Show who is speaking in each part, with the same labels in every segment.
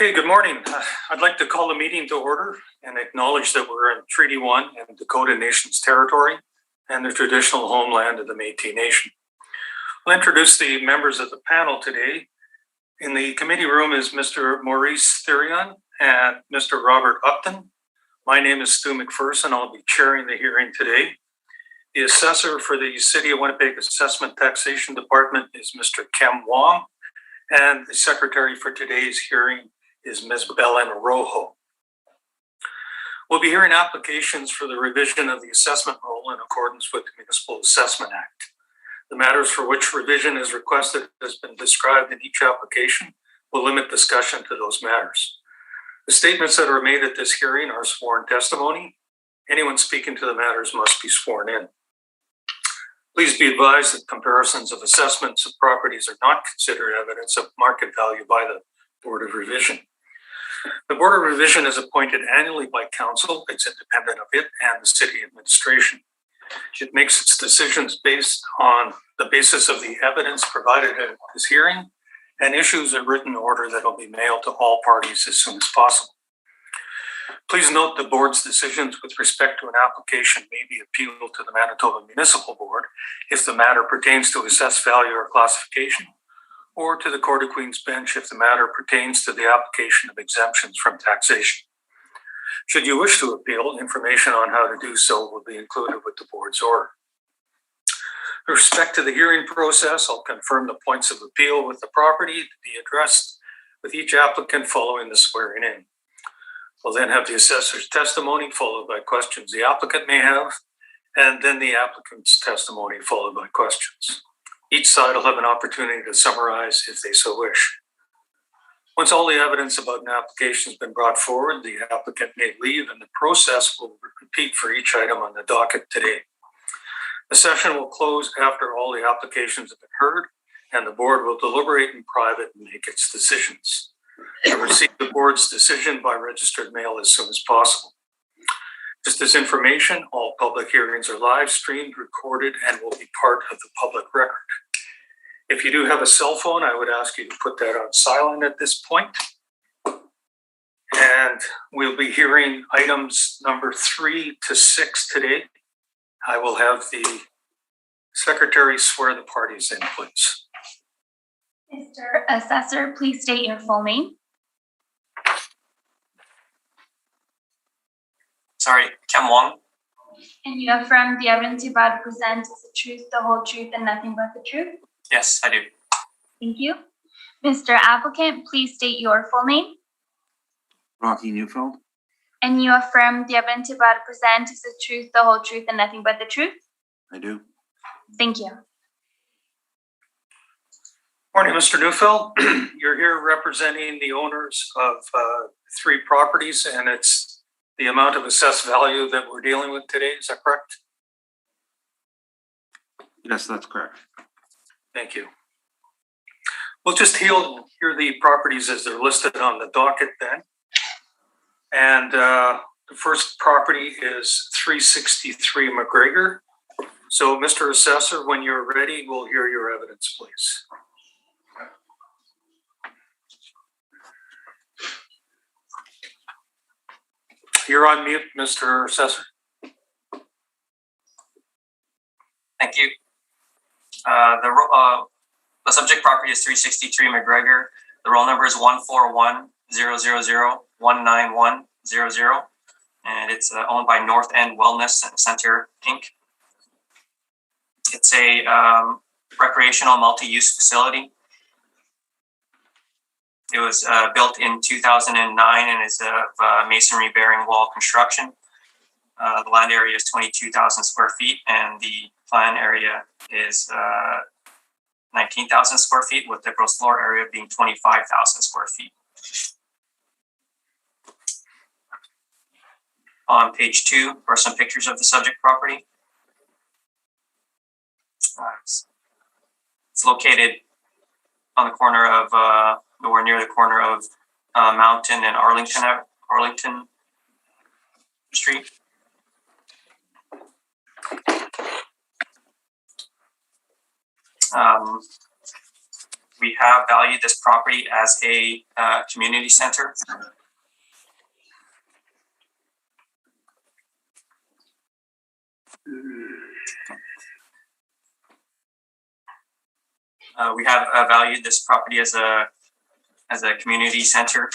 Speaker 1: Okay, good morning. I'd like to call the meeting to order and acknowledge that we're in Treaty 1 and Dakota Nation's territory and the traditional homeland of the Métis Nation. I'll introduce the members of the panel today. In the committee room is Mr. Maurice Therion and Mr. Robert Upton. My name is Stu McPherson. I'll be chairing the hearing today. The assessor for the City of Winnipeg Assessment Taxation Department is Mr. Kem Wong, and the secretary for today's hearing is Ms. Belen Rojo. We'll be hearing applications for the revision of the assessment roll in accordance with the Municipal Assessment Act. The matters for which revision is requested has been described in each application. We'll limit discussion to those matters. The statements that are made at this hearing are sworn testimony. Anyone speaking to the matters must be sworn in. Please be advised that comparisons of assessments of properties are not considered evidence of market value by the Board of Revision. The Board of Revision is appointed annually by Council. It's independent of it and the City Administration. It makes its decisions based on the basis of the evidence provided at this hearing and issues a written order that will be mailed to all parties as soon as possible. Please note the board's decisions with respect to an application may be appealed to the Manitoba Municipal Board if the matter pertains to assessed value or classification, or to the Court of Queen's Bench if the matter pertains to the application of exemptions from taxation. Should you wish to appeal, information on how to do so will be included with the board's order. With respect to the hearing process, I'll confirm the points of appeal with the property to be addressed with each applicant following the swearing in. We'll then have the assessor's testimony followed by questions the applicant may have, and then the applicant's testimony followed by questions. Each side will have an opportunity to summarize if they so wish. Once all the evidence about an application has been brought forward, the applicant may leave and the process will repeat for each item on the docket today. The session will close after all the applications have been heard and the board will deliberate in private and make its decisions. I receive the board's decision by registered mail as soon as possible. Just as information, all public hearings are live streamed, recorded, and will be part of the public record. If you do have a cell phone, I would ask you to put that on silent at this point. And we'll be hearing items number 3 to 6 today. I will have the secretary swear the parties in, please.
Speaker 2: Mr. Assessor, please state your full name.
Speaker 3: Sorry, Kem Wong.
Speaker 2: And you affirm the evidence you're about to present is the truth, the whole truth, and nothing but the truth?
Speaker 3: Yes, I do.
Speaker 2: Thank you. Mr. Applicant, please state your full name.
Speaker 4: Rocky Neufeld.
Speaker 2: And you affirm the evidence you're about to present is the truth, the whole truth, and nothing but the truth?
Speaker 4: I do.
Speaker 2: Thank you.
Speaker 1: Morning, Mr. Neufeld. You're here representing the owners of 3 properties, and it's the amount of assessed value that we're dealing with today. Is that correct?
Speaker 4: Yes, that's correct.
Speaker 1: Thank you. We'll just hear the properties as they're listed on the docket then. And the first property is 363 McGregor. So, Mr. Assessor, when you're ready, we'll hear your evidence, please. You're on mute, Mr. Assessor.
Speaker 3: Thank you. The subject property is 363 McGregor. The roll number is 141-000-19100, and it's owned by North End Wellness Center, Inc. It's a recreational multi-use facility. It was built in 2009 and is of masonry bearing wall construction. The land area is 22,000 square feet and the plan area is 19,000 square feet with the gross floor area being 25,000 square feet. On page 2 are some pictures of the subject property. It's located on the corner of nowhere near the corner of Mountain and Arlington Street. We have valued this property as a community center. We have valued this property as a community center.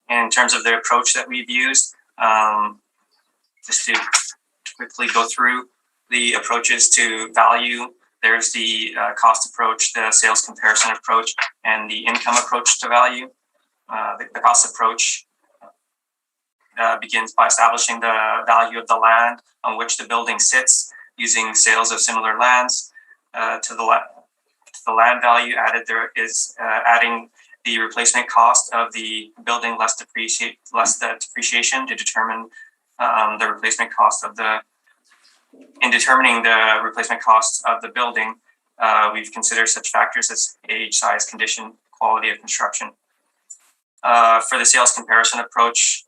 Speaker 3: And in terms of the approach that we've used, just to quickly go through the approaches to value, there's the cost approach, the sales comparison approach, and the income approach to value. The cost approach begins by establishing the value of the land on which the building sits using sales of similar lands. To the land value added, there is adding the replacement cost of the building less the depreciation to determine the replacement cost of the. In determining the replacement cost of the building, we've considered such factors as age, size, condition, quality of construction. For the sales comparison approach,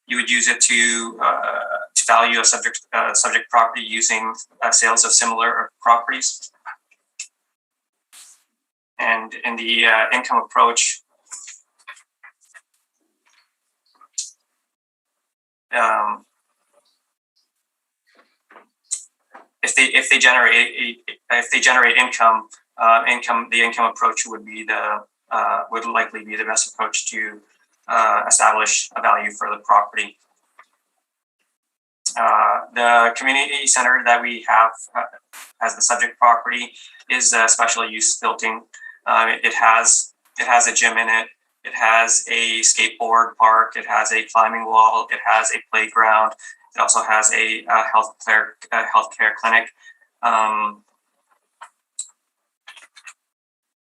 Speaker 3: you would use it to value a subject property using sales of similar properties. And in the income approach, if they generate income, the income approach would likely be the best approach to establish a value for the property. The community center that we have as the subject property is a special use building. It has a gym in it. It has a skateboard park. It has a climbing wall. It has a playground. It also has a healthcare clinic.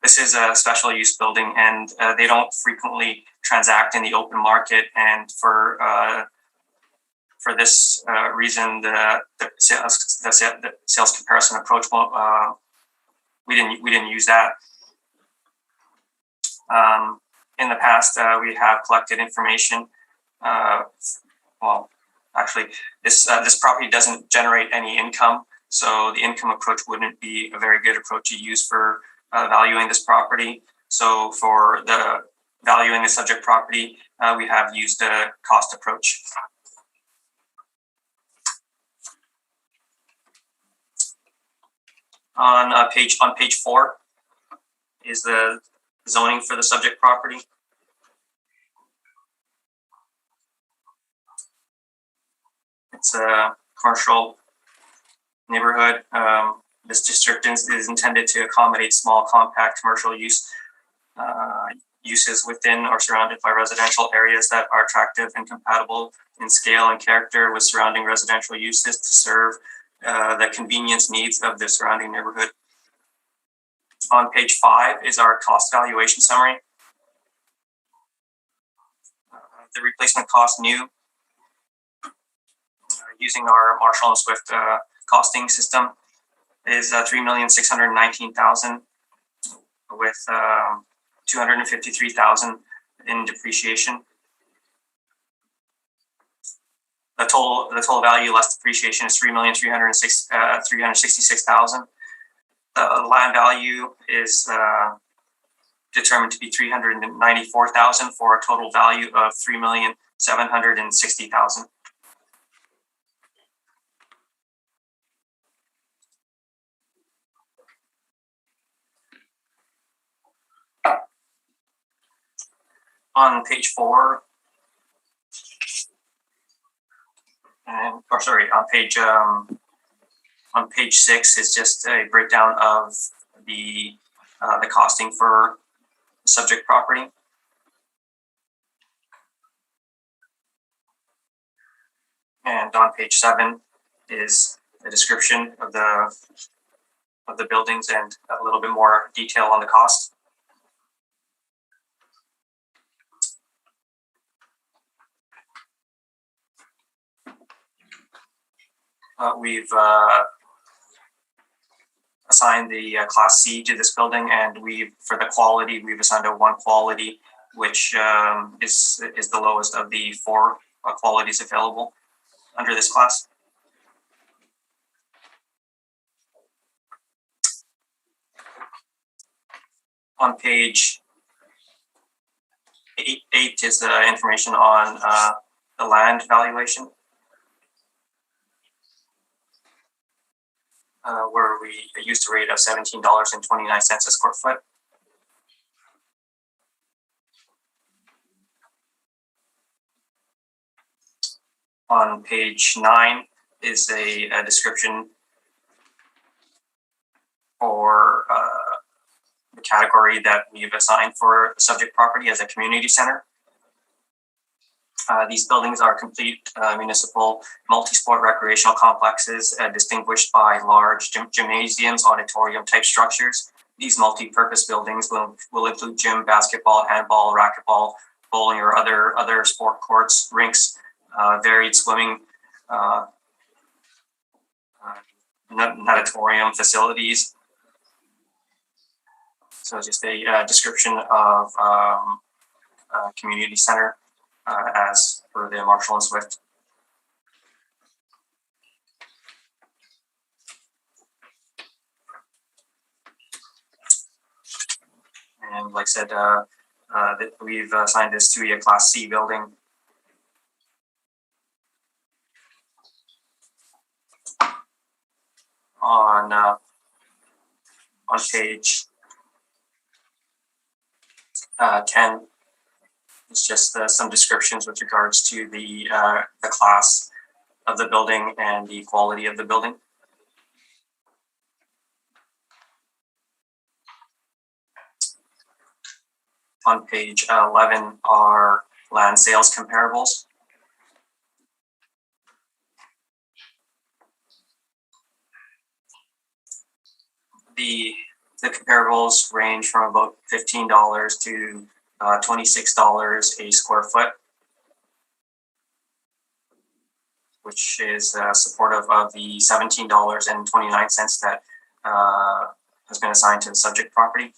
Speaker 3: This is a special use building, and they don't frequently transact in the open market. And for this reason, the sales comparison approach we didn't use that. In the past, we have collected information. Actually, this property doesn't generate any income, so the income approach wouldn't be a very good approach to use for valuing this property. So for the valuing the subject property, we have used a cost approach. On page 4 is the zoning for the subject property. It's a commercial neighborhood. This district is intended to accommodate small, compact commercial uses within or surrounded by residential areas that are attractive and compatible in scale and character with surrounding residential uses to serve the convenience needs of the surrounding neighborhood. On page 5 is our cost valuation summary. The replacement cost new using our Marshall and Swift costing system is $3,619,000 with $253,000 in depreciation. The total value less depreciation is $3,366,000. The land value is determined to be $394,000 for a total value of $3,760,000. On page 4, on page 6 is just a breakdown of the costing for the subject property. And on page 7 is a description of the buildings and a little bit more detail on the cost. We've assigned the Class C to this building, and for the quality, we've assigned a 1 quality, which is the lowest of the 4 qualities available under this class. On page 8 is the information on the land valuation, where we used a rate of $17.29 a square foot. On page 9 is a description for the category that we've assigned for the subject property as a community center. These buildings are complete municipal multi-sport recreational complexes distinguished by large gymnasiums, auditorium type structures. These multi-purpose buildings will include gym, basketball, handball, racquetball, bowling, or other sport courts, rinks, varied swimming, natatorium facilities. So just a description of community center as per the Marshall and Swift. And like I said, that we've assigned this to a Class C building. On page 10, it's just some descriptions with regards to the class of the building and the quality of the building. On page 11 are land sales comparables. The comparables range from about $15 to $26 a square foot, which is supportive of the $17.29 that has been assigned to the subject property.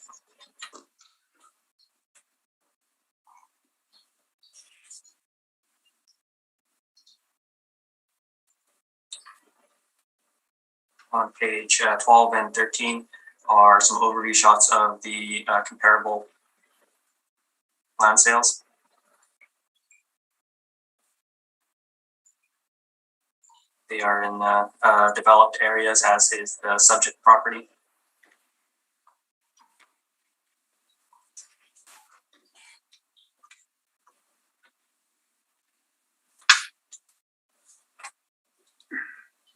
Speaker 3: On page 12 and 13 are some overview shots of the comparable land sales. They are in developed areas, as is the subject property.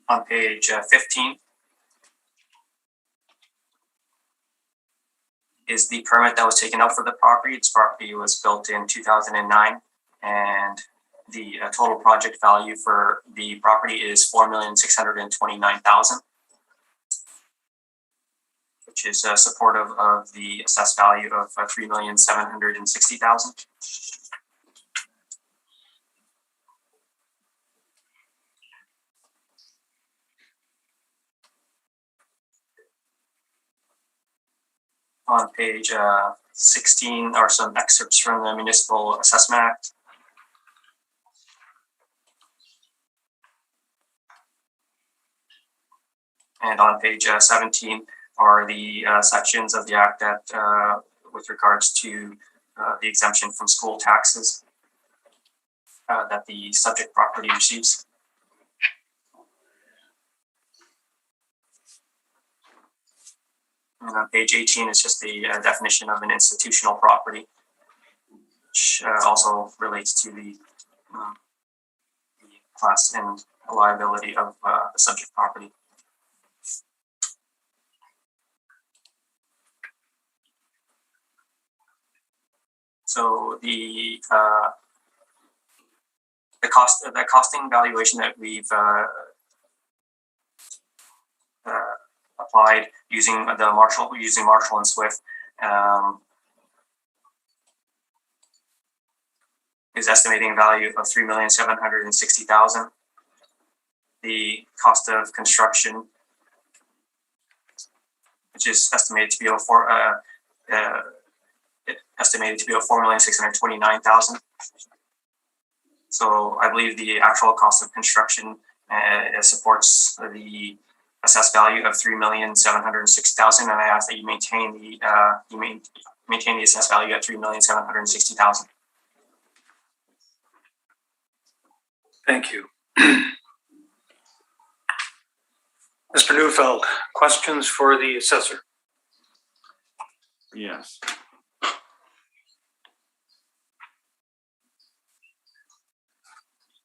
Speaker 3: On page 15 is the permit that was taken out for the property. This property was built in 2009, and the total project value for the property is $4,629,000, which is supportive of the assessed value of $3,760,000. On page 16 are some excerpts from the Municipal Assessment Act. And on page 17 are the sections of the Act that, with regards to the exemption from school taxes that the subject property receives. And on page 18 is just the definition of an institutional property, which also relates to the class and liability of the subject property. So the costing valuation that we've applied using Marshall and Swift is estimating a value of $3,760,000. The cost of construction, which is estimated to be $4,629,000. So I believe the actual cost of construction supports the assessed value of $3,706,000, and I ask that you maintain maintain the assessed value at $3,760,000.
Speaker 1: Thank you. Mr. Neufeld, questions for the assessor?
Speaker 4: Yes.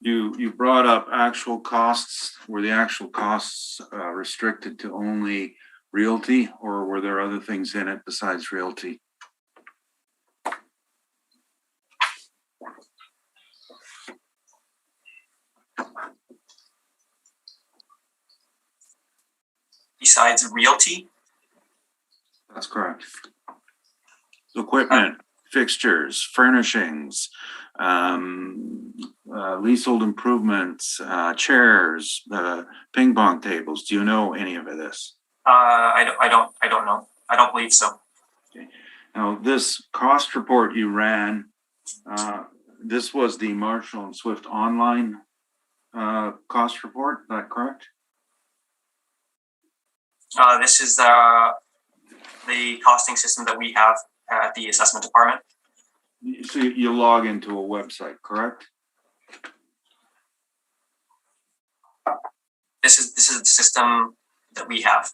Speaker 4: You brought up actual costs. Were the actual costs restricted to only realty, or were there other things in it besides realty?
Speaker 3: Besides realty?
Speaker 4: That's correct. Equipment, fixtures, furnishings, leasehold improvements, chairs, ping pong tables. Do you know any of this?
Speaker 3: I don't know. I don't believe so.
Speaker 4: Okay. Now, this cost report you ran, this was the Marshall and Swift online cost report. Is that correct?
Speaker 3: This is the costing system that we have at the assessment department.
Speaker 4: So you log into a website, correct?
Speaker 3: This is the system that we have.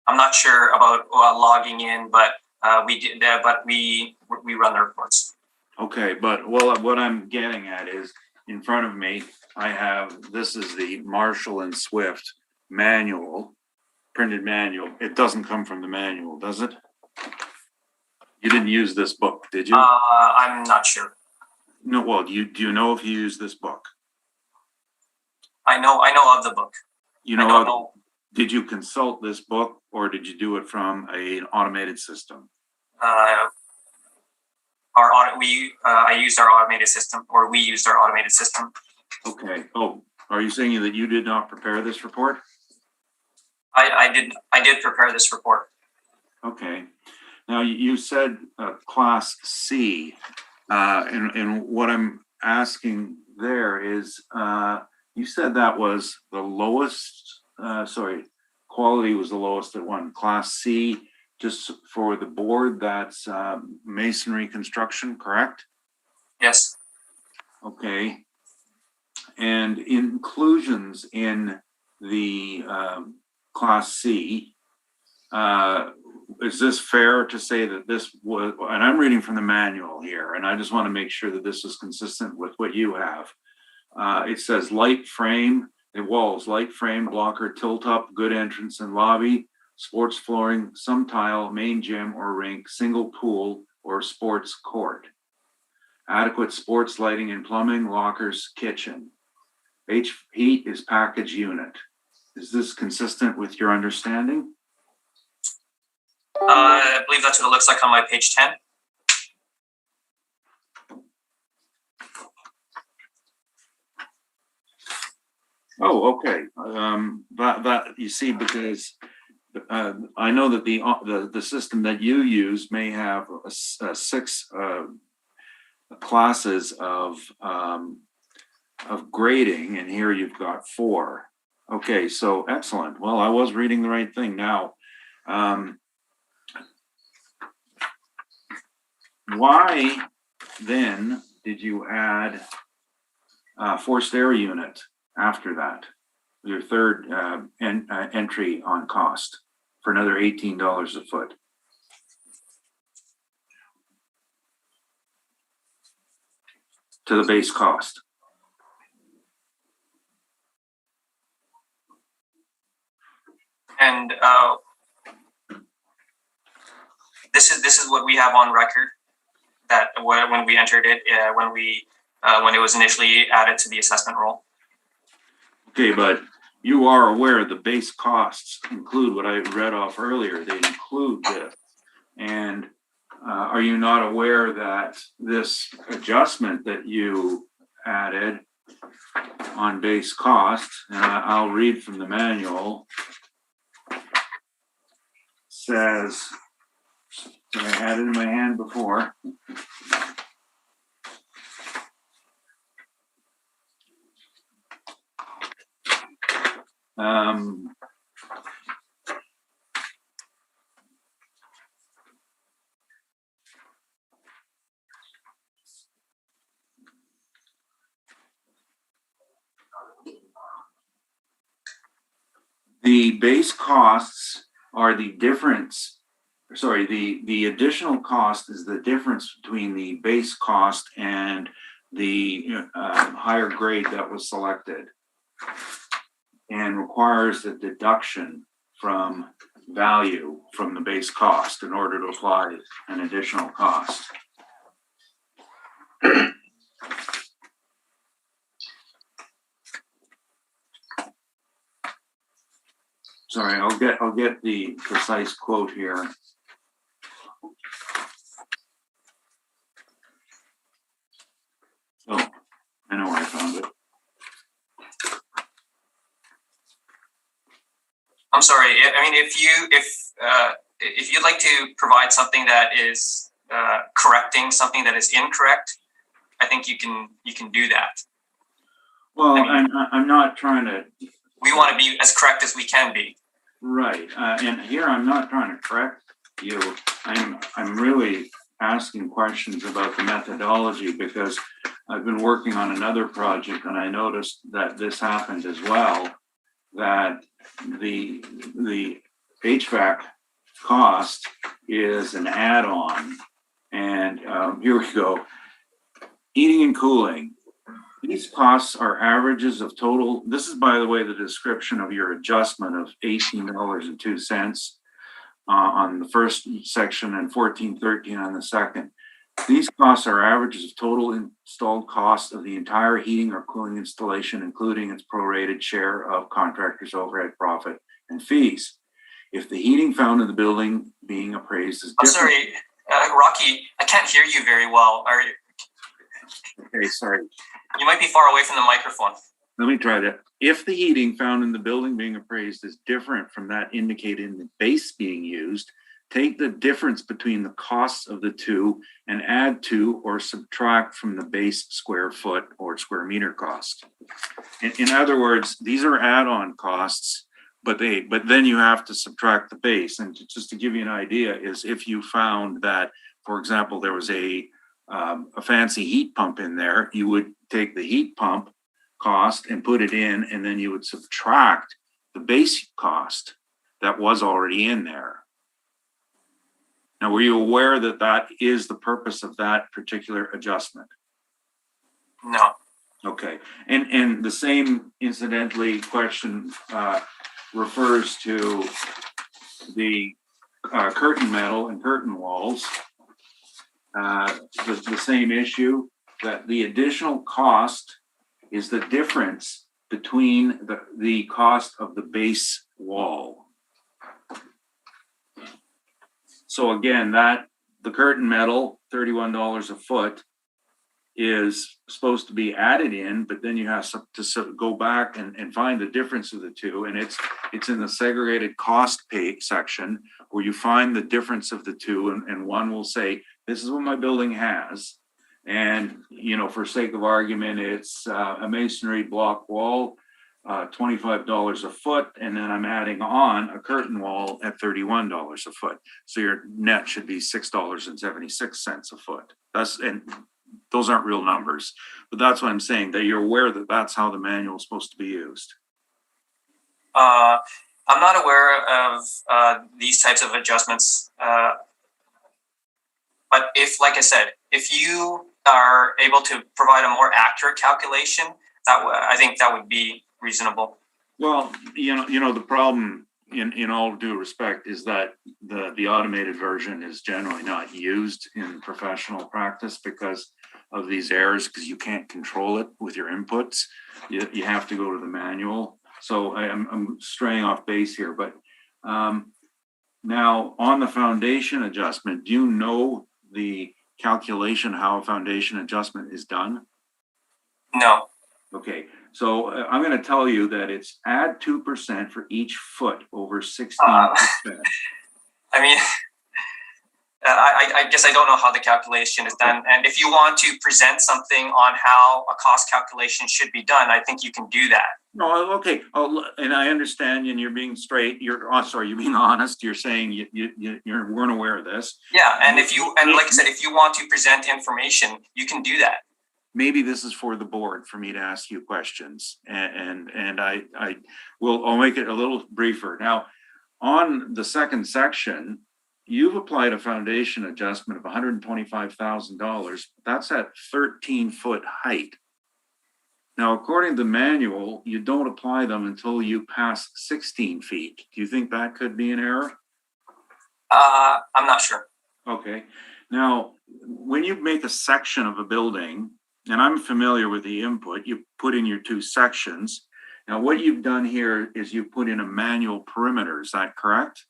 Speaker 3: I'm not sure about logging in, but we run the reports.
Speaker 4: Okay, but what I'm getting at is, in front of me, I have, this is the Marshall and Swift manual, printed manual. It doesn't come from the manual, does it? You didn't use this book, did you?
Speaker 3: I'm not sure.
Speaker 4: No, well, do you know if you used this book?
Speaker 3: I know of the book.
Speaker 4: You
Speaker 3: I
Speaker 4: know,
Speaker 3: don't know.
Speaker 4: Did you consult this book, or did you do it from an automated system?
Speaker 3: I used our automated system, or we used our automated system.
Speaker 4: Okay. Oh, are you saying that you did not prepare this report?
Speaker 3: I did prepare this report.
Speaker 4: Okay. Now, you said Class C, and what I'm asking there is, you said that was the lowest, quality was the lowest at one. Class C, just for the board, that's masonry construction, correct?
Speaker 3: Yes.
Speaker 4: Okay. And inclusions in the Class C, is this fair to say that this was, and I'm reading from the manual here, and I just want to make sure that this is consistent with what you have. It says light frame, walls, light frame, blocker, tilt up, good entrance and lobby, sports flooring, some tile, main gym or rink, single pool or sports court. Adequate sports lighting and plumbing, lockers, kitchen. Heat is package unit. Is this consistent with your understanding?
Speaker 3: I believe that's what it looks like on my page 10.
Speaker 4: Oh, okay. That you see, because I know that the system that you use may have 6 classes of grading, and here you've got 4. Okay, so excellent. Well, I was reading the right thing. Now, why then did you add forced air unit after that? Your third entry on cost for another $18 a foot. To the base cost.
Speaker 3: And this is what we have on record, that when we entered it, when it was initially added to the assessment roll.
Speaker 4: Okay, but you are aware the base costs include what I read off earlier. They include this. And are you not aware that this adjustment that you added on base cost, and I'll read from the manual, says, I had it in my hand before. The base costs are the difference. Sorry, the additional cost is the difference between the base cost and the higher grade that was selected, and requires a deduction from value from the base cost in order to apply an additional cost. Sorry, I'll get the precise quote here. Oh, I know where I found it.
Speaker 3: I'm sorry. I mean, if you'd like to provide something that is correcting something that is incorrect, I think you can do that.
Speaker 4: Well, I'm not trying to.
Speaker 3: We want to be as correct as we can be.
Speaker 4: Right, and here I'm not trying to correct you. I'm really asking questions about the methodology, because I've been working on another project and I noticed that this happened as well, that the HVAC cost is an add-on. And here we go. Heating and cooling. These costs are averages of total. This is, by the way, the description of your adjustment of $18.02 on the first section and $14.13 on the second. These costs are averages of total installed cost of the entire heating or cooling installation, including its prorated share of contractors' overhead, profit, and fees. If the heating found in the building being appraised is different.
Speaker 3: I'm sorry, Rocky, I can't hear you very well.
Speaker 4: Okay, sorry.
Speaker 3: You might be far away from the microphone.
Speaker 4: Let me try that. If the heating found in the building being appraised is different from that indicated in the base being used, take the difference between the costs of the two and add to or subtract from the base square foot or square meter cost. In other words, these are add-on costs, but then you have to subtract the base. And just to give you an idea, is if you found that, for example, there was a fancy heat pump in there, you would take the heat pump cost and put it in, and then you would subtract the base cost that was already in there. Now, were you aware that that is the purpose of that particular adjustment?
Speaker 3: No.
Speaker 4: Okay, and the same, incidentally, question refers to the curtain metal and curtain walls. The same issue, that the additional cost is the difference between the cost of the base wall. So again, that the curtain metal, $31 a foot, is supposed to be added in, but then you have to go back and find the difference of the two, and it's in the segregated cost pay section where you find the difference of the two, and one will say, this is what my building has, and for sake of argument, it's a masonry block wall, $25 a foot, and then I'm adding on a curtain wall at $31 a foot. So your net should be $6.76 a foot. Those aren't real numbers, but that's what I'm saying, that you're aware that that's how the manual is supposed to be used.
Speaker 3: I'm not aware of these types of adjustments, but like I said, if you are able to provide a more accurate calculation, I think that would be reasonable.
Speaker 4: Well, the problem, in all due respect, is that the automated version is generally not used in professional practice because of these errors, because you can't control it with your inputs. You have to go to the manual. So I'm straying off base here, but now on the foundation adjustment, do you know the calculation how a foundation adjustment is done?
Speaker 3: No.
Speaker 4: Okay, so I'm going to tell you that it's add 2% for each foot over 16%.
Speaker 3: I mean, I guess I don't know how the calculation is done. And if you want to present something on how a cost calculation should be done, I think you can do that.
Speaker 4: No, okay. Oh, and I understand, and you're being straight. You're being honest. You're saying you weren't aware of this.
Speaker 3: Yeah, and like I said, if you want to present information, you can do that.
Speaker 4: maybe this is for the board for me to ask you questions, and I'll make it a little briefer. Now, on the second section, you've applied a foundation adjustment of $125,000. That's at 13-foot height. Now, according to the manual, you don't apply them until you pass 16 feet. Do you think that could be an error?
Speaker 3: I'm not sure.
Speaker 4: Okay. Now, when you make a section of a building, and I'm familiar with the input, you put in your two sections. Now, what you've done here is you put in a manual perimeter. Is that correct?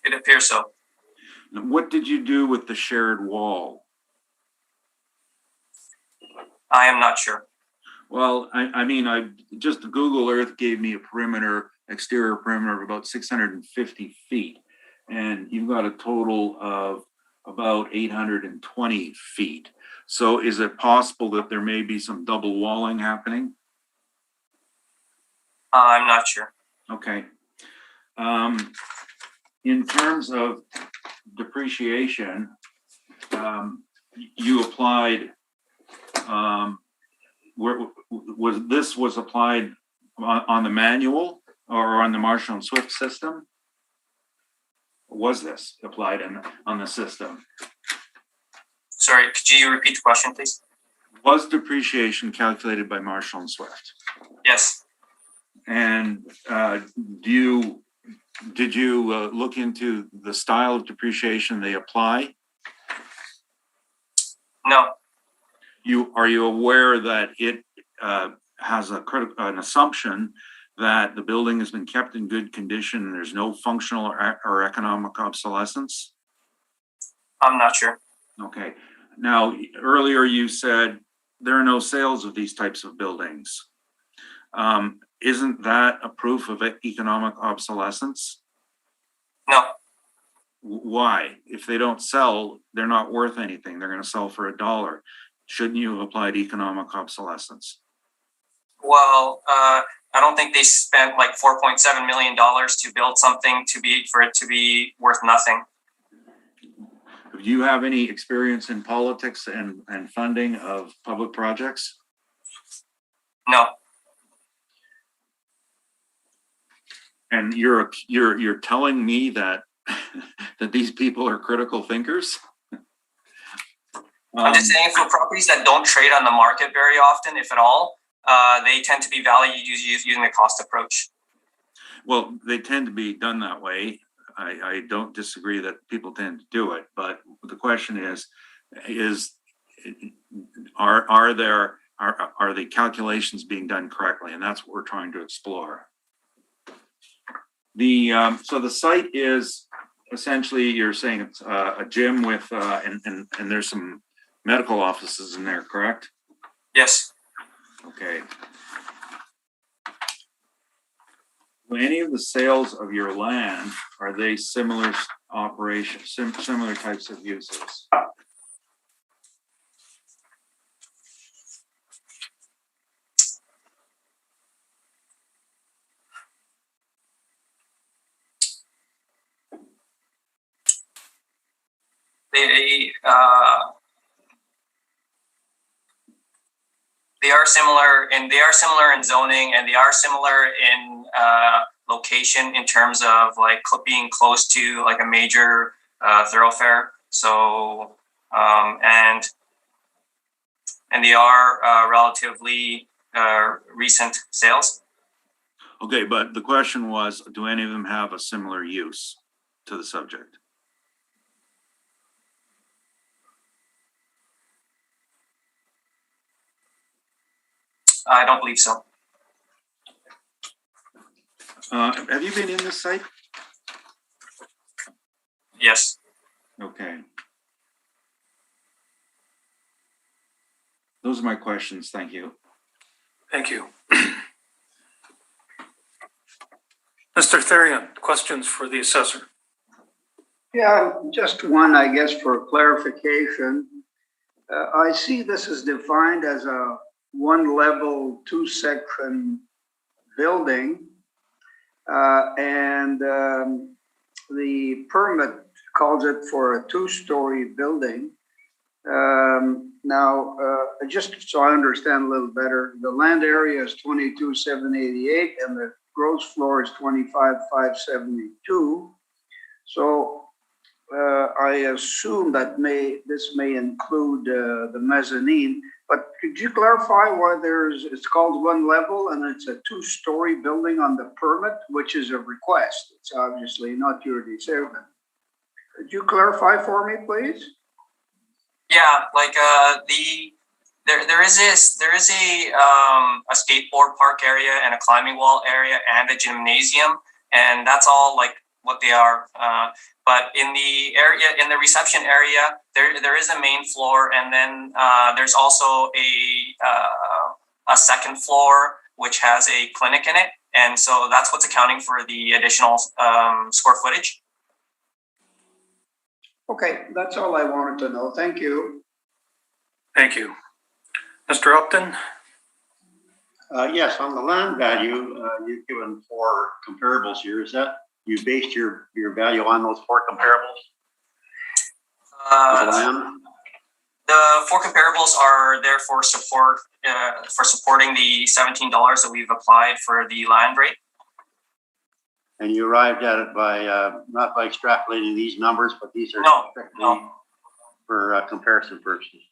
Speaker 3: It appears so.
Speaker 4: Now, what did you do with the shared wall?
Speaker 3: I am not sure.
Speaker 4: Well, I mean, just Google Earth gave me a perimeter, exterior perimeter of about 650 feet. And you've got a total of about 820 feet. So is it possible that there may be some double walling happening?
Speaker 3: I'm not sure.
Speaker 4: Okay. In terms of depreciation, you applied, where was applied on the manual or on the Marshall and Swift system? Was this applied on the system?
Speaker 3: Sorry, could you repeat the question, please?
Speaker 4: Was depreciation calculated by Marshall and Swift?
Speaker 3: Yes.
Speaker 4: And did you look into the style of depreciation they apply?
Speaker 3: No.
Speaker 4: Are you aware that it has an assumption that the building has been kept in good condition and there's no functional or economic obsolescence?
Speaker 3: I'm not sure.
Speaker 4: Okay. Now, earlier you said there are no sales of these types of buildings. Isn't that a proof of economic obsolescence?
Speaker 3: No.
Speaker 4: Why? If they don't sell, they're not worth anything. They're going to sell for $1. Shouldn't you have applied economic obsolescence?
Speaker 3: Well, I don't think they spent like $4.7 million to build something for it to be worth nothing.
Speaker 4: Do you have any experience in politics and funding of public projects?
Speaker 3: No.
Speaker 4: And you're telling me that that these people are critical thinkers?
Speaker 3: I'm just saying for properties that don't trade on the market very often, if at all, they tend to be valued using the cost approach. Well,
Speaker 4: they tend to be done that way. I don't disagree that people tend to do it, but the question is are the calculations being done correctly? And that's what we're trying to explore. So the site is essentially, you're saying it's a gym with and there's some medical offices in there, correct?
Speaker 3: Yes.
Speaker 4: Okay. Any of the sales of your land, are they similar operations, similar types of uses?
Speaker 3: They are similar, and they are similar in zoning, and they are similar in location in terms of like being close to like a major thoroughfare. So and they are relatively recent sales.
Speaker 4: Okay, but the question was, do any of them have a similar use to the subject?
Speaker 3: I don't believe so.
Speaker 4: Have you been in this site?
Speaker 3: Yes.
Speaker 4: Okay. Those are my questions. Thank you.
Speaker 1: Thank you. Mr. Therian, questions for the assessor?
Speaker 5: Yeah, just one, I guess, for clarification. I see this is defined as a one-level, two-section building, and the permit calls it for a two-story building. Now, just so I understand a little better, the land area is 22,788 and the gross floor is 25,572. So I assume that this may include the mezzanine, but could you clarify why it's called one level and it's a two-story building on the permit, which is a request? It's obviously not your decision. Could you clarify for me, please?
Speaker 3: Yeah, like there is a skateboard park area and a climbing wall area and a gymnasium, and that's all like what they are. But in the reception area, there is a main floor, and then there's also a second floor which has a clinic in it, and so that's what's accounting for the additional square footage.
Speaker 5: Okay, that's all I wanted to know. Thank you.
Speaker 1: Thank you. Mr. Upton?
Speaker 6: Yes, on the land value, you've given 4 comparables here. Is that you based your value on those 4 comparables?
Speaker 3: The 4 comparables are there for supporting the $17 that we've applied for the land rate.
Speaker 6: And you arrived at it by not by extrapolating these numbers, but these are
Speaker 3: no.
Speaker 6: For comparison purposes.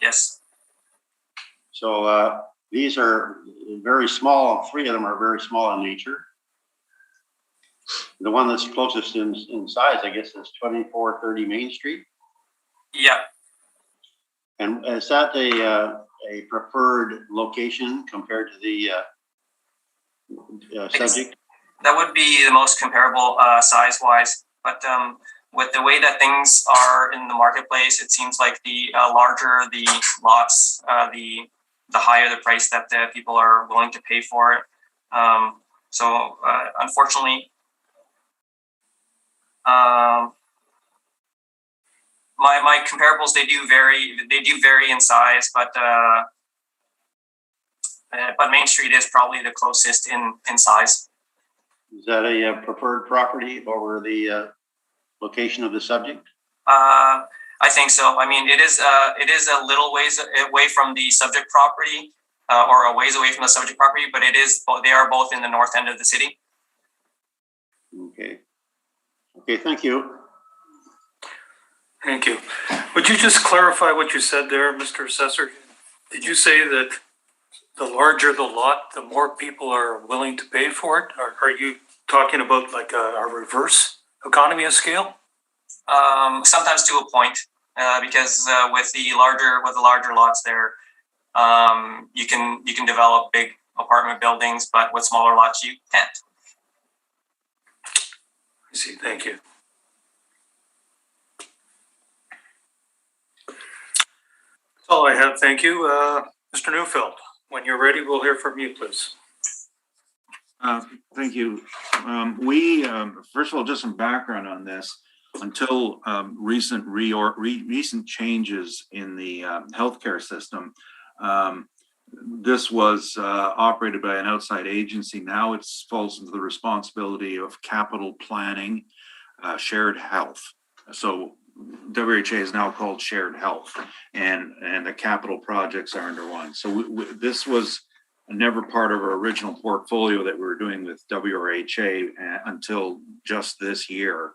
Speaker 3: Yes.
Speaker 6: So these are very small. 3 of them are very small in nature. The one that's closest in size, I guess, is 2430 Main Street.
Speaker 3: Yeah.
Speaker 6: And is that a preferred location compared to the subject?
Speaker 3: That would be the most comparable size-wise, but with the way that things are in the marketplace, it seems like the larger the lots, the higher the price that the people are willing to pay for it. So unfortunately, my comparables, they do vary in size, but Main Street is probably the closest in size.
Speaker 6: Is that a preferred property over the location of the subject?
Speaker 3: I think so. I mean, it is a little ways away from the subject property, or a ways away from the subject property, but they are both in the north end of the city.
Speaker 6: Okay. Okay, thank you.
Speaker 1: Thank you. Would you just clarify what you said there, Mr. Assessor? Did you say that the larger the lot, the more people are willing to pay for it? Or are you talking about like a reverse economy of scale?
Speaker 3: Sometimes to a point, because with the larger lots there, you can develop big apartment buildings, but with smaller lots you can't.
Speaker 1: I see. Thank you. That's all I have. Thank you. Mr. Neufeld, when you're ready, we'll hear from you, please.
Speaker 4: Thank you. We first of all, just some background on this. Until recent changes in the healthcare system, this was operated by an outside agency. Now it falls into the responsibility of capital planning, shared health. So WHA is now called Shared Health, and the capital projects are under one. So this was never part of our original portfolio that we were doing with WRHA until just this year.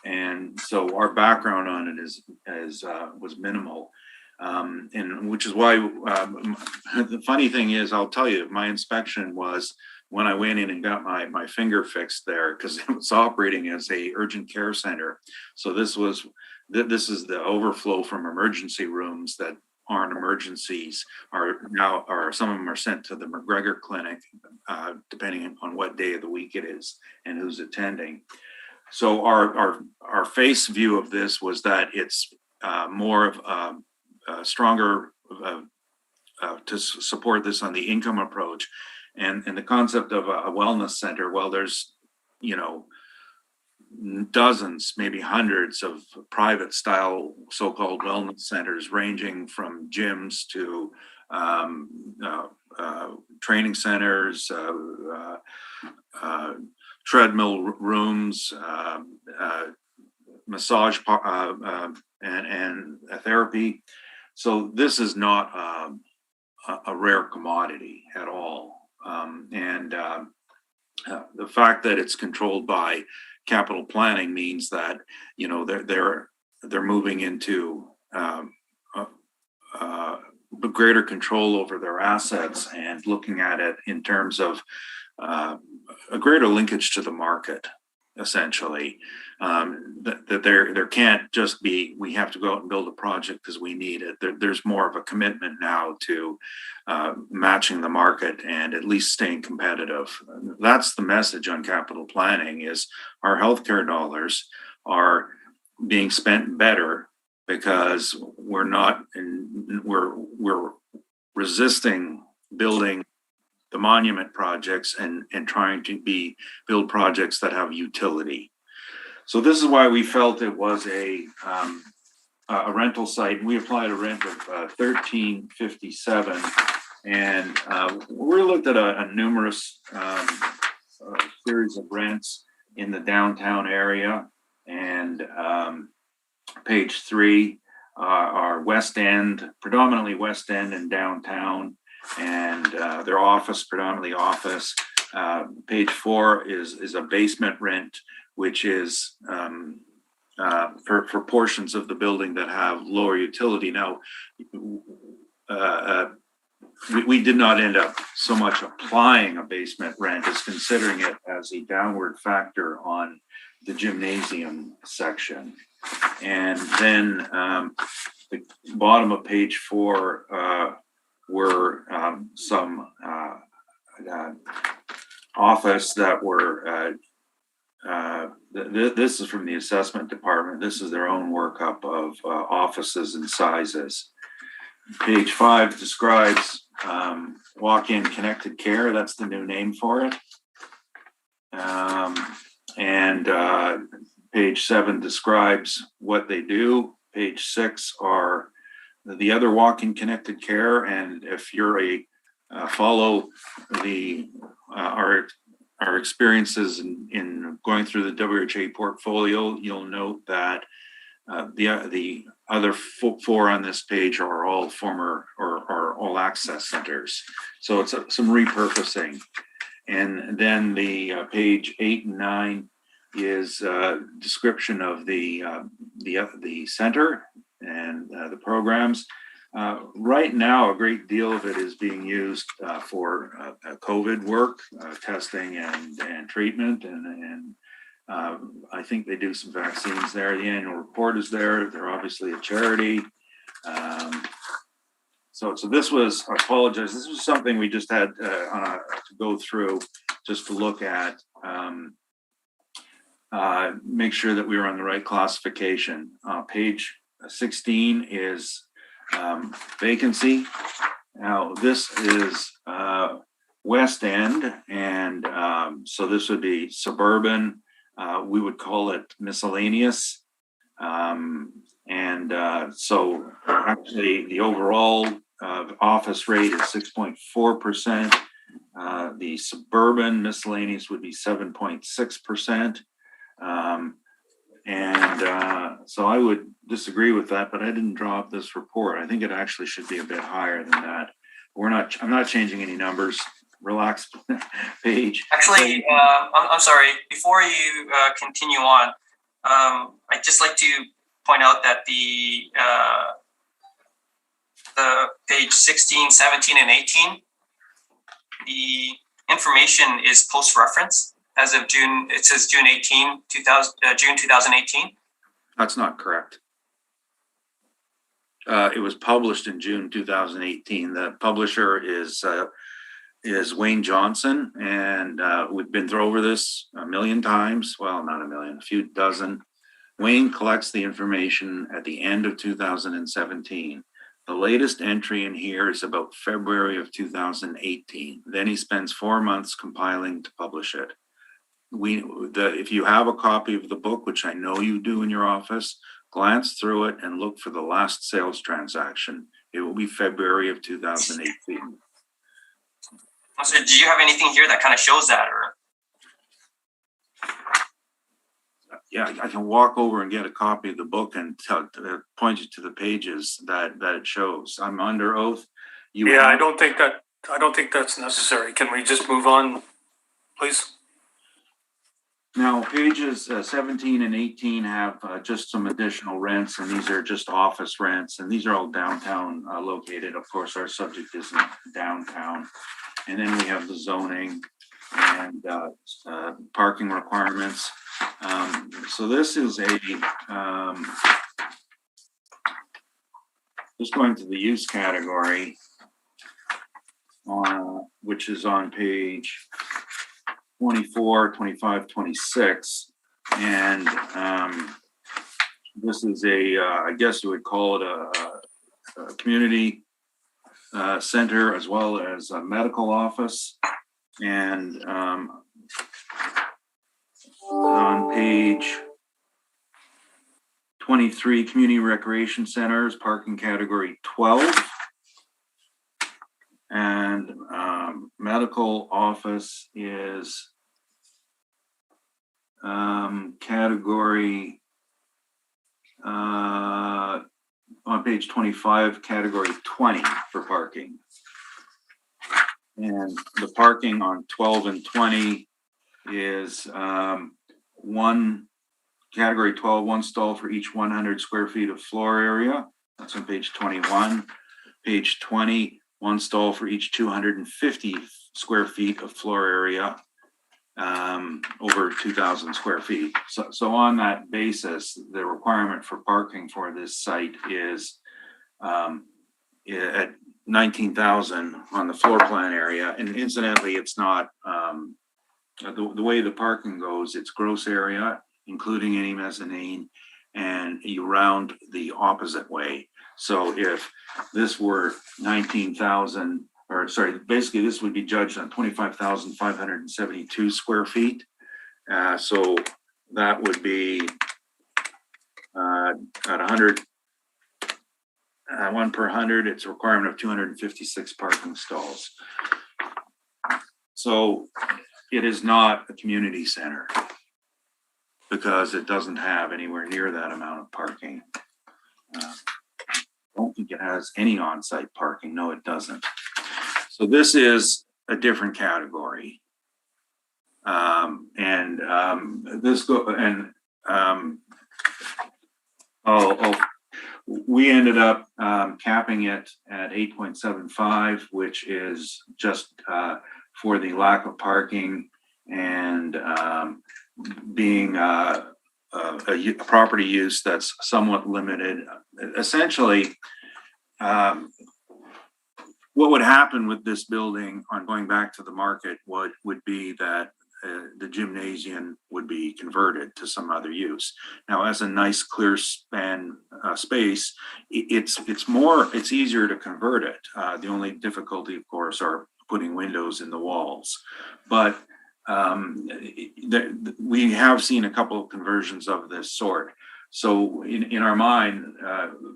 Speaker 4: And so our background on it was minimal, and which is why the funny thing is, I'll tell you, my inspection was when I went in and got my finger fixed there, because it was operating as a urgent care center. So this is the overflow from emergency rooms that aren't emergencies, are some of them are sent to the McGregor Clinic, depending on what day of the week it is and who's attending. So our face view of this was that it's more of a stronger to support this on the income approach, and the concept of a wellness center. Well, there's dozens, maybe hundreds of private style so-called wellness centers, ranging from gyms to training centers, treadmill rooms, massage and therapy. So this is not a rare commodity at all. The fact that it's controlled by capital planning means that, you know, they're moving into greater control over their assets and looking at it in terms of a greater linkage to the market, essentially. That there can't just be, we have to go out and build a project because we need it. There's more of a commitment now to matching the market and at least staying competitive. That's the message on capital planning, is our healthcare dollars are being spent better because we're resisting building the monument projects and trying to build projects that have utility. So this is why we felt it was a rental site. We applied a rent of $13.57, and we looked at a numerous series of rents in the downtown area. And page 3 are West End, predominantly West End and downtown, and their office, predominantly office. Page 4 is a basement rent, which is for portions of the building that have lower utility. Now, we did not end up so much applying a basement rent as considering it as a downward factor on the gymnasium section. And then the bottom of page 4 were some office that were this is from the assessment department. This is their own workup of offices and sizes. Page 5 describes walk-in connected care. That's the new name for it. Page 7 describes what they do. Page 6 are the other walk-in connected care. And if you're follow our experiences in going through the WHA portfolio, you'll note that the other 4 on this page are all former or all access centers. So it's some repurposing. And then the page 8 and 9 is a description of the center and the programs. Right now, a great deal of it is being used for COVID work, testing and treatment, and I think they do some vaccines there. The annual report is there. They're obviously a charity. So this was, I apologize, this was something we just had to go through just to look at, make sure that we were on the right classification. Page 16 is vacancy. Now this is West End, and so this would be suburban. We would call it miscellaneous. So actually the overall office rate is 6.4%. The suburban miscellaneous would be 7.6%. So I would disagree with that, but I didn't draw up this report. I think it actually should be a bit higher than that. I'm not changing any numbers. Relax page.
Speaker 3: Actually, I'm sorry, before you continue on, I'd just like to point out that the page 16, 17, and 18, the information is post-reference as of June. It says June 2018.
Speaker 4: That's not correct. It was published in June 2018. The publisher is Wayne Johnson, and we've been through over this a million times. Well, not a million, a few dozen. Wayne collects the information at the end of 2017. The latest entry in here is about February of 2018. Then he spends 4 months compiling to publish it. If you have a copy of the book, which I know you do in your office, glance through it and look for the last sales transaction. It will be February of 2018.
Speaker 3: So do you have anything here that kind of shows that, or?
Speaker 4: yeah, I can walk over and get a copy of the book and point you to the pages that it shows. I'm under oath.
Speaker 1: Yeah, I don't think that's necessary. Can we just move on, please?
Speaker 4: Now, pages 17 and 18 have just some additional rents, and these are just office rents, and these are all downtown located. Of course, our subject isn't downtown. And then we have the zoning and parking requirements. So this is just going to the use category, which is on page 24, 25, 26. And this is I guess you would call it a community center as well as a medical office. And on page 23, community recreation centers, parking category 12. And medical office is category on page 25, category 20 for parking. And the parking on 12 and 20 is category 12, one stall for each 100 square feet of floor area. That's on page 21. Page 20, one stall for each 250 square feet of floor area, over 2,000 square feet. So on that basis, the requirement for parking for this site is at 19,000 on the floor plan area. And incidentally, it's not, the way the parking goes, it's gross area, including any mezzanine, and you round the opposite way. So if this were 19,000, or sorry, basically this would be judged on 25,572 square feet. So that would be at 100, one per 100, it's a requirement of 256 parking stalls. So it is not a community center because it doesn't have anywhere near that amount of parking. I don't think it has any on-site parking. No, it doesn't. So this is a different category. We ended up capping it at 8.75, which is just for the lack of parking and being a property use that's somewhat limited. Essentially, what would happen with this building on going back to the market would be that the gymnasium would be converted to some other use. Now, as a nice clear span space, it's easier to convert it. The only difficulty, of course, are putting windows in the walls. But we have seen a couple of conversions of this sort. So in our mind,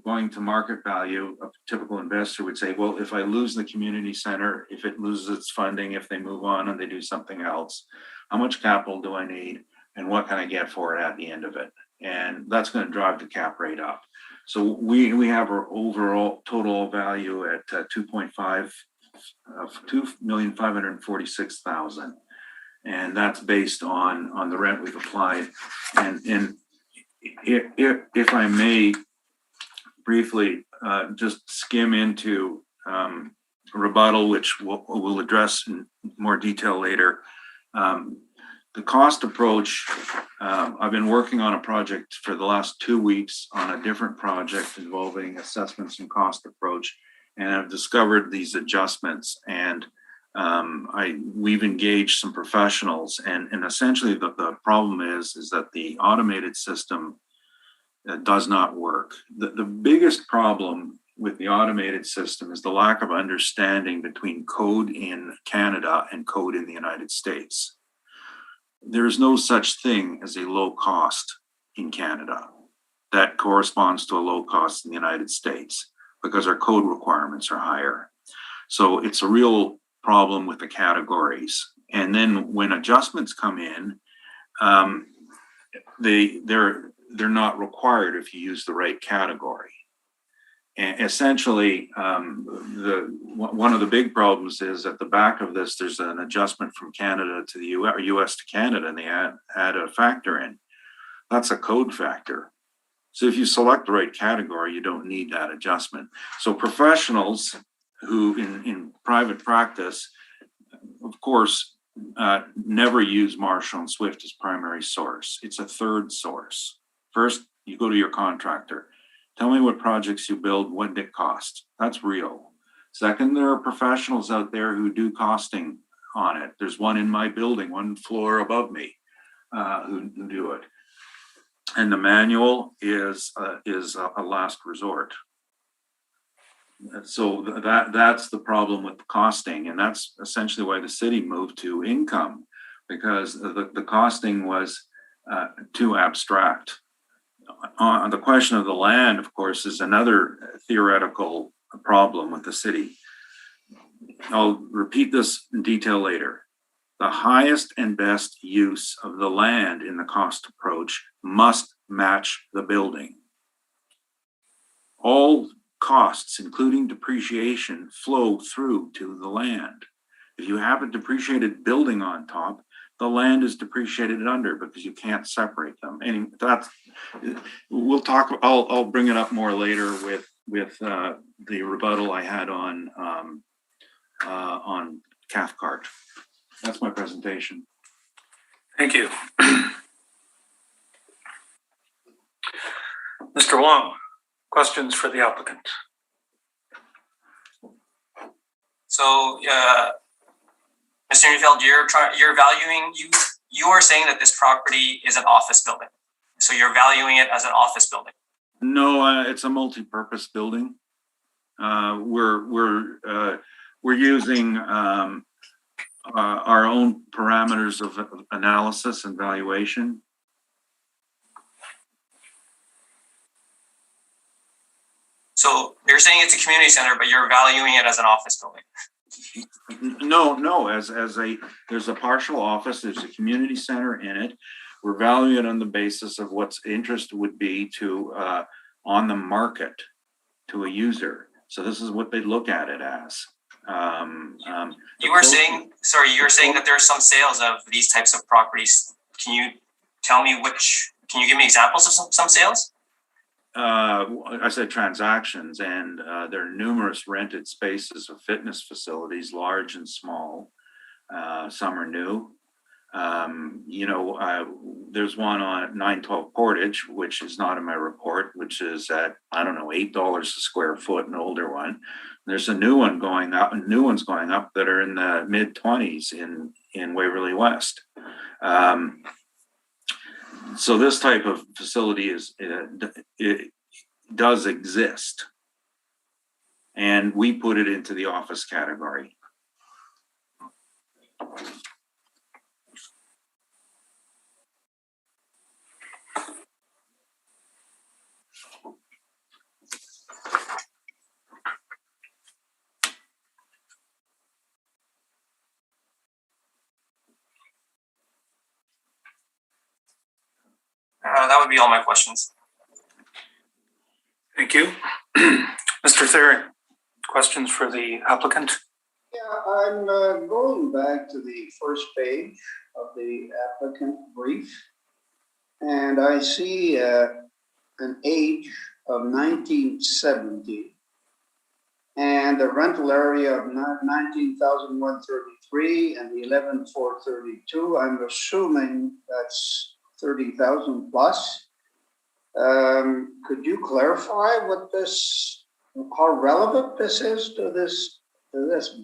Speaker 4: going to market value, a typical investor would say, well, if I lose the community center, if it loses its funding, if they move on and they do something else, how much capital do I need and what can I get for it at the end of it? And that's going to drive the cap rate up. So we have our overall total value at 2,546,000. And that's based on the rent we've applied. And if I may briefly just skim into rebuttal, which we'll address in more detail later. The cost approach, I've been working on a project for the last 2 weeks on a different project involving assessments and cost approach, and I've discovered these adjustments, and we've engaged some professionals, and essentially the problem is that the automated system does not work. The biggest problem with the automated system is the lack of understanding between code in Canada and code in the United States. There is no such thing as a low cost in Canada that corresponds to a low cost in the United States because our code requirements are higher. So it's a real problem with the categories. And then when adjustments come in, they're not required if you use the right category. And essentially, one of the big problems is at the back of this, there's an adjustment from Canada to the US to Canada, and they add a factor in. That's a code factor. So if you select the right category, you don't need that adjustment. So professionals who in private practice, of course, never use Marshall and Swift as primary source. It's a third source. First, you go to your contractor. Tell me what projects you build, what it costs. That's real. Second, there are professionals out there who do costing on it. There's one in my building, one floor above me, who do it. And the manual is a last resort. So that's the problem with the costing, and that's essentially why the city moved to income, because the costing was too abstract. On the question of the land, of course, is another theoretical problem with the city. I'll repeat this in detail later. The highest and best use of the land in the cost approach must match the building. All costs, including depreciation, flow through to the land. If you have a depreciated building on top, the land is depreciated under because you can't separate them. And that's, we'll talk, I'll bring it up more later with the rebuttal I had on Cathcart. That's my presentation.
Speaker 1: Thank you. Mr. Wong, questions for the applicant?
Speaker 3: So, Mr. Neufeld, you're valuing, you are saying that this property is an office building. So you're valuing it as an office building.
Speaker 4: No, it's a multi-purpose building. We're using our own parameters of analysis and valuation.
Speaker 3: So you're saying it's a community center, but you're valuing it as an office building.
Speaker 4: No, there's a partial office, there's a community center in it. We're valuing it on the basis of what's interest would be to on the market to a user. So this is what they look at it as.
Speaker 3: You're saying that there are some sales of these types of properties. Can you tell me can you give me examples of some sales?
Speaker 4: I said transactions, and there are numerous rented spaces of fitness facilities, large and small. Some are new. There's one on 912 Portage, which is not in my report, which is at, I don't know, $8 a square foot, an older one. There's a new one going up, that are in the mid 20s in Waverly West. So this type of facility it does exist, and we put it into the office category.
Speaker 3: That would be all my questions.
Speaker 1: Thank you. Mr. Theron, questions for the applicant?
Speaker 5: Yeah, I'm going back to the first page of the applicant brief, and I see an age of 1970 and a rental area of 19,133 and the 11,432. I'm assuming that's 30,000 plus. Could you clarify how relevant this is to this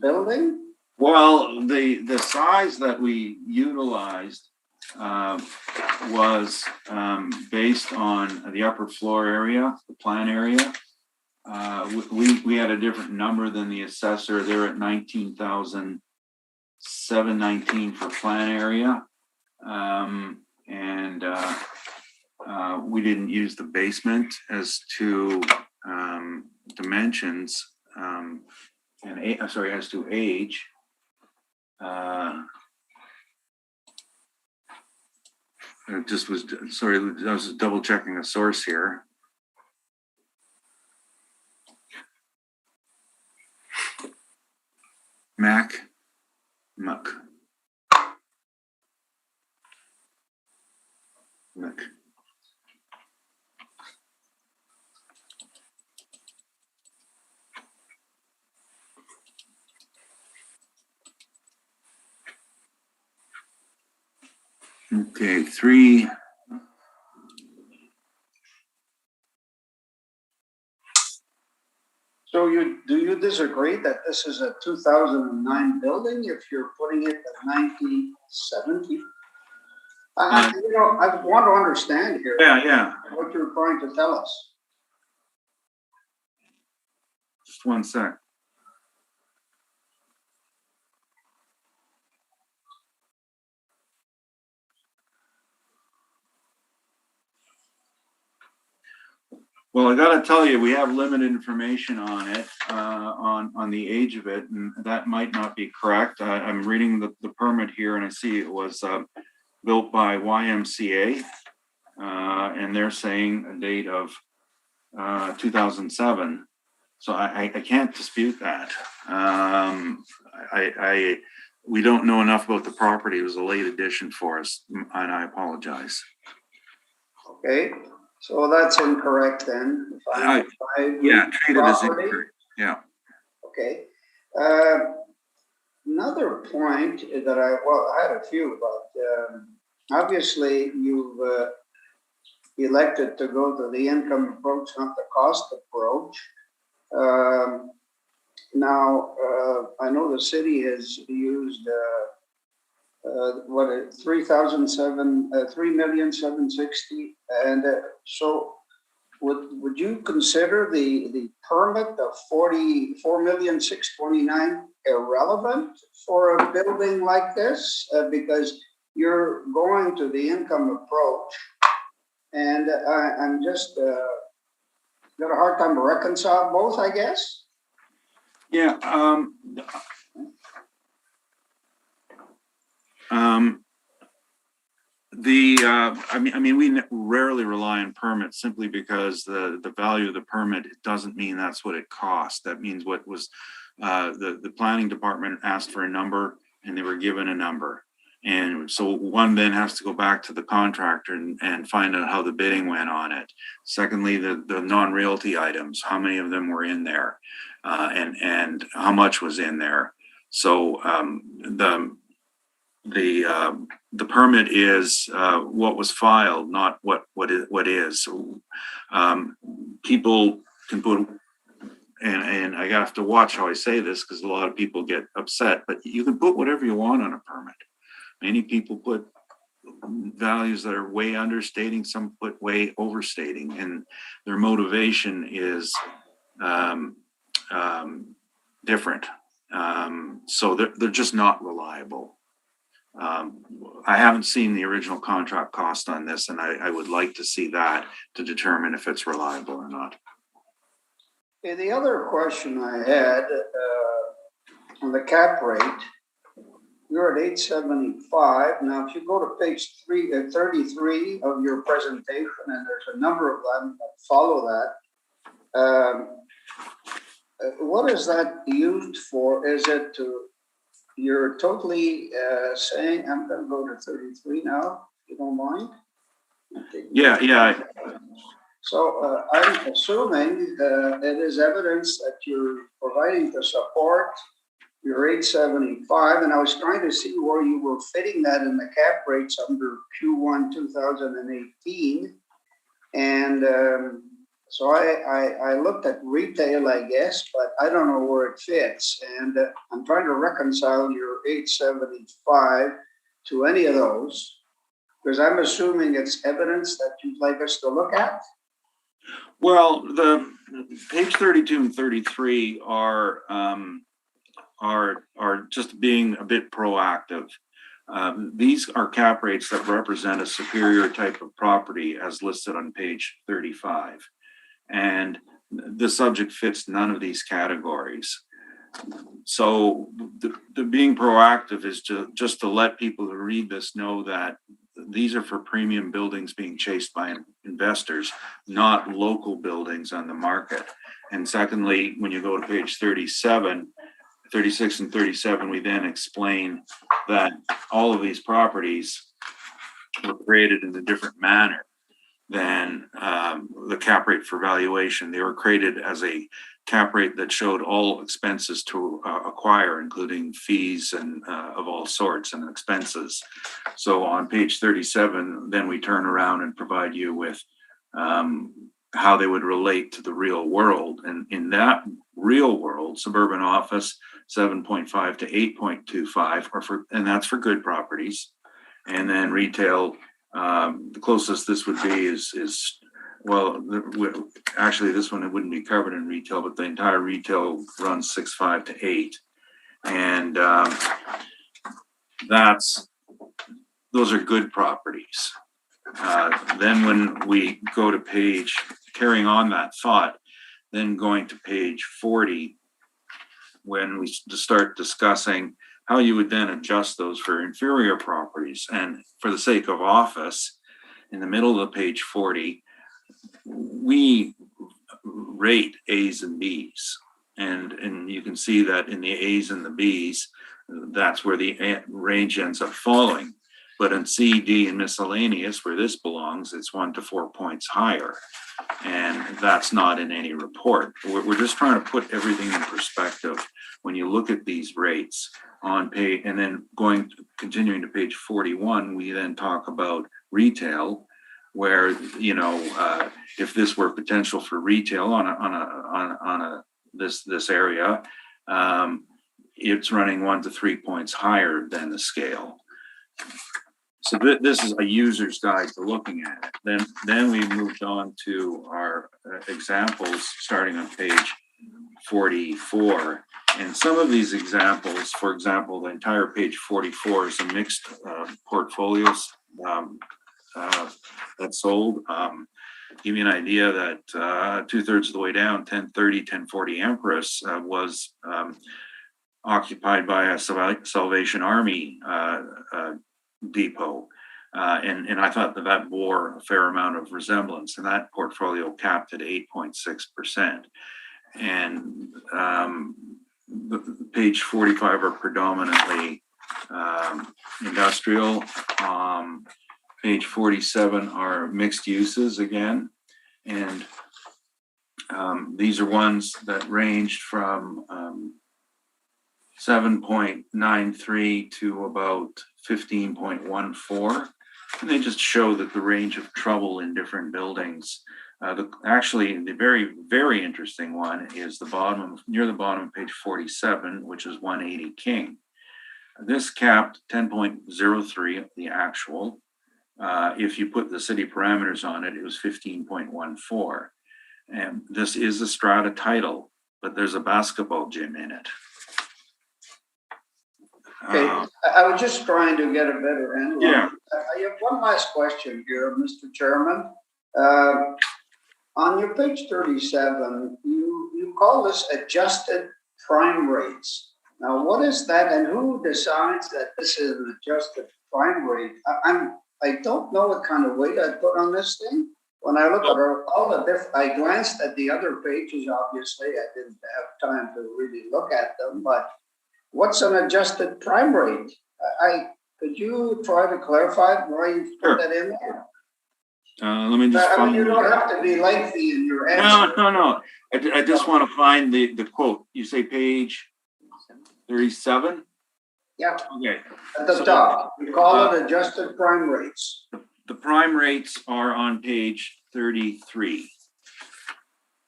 Speaker 5: building?
Speaker 4: Well, the size that we utilized was based on the upper floor area, the plan area. We had a different number than the assessor. They're at 19,719 for plan area. We didn't use the basement as to dimensions as to age. I just was, sorry, I was double checking a source here. Muck. Okay, 3.
Speaker 5: So do you disagree that this is a 2009 building if you're putting it at 1970? I want to understand here.
Speaker 4: Yeah.
Speaker 5: What you're trying to tell us.
Speaker 4: Just one sec. Well, I got to tell you, we have limited information on it, on the age of it, and that might not be correct. I'm reading the permit here, and I see it was built by YMCA, and they're saying a date of 2007. So I can't dispute that. We don't know enough about the property. It was a late addition for us, and I apologize.
Speaker 5: Okay. So that's incorrect then.
Speaker 4: Treated as incorrect. Yeah.
Speaker 5: Okay. Another point that I had a few, but obviously you've elected to go to the income approach, not the cost approach. Now, I know the city has used 3,760, and so would you consider the permit of 44,629 irrelevant for a building like this, because you're going to the income approach, and I'm just got a hard time to reconcile both, I guess.
Speaker 4: Yeah. I mean, we rarely rely on permits simply because the value of the permit, it doesn't mean that's what it cost. That means what was, the planning department asked for a number and they were given a number. And so one then has to go back to the contractor and find out how the bidding went on it. Secondly, the non-realty items, how many of them were in there, and how much was in there. So the permit is what was filed, not what is. So, people can put, and I have to watch how I say this because a lot of people get upset, but you can put whatever you want on a permit. Many people put values that are way understating, some put way overstating, and their motivation is different. So they're just not reliable. I haven't seen the original contract cost on this, and I would like to see that to determine if it's reliable or not.
Speaker 5: Okay, the other question I had on the cap rate, you're at 875. Now, if you go to page 33 of your presentation, and there's a number of them that follow that, what is that used for? Is it to, you're totally saying, I'm going to go to 33 now, if you don't mind.
Speaker 4: Yeah.
Speaker 5: So I'm assuming it is evidence that you're providing to support your 875, and I was trying to see where you were fitting that in the cap rates under Q1 2018, and so I looked at retail, I guess, but I don't know where it fits, and I'm trying to reconcile your 875 to any of those, because I'm assuming it's evidence that you'd like us to look at.
Speaker 4: Well, the page 32 and 33 are just being a bit proactive. These are cap rates that represent a superior type of property as listed on page 35. And the subject fits none of these categories. So the being proactive is just to let people who read this know that these are for premium buildings being chased by investors, not local buildings on the market. And secondly, when you go to page 37, 36 and 37, we then explain that all of these properties were created in a different manner than the cap rate for valuation. They were created as a cap rate that showed all expenses to acquire, including fees and of all sorts and expenses. So on page 37, then we turn around and provide you with how they would relate to the real world. And in that real world, suburban office, 7.5 to 8.25, and that's for good properties. And then retail, the closest this would be is well, actually this one, it wouldn't be covered in retail, but the entire retail runs 6.5 to 8. And those are good properties. Then when we go to page, carrying on that thought, then going to page 40, when we start discussing how you would then adjust those for inferior properties. And for the sake of office, in the middle of page 40, we rate A's and B's. And you can see that in the A's and the B's, that's where the range ends up falling. But in C, D, and miscellaneous, where this belongs, it's 1 to 4 points higher. And that's not in any report. We're just trying to put everything in perspective. When you look at these rates on page, and then continuing to page 41, we then talk about retail, where, you know, if this were potential for retail on this area, it's running 1 to 3 points higher than the scale. So this is a user's guide to looking at it. Then we moved on to our examples starting on page 44. And some of these examples, for example, the entire page 44 is a mixed portfolios that's sold. Give you an idea that 2/3 of the way down, 1040 Empress was occupied by a Salvation Army depot. And I thought that bore a fair amount of resemblance, and that portfolio capped at 8.6%. And the page 45 are predominantly industrial. Page 47 are mixed uses again. And these are ones that ranged from 7.93 to about 15.14. And they just show that the range of trouble in different buildings. Actually, the very, very interesting one is near the bottom of page 47, which is 180 King. This capped 10.03, the actual. If you put the city parameters on it, it was 15.14. And this is a strata title, but there's a basketball gym in it.
Speaker 5: Okay, I was just trying to get a better handle.
Speaker 4: Yeah.
Speaker 5: I have one last question here, Mr. Chairman. On your page 37, you call this adjusted prime rates. Now, what is that, and who decides that this is an adjusted prime rate? I don't know what kind of weight I put on this thing. When I look at all the different, I glanced at the other pages, obviously. I didn't have time to really look at them, but what's an adjusted prime rate? Could you try to clarify why you put that in there?
Speaker 4: Let me just find.
Speaker 5: You don't have to be lengthy in your answer.
Speaker 4: No. I just want to find the quote. You say page 37?
Speaker 5: Yeah.
Speaker 4: Okay.
Speaker 5: At the top, we call it adjusted prime rates.
Speaker 4: The prime rates are on page 33.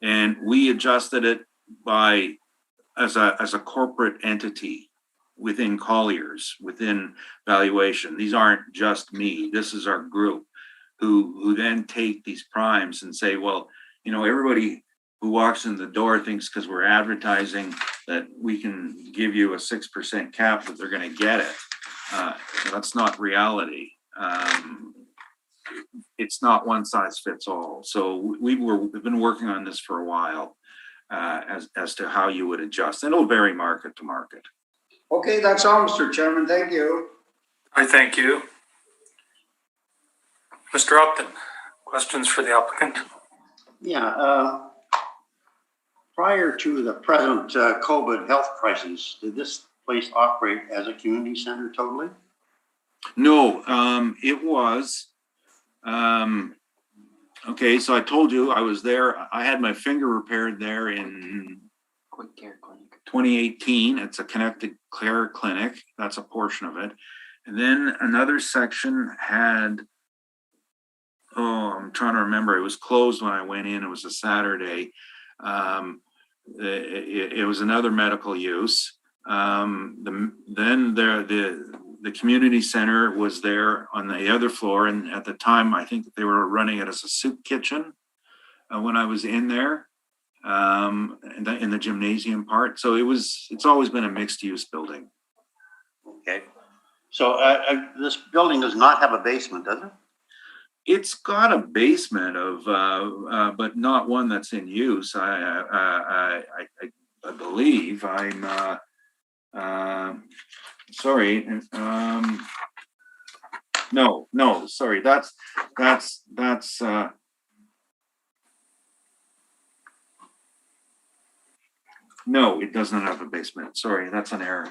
Speaker 4: And we adjusted it as a corporate entity within Colliers, within valuation. These aren't just me. This is our group who then take these primes and say, well, you know, everybody who walks in the door thinks because we're advertising that we can give you a 6% cap that they're going to get it. That's not reality. It's not one size fits all. So we've been working on this for a while as to how you would adjust. And it'll vary market to market.
Speaker 5: Okay, that's all, Mr. Chairman. Thank you.
Speaker 1: I thank you. Mr. Upton, questions for the applicant?
Speaker 6: Yeah, prior to the present COVID health crisis, did this place operate as a community center totally?
Speaker 4: No, it was. Okay, so I told you I was there. I had my finger repaired there in
Speaker 3: Quick care clinic.
Speaker 4: 2018. It's a connected care clinic. That's a portion of it. And then another section had, I'm trying to remember. It was closed when I went in. It was a Saturday. It was another medical use. The community center was there on the other floor, and at the time, I think they were running it as a soup kitchen when I was in there, in the gymnasium part. So it's always been a mixed use building.
Speaker 6: Okay. So this building does not have a basement, does it?
Speaker 4: It's got a basement but not one that's in use. I believe sorry. No, sorry. That's no, it does not have a basement. Sorry, that's an error.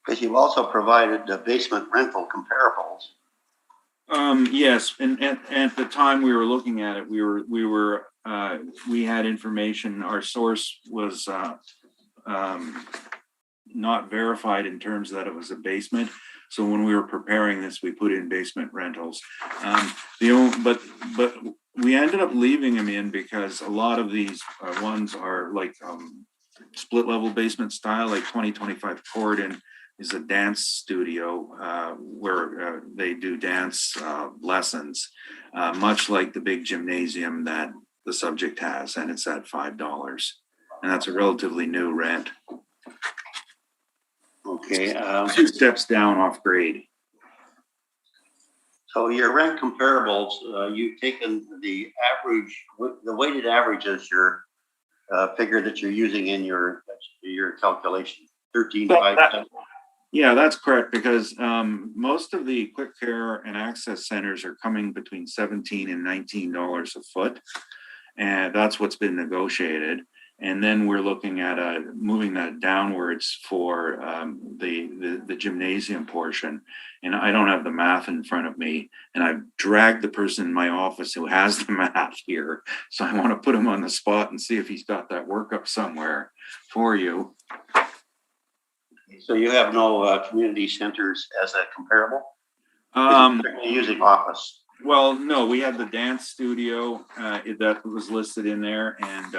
Speaker 6: Because you've also provided basement rental comparables.
Speaker 4: Yes, and at the time we were looking at it, we had information. Our source was not verified in terms that it was a basement. So when we were preparing this, we put in basement rentals. But we ended up leaving them in because a lot of these ones are like split level basement style, like 2025 Corden is a dance studio where they do dance lessons, much like the big gymnasium that the subject has, and it's at $5. And that's a relatively new rent.
Speaker 6: Okay.
Speaker 4: 2 steps down off grade.
Speaker 6: So your rent comparables, you've taken the average, the weighted average as your figure that you're using in your calculation, 13,500.
Speaker 4: Yeah, that's correct, because most of the quick care and access centers are coming between $17 and $19 a foot, and that's what's been negotiated. And then we're looking at moving that downwards for the gymnasium portion. And I don't have the math in front of me, and I've dragged the person in my office who has the math here. So I want to put him on the spot and see if he's got that workup somewhere for you.
Speaker 6: So you have no community centers as a comparable? Using office.
Speaker 4: Well, no, we had the dance studio that was listed in there, and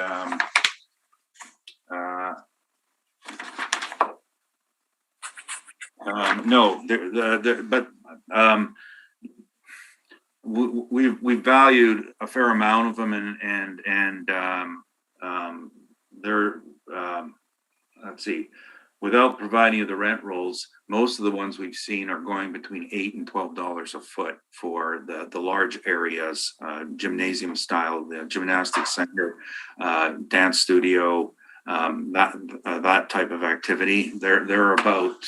Speaker 4: no, but we valued a fair amount of them, and they're let's see. Without providing you the rent rolls, most of the ones we've seen are going between $8 and $12 a foot for the large areas, gymnasium style, the gymnastics center, dance studio, that type of activity. There are about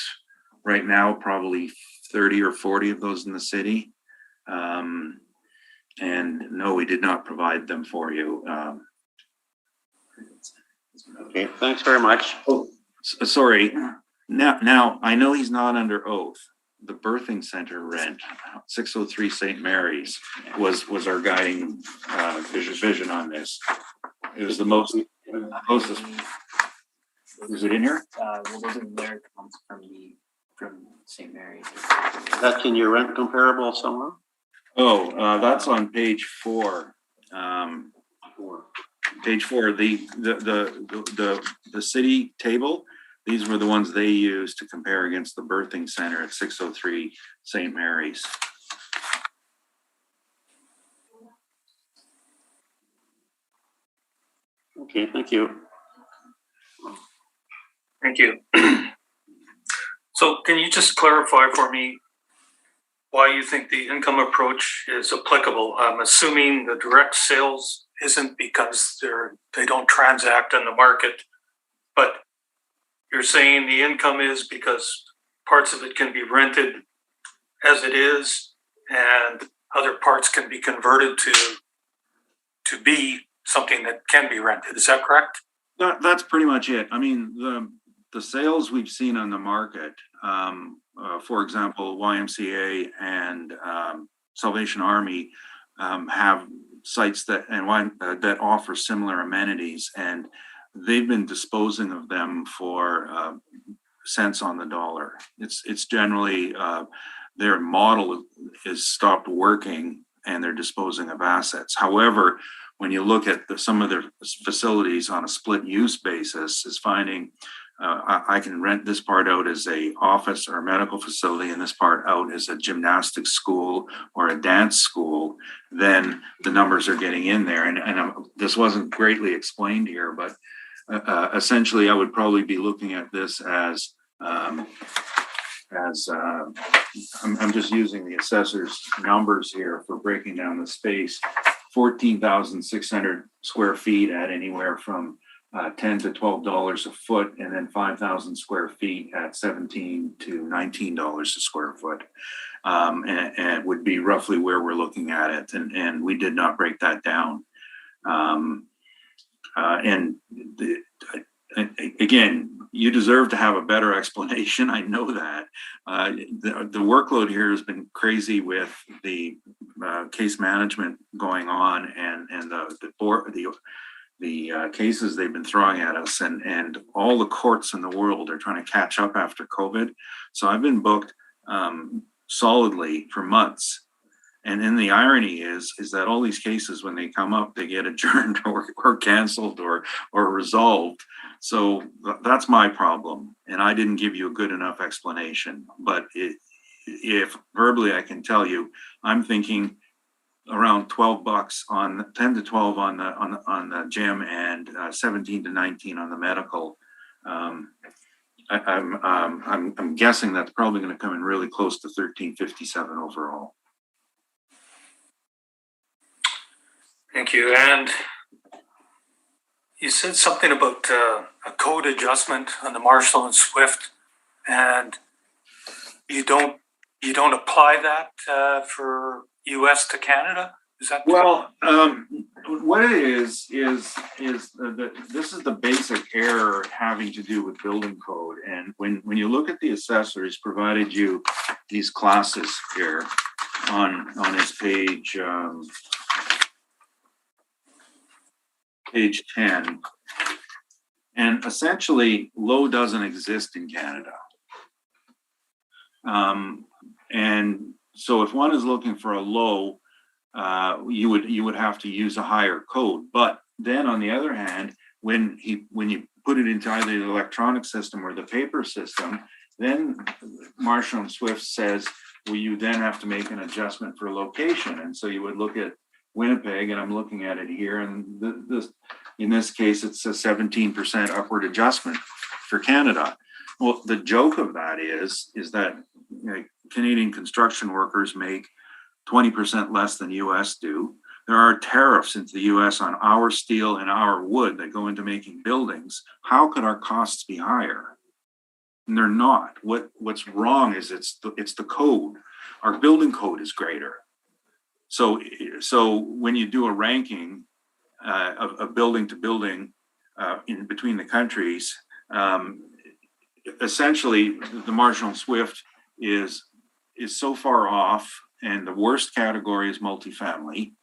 Speaker 4: right now probably 30 or 40 of those in the city. And no, we did not provide them for you.
Speaker 6: Okay, thanks very much.
Speaker 4: Sorry. Now I know he's not under oath. The birthing center rent, 603 St. Mary's, was our guiding vision on this. It was the most closest. Is it in here?
Speaker 7: Well, those are their comes from St. Mary's.
Speaker 6: That's in your rent comparable somewhere?
Speaker 4: Oh, that's on page 4. Page 4, the city table. These were the ones they used to compare against the birthing center at 603 St. Mary's.
Speaker 6: Okay, thank you.
Speaker 1: Thank you. So can you just clarify for me why you think the income approach is applicable? I'm assuming the direct sales isn't because they don't transact in the market, but you're saying the income is because parts of it can be rented as it is, and other parts can be converted to be something that can be rented. Is that correct?
Speaker 4: That's pretty much it. I mean, the sales we've seen on the market, for example, YMCA and Salvation Army have sites that that offer similar amenities, and they've been disposing of them for cents on the dollar. It's generally their model is stopped working and they're disposing of assets. However, when you look at some of their facilities on a split use basis, is finding I can rent this part out as a office or a medical facility and this part out as a gymnastics school or a dance school, then the numbers are getting in there. And this wasn't greatly explained here, but essentially I would probably be looking at this as I'm just using the assessor's numbers here for breaking down the space. 14,600 square feet at anywhere from $10 to $12 a foot, and then 5,000 square feet at $17 to $19 a square foot. And it would be roughly where we're looking at it. And we did not break that down. Again, you deserve to have a better explanation. I know that. The workload here has been crazy with the case management going on and the cases they've been throwing at us, and all the courts in the world are trying to catch up after COVID. So I've been booked solidly for months. And then the irony is that all these cases, when they come up, they get adjourned or canceled or resolved. So that's my problem. And I didn't give you a good enough explanation. But if verbally I can tell you, I'm thinking around $12 on 10 to 12 on the gym and 17 to 19 on the medical. I'm guessing that's probably going to come in really close to 1357 overall.
Speaker 1: Thank you. And you said something about a code adjustment on the Marshall and Swift, and you don't apply that for US to Canada. Is that
Speaker 4: well? What it is this is the basic error having to do with building code. And when you look at the assessor, he's provided you these classes here on his page. Page 10, and essentially low doesn't exist in Canada. And so if one is looking for a low, you would have to use a higher code. But then on the other hand, when you put it into either the electronic system or the paper system, then Marshall and Swift says, well, you then have to make an adjustment for location. And so you would look at Winnipeg, and I'm looking at it here, and in this case, it's a 17% upward adjustment for Canada. Well, the joke of that is that Canadian construction workers make 20% less than US do. There are tariffs into the US on our steel and our wood that go into making buildings. How could our costs be higher? And they're not. What's wrong is it's the code. Our building code is greater. So when you do a ranking of building to building in between the countries, essentially the Marshall and Swift is so far off, and the worst category is multifamily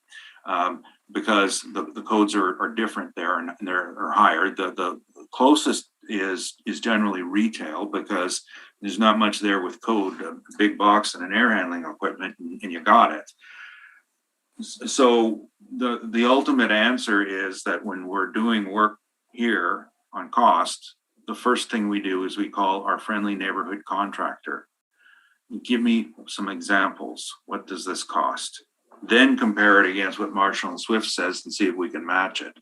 Speaker 4: because the codes are different there and they're higher. The closest is generally retail because there's not much there with code, a big box and an air handling equipment, and you got it. So the ultimate answer is that when we're doing work here on cost, the first thing we do is we call our friendly neighborhood contractor. Give me some examples. What does this cost? Then compare it against what Marshall and Swift says and see if we can match it.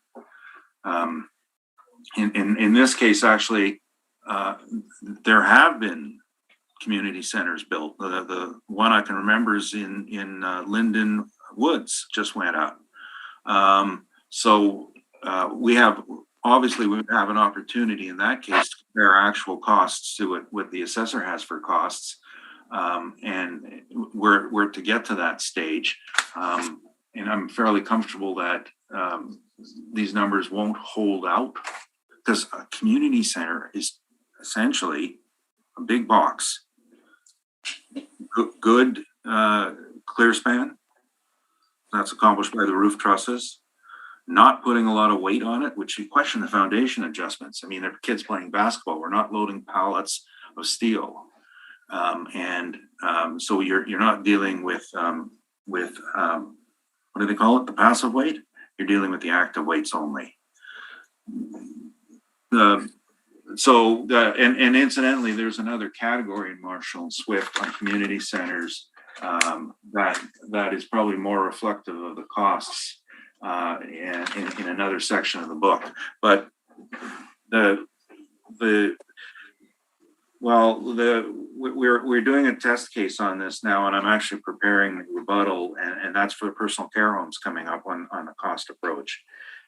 Speaker 4: In this case, actually, there have been community centers built. The one I can remember is in Linden Woods just went up. So we have an opportunity in that case to compare actual costs to what the assessor has for costs. And we're to get to that stage. And I'm fairly comfortable that these numbers won't hold out, because a community center is essentially a big box. Good clear span. That's accomplished by the roof trusses. Not putting a lot of weight on it, which you question the foundation adjustments. I mean, they're kids playing basketball. We're not loading pallets of steel. So you're not dealing with what do they call it? The passive weight? You're dealing with the active weights only. And incidentally, there's another category in Marshall and Swift on community centers that is probably more reflective of the costs in another section of the book. But we're doing a test case on this now, and I'm actually preparing the rebuttal, and that's for the personal care homes coming up on the cost approach.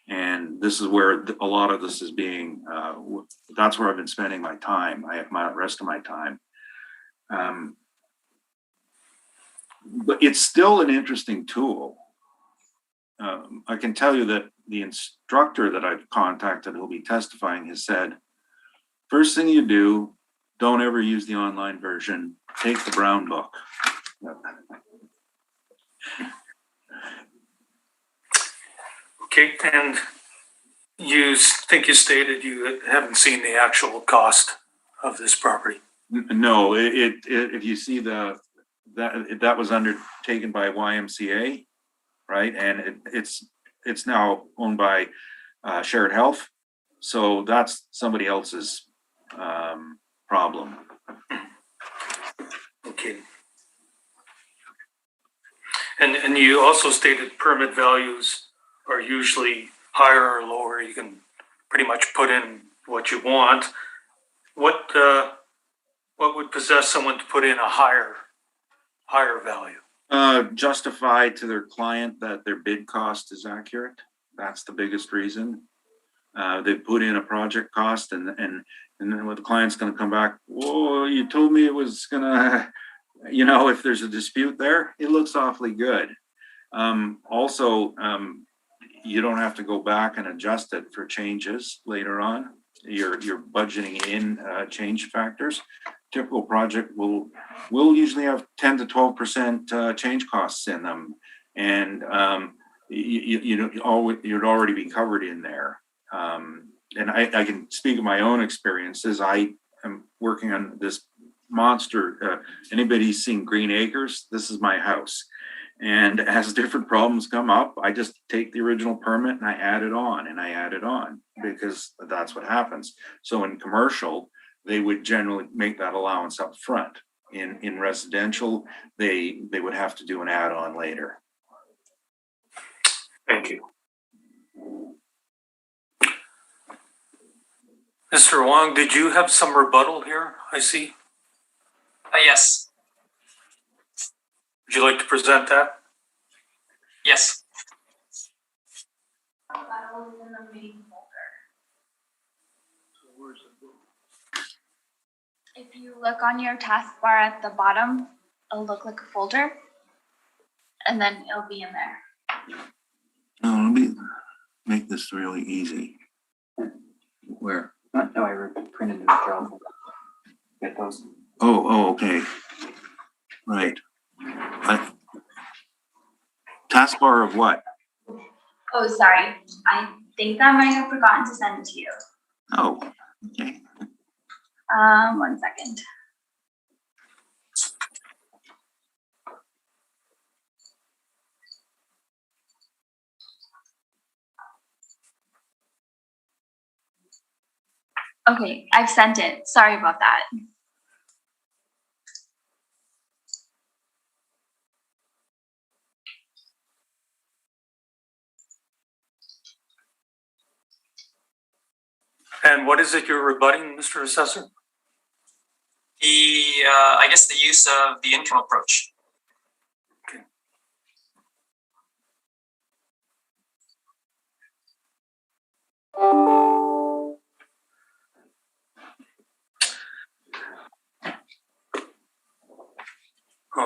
Speaker 4: And this is where a lot of this is being, that's where I've been spending my time. I have my rest of my time. But it's still an interesting tool. I can tell you that the instructor that I've contacted who'll be testifying has said, first thing you do, don't ever use the online version, take the brown book.
Speaker 1: Okay, and you think you stated you haven't seen the actual cost of this property?
Speaker 4: No, if you see that was undertaken by YMCA, right? And it's now owned by Shared Health. So that's somebody else's problem.
Speaker 1: Okay. And you also stated permit values are usually higher or lower. You can pretty much put in what you want. What would possess someone to put in a higher value?
Speaker 4: Justify to their client that their bid cost is accurate. That's the biggest reason. They put in a project cost, and then what the client's going to come back, whoa, you told me it was going to, if there's a dispute there, it looks awfully good. Also, you don't have to go back and adjust it for changes later on. You're budgeting in change factors. Typical project will usually have 10 to 12% change costs in them, and you'd already be covered in there. And I can speak of my own experiences. I am working on this monster. Anybody's seen Green Acres? This is my house. And as different problems come up, I just take the original permit and I add it on because that's what happens. So in commercial, they would generally make that allowance up front. In residential, they would have to do an add-on later.
Speaker 1: Thank you. Mr. Wong, did you have some rebuttal here? I see.
Speaker 3: Yes.
Speaker 1: Would you like to present that?
Speaker 3: Yes.
Speaker 2: Rebuttal is in the main folder. If you look on your taskbar at the bottom, it'll look like a folder, and then it'll be in there.
Speaker 4: Oh, let me make this really easy. Where?
Speaker 7: No, I printed the withdrawal. Get those.
Speaker 4: Oh, okay. Right. Taskbar of what?
Speaker 2: Oh, sorry. I think I might have forgotten to send it to you.
Speaker 4: Oh, okay.
Speaker 2: 1 second. Okay, I've sent it. Sorry about that.
Speaker 1: And what is it you're rebutting, Mr. Assessor?
Speaker 3: I guess the use of the income approach.
Speaker 1: Okay.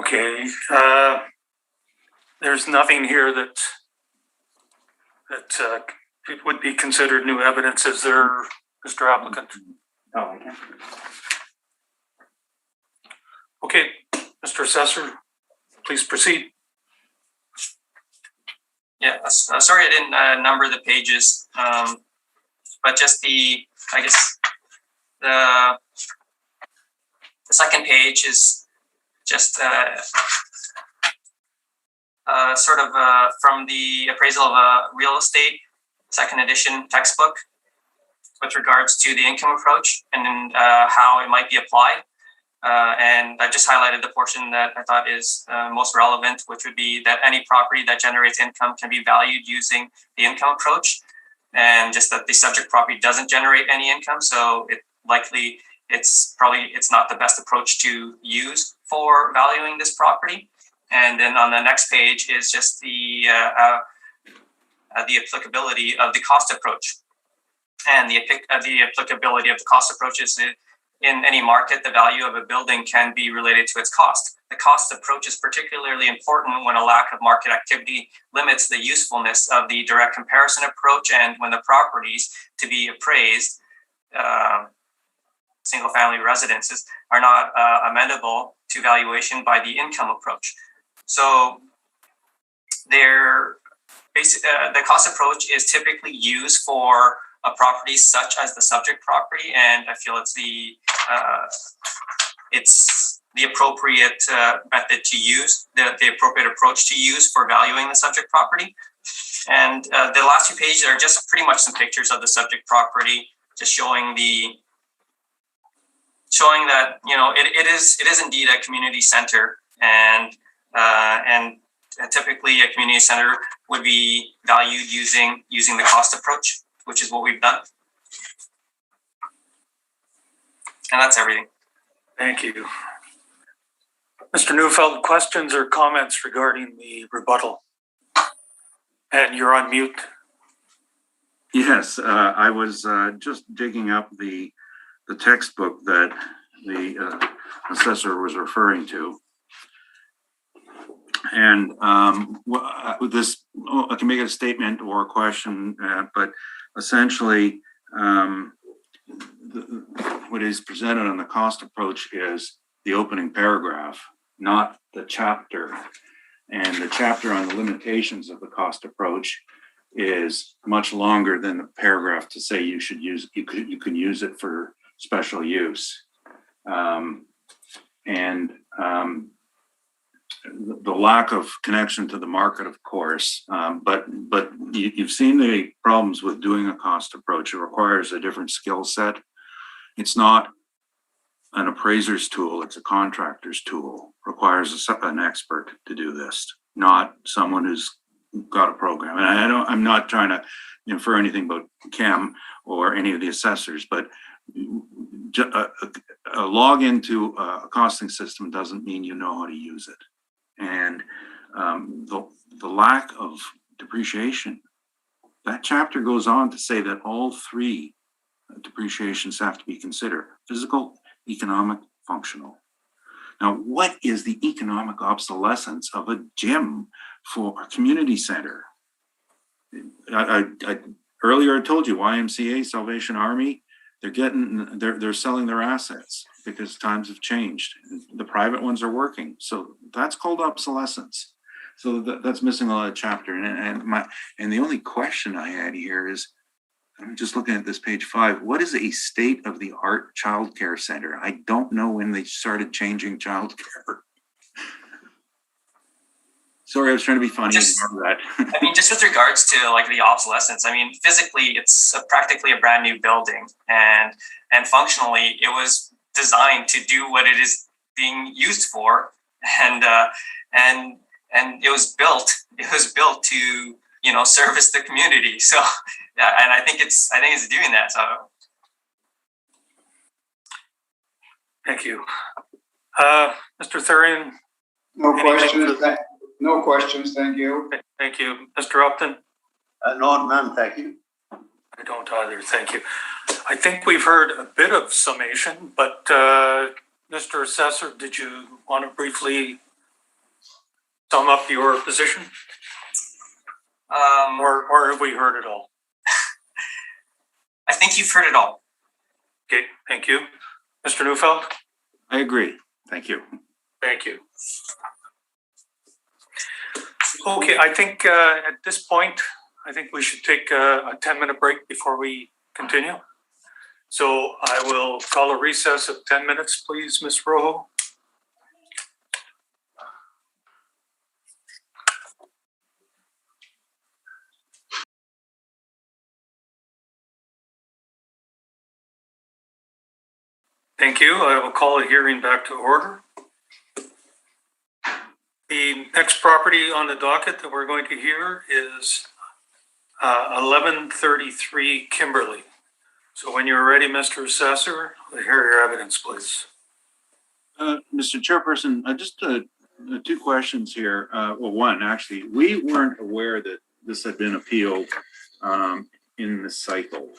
Speaker 1: Okay, there's nothing here that it would be considered new evidence, is there, Mr. Applicant?
Speaker 7: Oh, I can't.
Speaker 1: Okay, Mr. Assessor, please proceed.
Speaker 3: Yeah, sorry I didn't number the pages, but just I guess the second page is just sort of from the appraisal of real estate, second edition textbook, with regards to the income approach and how it might be applied. And I just highlighted the portion that I thought is most relevant, which would be that any property that generates income can be valued using the income approach, and just that the subject property doesn't generate any income. So it's not the best approach to use for valuing this property. And then on the next page is just the applicability of the cost approach. And the applicability of the cost approach is in any market, the value of a building can be related to its cost. The cost approach is particularly important when a lack of market activity limits the usefulness of the direct comparison approach, and when the properties to be appraised, single-family residences, are not amenable to valuation by the income approach. So the cost approach is typically used for a property such as the subject property, and I feel it's the appropriate method to use, the appropriate approach to use for valuing the subject property. And the last two pages are just pretty much some pictures of the subject property, just showing that it is indeed a community center, and typically a community center would be valued using the cost approach, which is what we've done. And that's everything.
Speaker 1: Thank you. Mr. Neufeld, questions or comments regarding the rebuttal? And you're on mute.
Speaker 4: Yes, I was just digging up the textbook that the assessor was referring to. And I can make a statement or a question, but essentially what is presented on the cost approach is the opening paragraph, not the chapter. And the chapter on the limitations of the cost approach is much longer than the paragraph to say you can use it for special use. The lack of connection to the market, of course, but you've seen the problems with doing a cost approach. It requires a different skill set. It's not an appraiser's tool, it's a contractor's tool. Requires an expert to do this, not someone who's got a program. And I'm not trying to infer anything about Chem or any of the assessors, but a log into a costing system doesn't mean you know how to use it. And the lack of depreciation, that chapter goes on to say that all three depreciations have to be considered: physical, economic, functional. Now, what is the economic obsolescence of a gym for a community center? I earlier I told you YMCA, Salvation Army, they're selling their assets because times have changed. The private ones are working, so that's called obsolescence. So that's missing a lot of chapter. And the only question I had here is, I'm just looking at this page 5. What is a state-of-the-art childcare center? I don't know when they started changing childcare. Sorry, I was trying to be funny.
Speaker 3: Just with regards to like the obsolescence, physically it's practically a brand new building, and functionally it was designed to do what it is being used for, and it was built to service the community. So and I think it's doing that. So
Speaker 1: thank you. Mr. Thurian?
Speaker 5: No questions. No questions, thank you.
Speaker 1: Thank you. Mr. Upton?
Speaker 6: No, none, thank you.
Speaker 1: I don't either, thank you. I think we've heard a bit of summation, but Mr. Assessor, did you want to briefly sum up your position, or have we heard it all?
Speaker 3: I think you've heard it all.
Speaker 1: Okay, thank you. Mr. Neufeld?
Speaker 4: I agree. Thank you.
Speaker 1: Thank you. Okay, I think at this point, I think we should take a 10-minute break before we continue. So I will call a recess of 10 minutes, please, Ms. Rojo. Thank you. I will call the hearing back to order. The next property on the docket that we're going to hear is 1133 Kimberly. So when you're ready, Mr. Assessor, we'll hear your evidence, please.
Speaker 4: Mr. Chairperson, just two questions here. Well, one, actually, we weren't aware that this had been appealed in this cycle.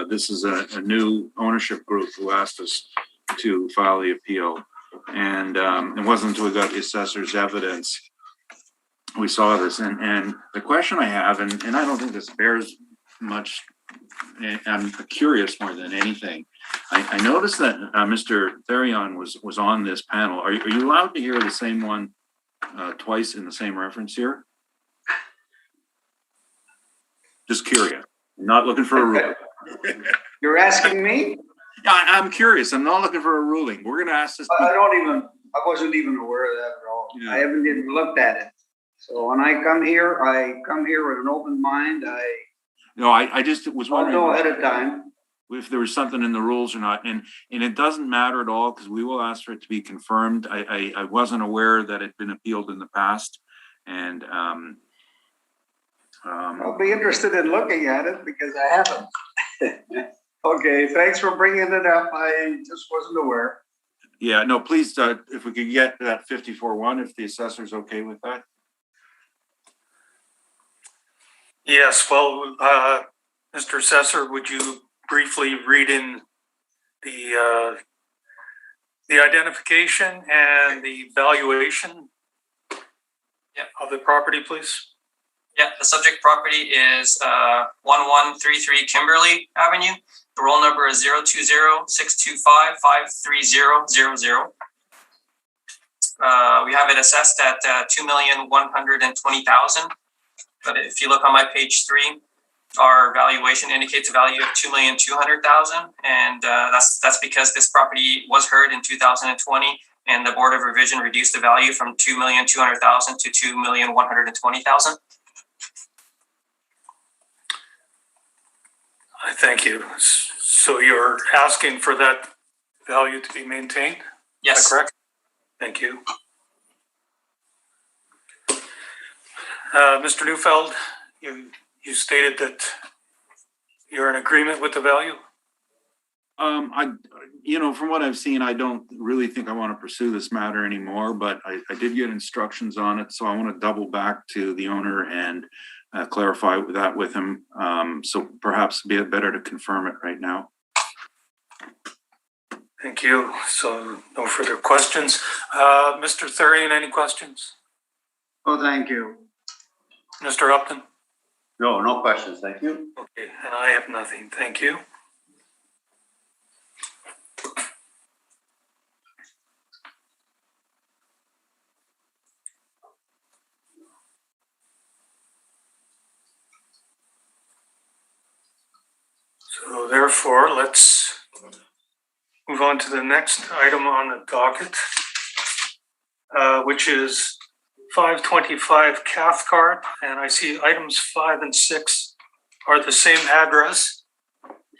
Speaker 4: This is a new ownership group who asked us to file the appeal. And it wasn't until we got the assessor's evidence we saw this. And the question I have, and I don't think this bears much, I'm curious more than anything. I noticed that Mr. Therion was on this panel. Are you allowed to hear the same one twice in the same reference here? Just curious. I'm not looking for a ruling.
Speaker 5: You're asking me?
Speaker 4: I'm curious. I'm not looking for a ruling. We're going to ask this.
Speaker 5: I wasn't even aware of that at all.
Speaker 4: Yeah.
Speaker 5: I haven't even looked at it. So when I come here with an open mind.
Speaker 4: No, I just was
Speaker 5: I'll know
Speaker 4: wondering
Speaker 5: ahead of time.
Speaker 4: if there was something in the rules or not. And it doesn't matter at all because we will ask for it to be confirmed. I wasn't aware that it had been appealed in the past. And
Speaker 5: I'll be interested in looking at it because I haven't. Okay, thanks for bringing it up. I just wasn't aware.
Speaker 4: yeah, no, please, if we could get that 54-1, if the assessor's okay with that.
Speaker 1: Yes, well, Mr. Assessor, would you briefly read in the identification and the valuation of the property, please?
Speaker 3: Yeah, the subject property is 1133 Kimberly Avenue. The roll number is 020-625-53000. We have it assessed at $2,120,000. But if you look on my page 3, our valuation indicates a value of $2,200,000, and that's because this property was heard in 2020, and the Board of Revision reduced the value from $2,200,000 to $2,120,000.
Speaker 1: Thank you. So you're asking for that value to be maintained?
Speaker 3: Yes.
Speaker 1: Is that correct? Thank you. Mr. Neufeld, you stated that you're in agreement with the value?
Speaker 4: From what I've seen, I don't really think I want to pursue this matter anymore, but I did get instructions on it. So I want to double back to the owner and clarify that with him. So perhaps it'd be better to confirm it right now.
Speaker 1: Thank you. So no further questions. Mr. Therion, any questions?
Speaker 5: Oh, thank you.
Speaker 1: Mr. Upton?
Speaker 6: No questions, thank you.
Speaker 1: Okay, and I have nothing. Thank you. So therefore, let's move on to the next item on the docket, which is 525 Cathcart, and I see items 5 and 6 are the same address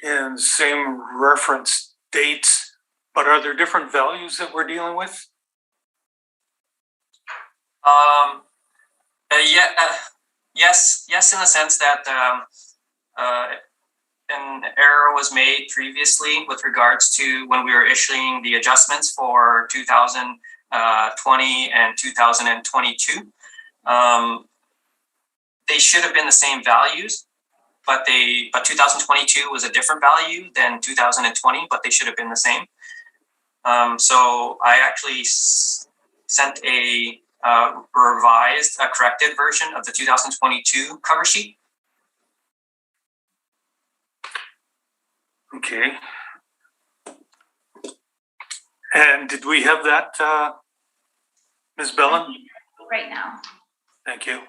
Speaker 1: and same reference dates, but are there different values that we're dealing with?
Speaker 3: Yes, in the sense that an error was made previously with regards to when we were issuing the adjustments for 2020 and 2022. They should have been the same values, but 2022 was a different value than 2020, but they should have been the same. So I actually sent a revised, a corrected version of the 2022 cover sheet.
Speaker 1: Okay. And did we have that, Ms. Bellin?
Speaker 2: Right now.
Speaker 1: Thank you.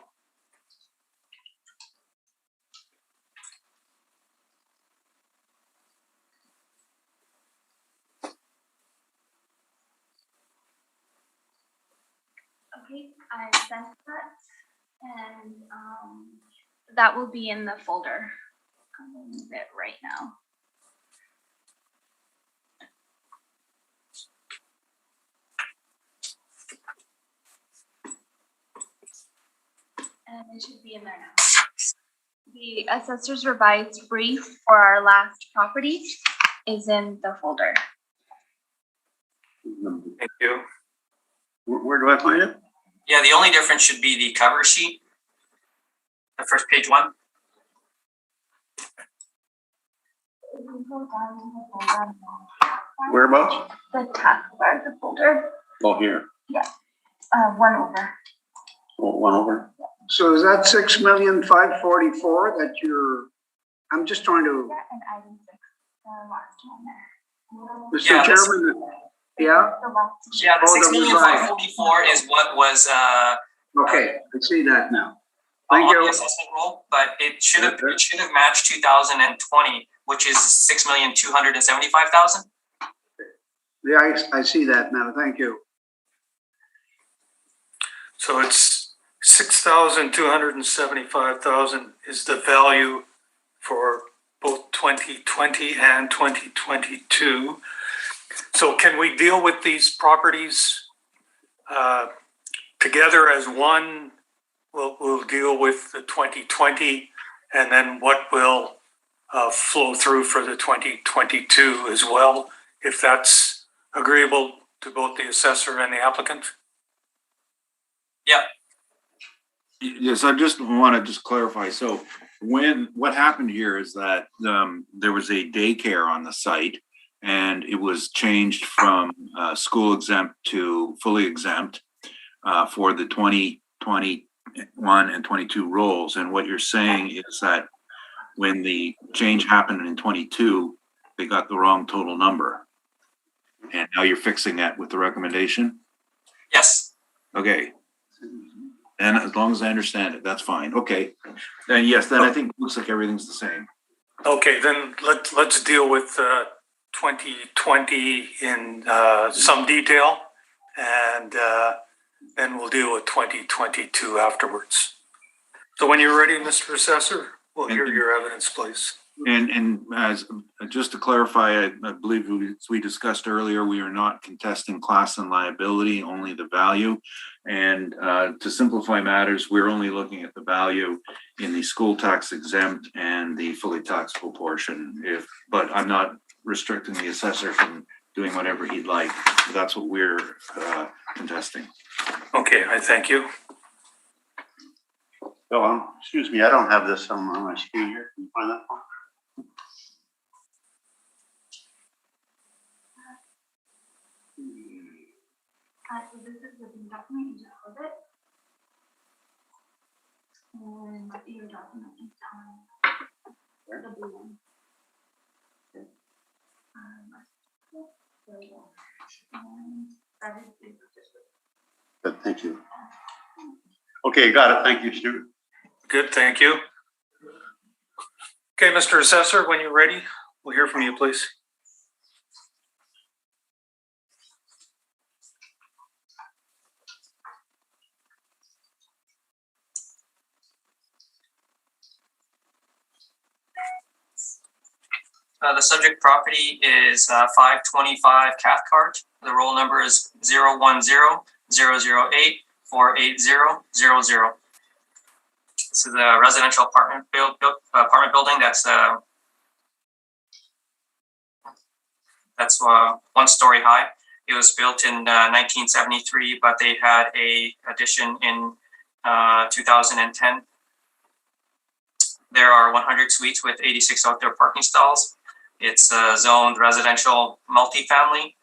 Speaker 2: Okay, I sent that, and that will be in the folder. I'm gonna move it right now. And it should be in there now. The assessor's revised brief for our last property is in the folder.
Speaker 1: Thank you.
Speaker 6: Where do I find it?
Speaker 3: Yeah, the only difference should be the cover sheet. The first page one.
Speaker 2: If you go down in the folder,
Speaker 6: Whereabouts?
Speaker 2: the taskbar, the folder,
Speaker 6: Oh, here.
Speaker 2: one over.
Speaker 6: Oh, one over.
Speaker 5: So is that 6,544,000 that you're, I'm just trying to,
Speaker 2: Yeah, and item 6, the last one there.
Speaker 5: Mr.
Speaker 3: Yeah, this-
Speaker 5: Chairman, yeah,
Speaker 2: The last.
Speaker 3: Yeah, the
Speaker 5: Oh, the
Speaker 3: 6,544,000 is what was
Speaker 5: okay, I see that now.
Speaker 3: on
Speaker 5: Thank
Speaker 3: the
Speaker 5: you.
Speaker 3: assessment roll, but it should have matched 2020, which is 6,275,000.
Speaker 5: Yeah, I see that now, thank you.
Speaker 1: So it's 6,275,000 is the value for both 2020 and 2022. So can we deal with these properties together as one? We'll deal with the 2020, and then what will flow through for the 2022 as well, if that's agreeable to both the assessor and the applicant?
Speaker 3: Yeah.
Speaker 4: Yes, I just want to clarify. So what happened here is that there was a daycare on the site, and it was changed from school exempt to fully exempt for the 2021 and 22 rolls. And what you're saying is that when the change happened in 22, they got the wrong total number. And now you're fixing that with the recommendation?
Speaker 3: Yes.
Speaker 4: Okay. And as long as I understand it, that's fine. Okay. Then yes, then I think it looks like everything's the same.
Speaker 1: Okay, then let's deal with 2020 in some detail, and then we'll deal with 2022 afterwards. So when you're ready, Mr. Assessor, we'll hear your evidence, please.
Speaker 4: And as just to clarify, I believe we discussed earlier, we are not contesting class and liability, only the value. And to simplify matters, we're only looking at the value in the school tax exempt and the fully taxable portion. But I'm not restricting the assessor from doing whatever he'd like. That's what we're contesting.
Speaker 1: Okay, I thank you.
Speaker 6: Oh, excuse me, I don't have this on my screen here. Can you find that one?
Speaker 2: So this is the document, you just close it. And your document is down. The blue one. There you go. And that is the
Speaker 6: Good, thank you. Okay, got it. Thank you, Stuart.
Speaker 1: Good, thank you. Okay, Mr. Assessor, when you're ready, we'll hear from you, please.
Speaker 3: The subject property is 525 Cathcart. The roll number is 010-008-48000. This is a residential apartment building that's one story high. It was built in 1973, but they had a addition in 2010. There are 100 suites with 86 outdoor parking stalls. It's zoned residential multifamily.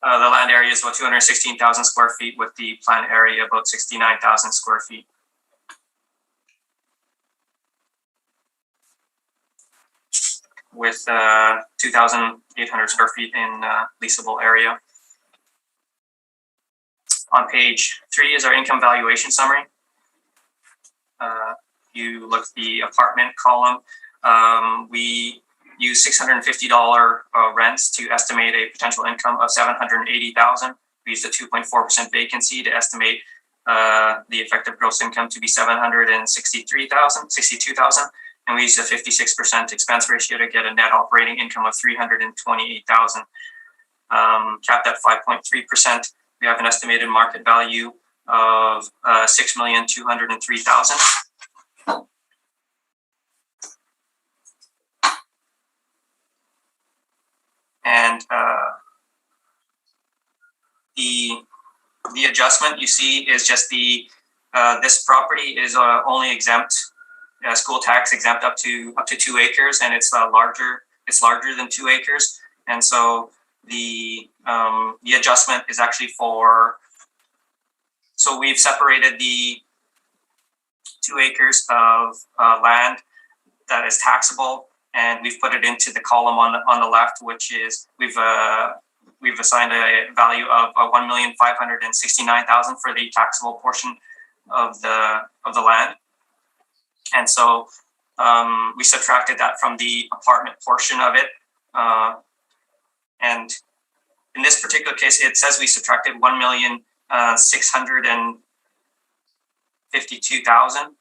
Speaker 3: The land area is about 216,000 square feet, with the planned area about 69,000 square feet. With 2,800 square feet in leasable area. On page 3 is our income valuation summary. You look at the apartment column. We use $650 rents to estimate a potential income of $780,000. We use the 2.4% vacancy to estimate the effective gross income to be $762,000, and we use a 56% expense ratio to get a net operating income of $328,000. Capped at 5.3%, we have an estimated market value of $6,203,000. And the adjustment you see is just the this property is only exempt school tax exempt up to 2 acres, and it's larger than 2 acres, and so the adjustment is actually for. So we've separated the 2 acres of land that is taxable, and we've put it into the column on the left, which is we've assigned a value of $1,569,000 for the taxable portion of the land, and so we subtracted that from the apartment portion of it, and in this particular case, it says we subtracted $1,652,000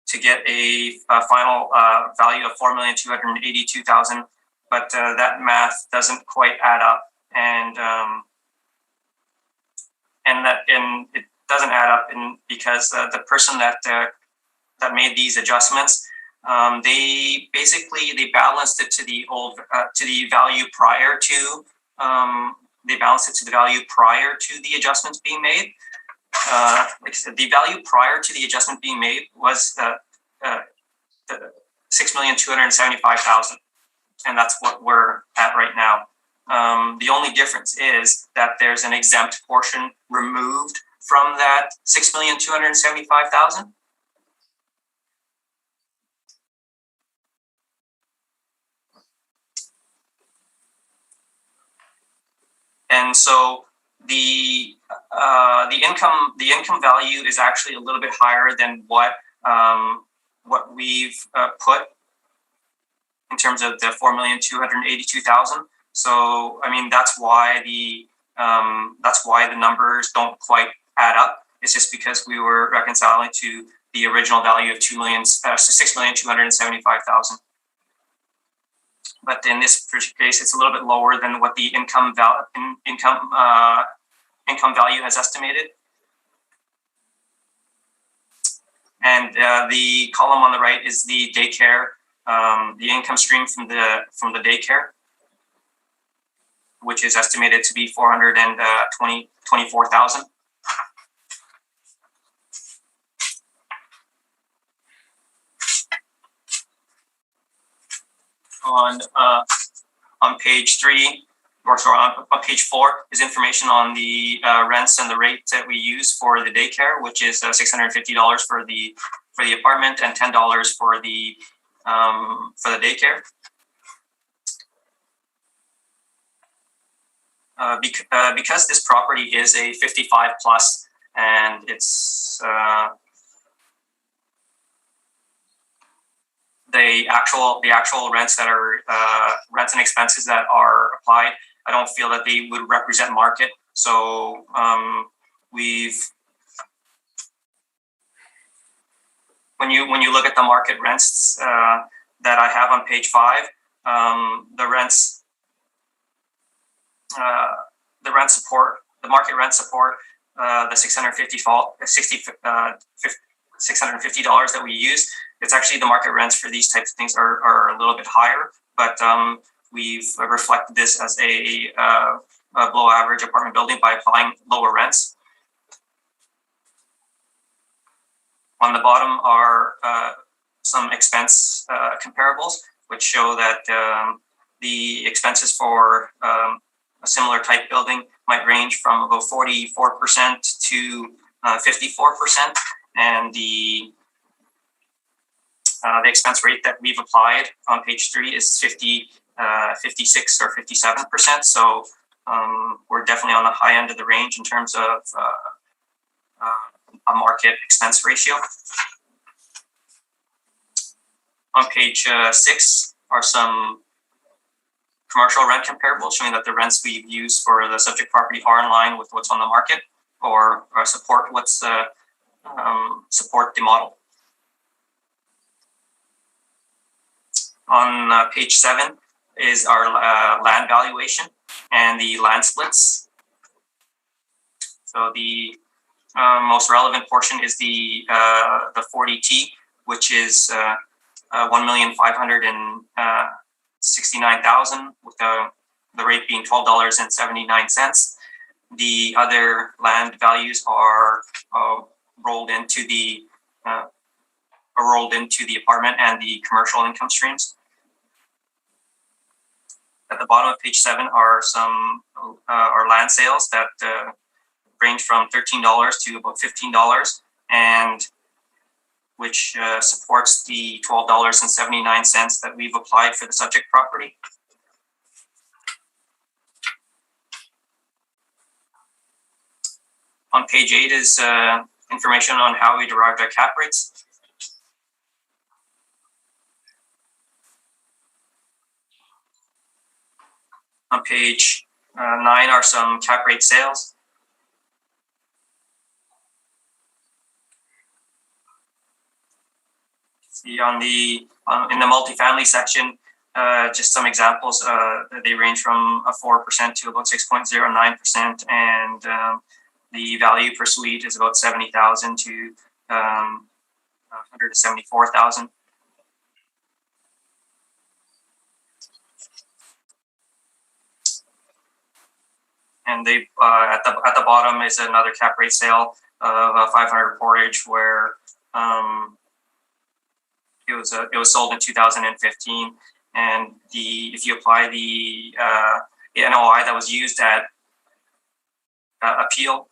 Speaker 3: to get a final value of $4,282,000, but that math doesn't quite add up, and it doesn't add up because the person that made these adjustments, they balanced it to the value prior to the adjustments being made. Like I said, the value prior to the adjustment being made was $6,275,000, and that's what we're at right now. The only difference is that there's an exempt portion removed from that $6,275,000. And so the income value is actually a little bit higher than what we've put in terms of the $4,282,000. So I mean that's why the numbers don't quite add up. It's just because we were reconciling to the original value of $6,275,000. But in this particular case, it's a little bit lower than what the income value has estimated. And the column on the right is the daycare, the income stream from the daycare, which is estimated to be $424,000. On page 3, or sorry, on page 4 is information on the rents and the rates that we use for the daycare, which is $650 for the apartment and $10 for the daycare. Because this property is a 55 plus, and it's the actual rents that are rents and expenses that are applied, I don't feel that they would represent market. So when you look at the market rents that I have on page 5, the market rent support the $650 that we use. It's actually the market rents for these types of things are a little bit higher, but we've reflected this as a below average apartment building by applying lower rents. On the bottom are some expense comparables, which show that the expenses for a similar type building might range from about 44% to 54%, and the expense rate that we've applied on page 3 is 56 or 57%. So we're definitely on the high end of the range in terms of a market expense ratio. On page 6 are some commercial rent comparables showing that the rents we've used for the subject property are in line with what's on the market or support support the model. On page 7 is our land valuation and the land splits. So the most relevant portion is the 40T, which is 1,569,000 with the rate being $12.79. The other land values are rolled into the apartment and the commercial income streams. At the bottom of page 7 are some our land sales that range from $13 to about $15, and which supports the $12.79 that we've applied for the subject property. On page 8 is information on how we derived our cap rates. On page 9 are some cap rate sales. See in the multifamily section, just some examples. They range from 4% to about 6.09%, and the value per suite is about 70,000 to 174,000. And they at the bottom is another cap rate sale of 500 Portage, where it was sold in 2015, and if you apply the NOI that was used at appeal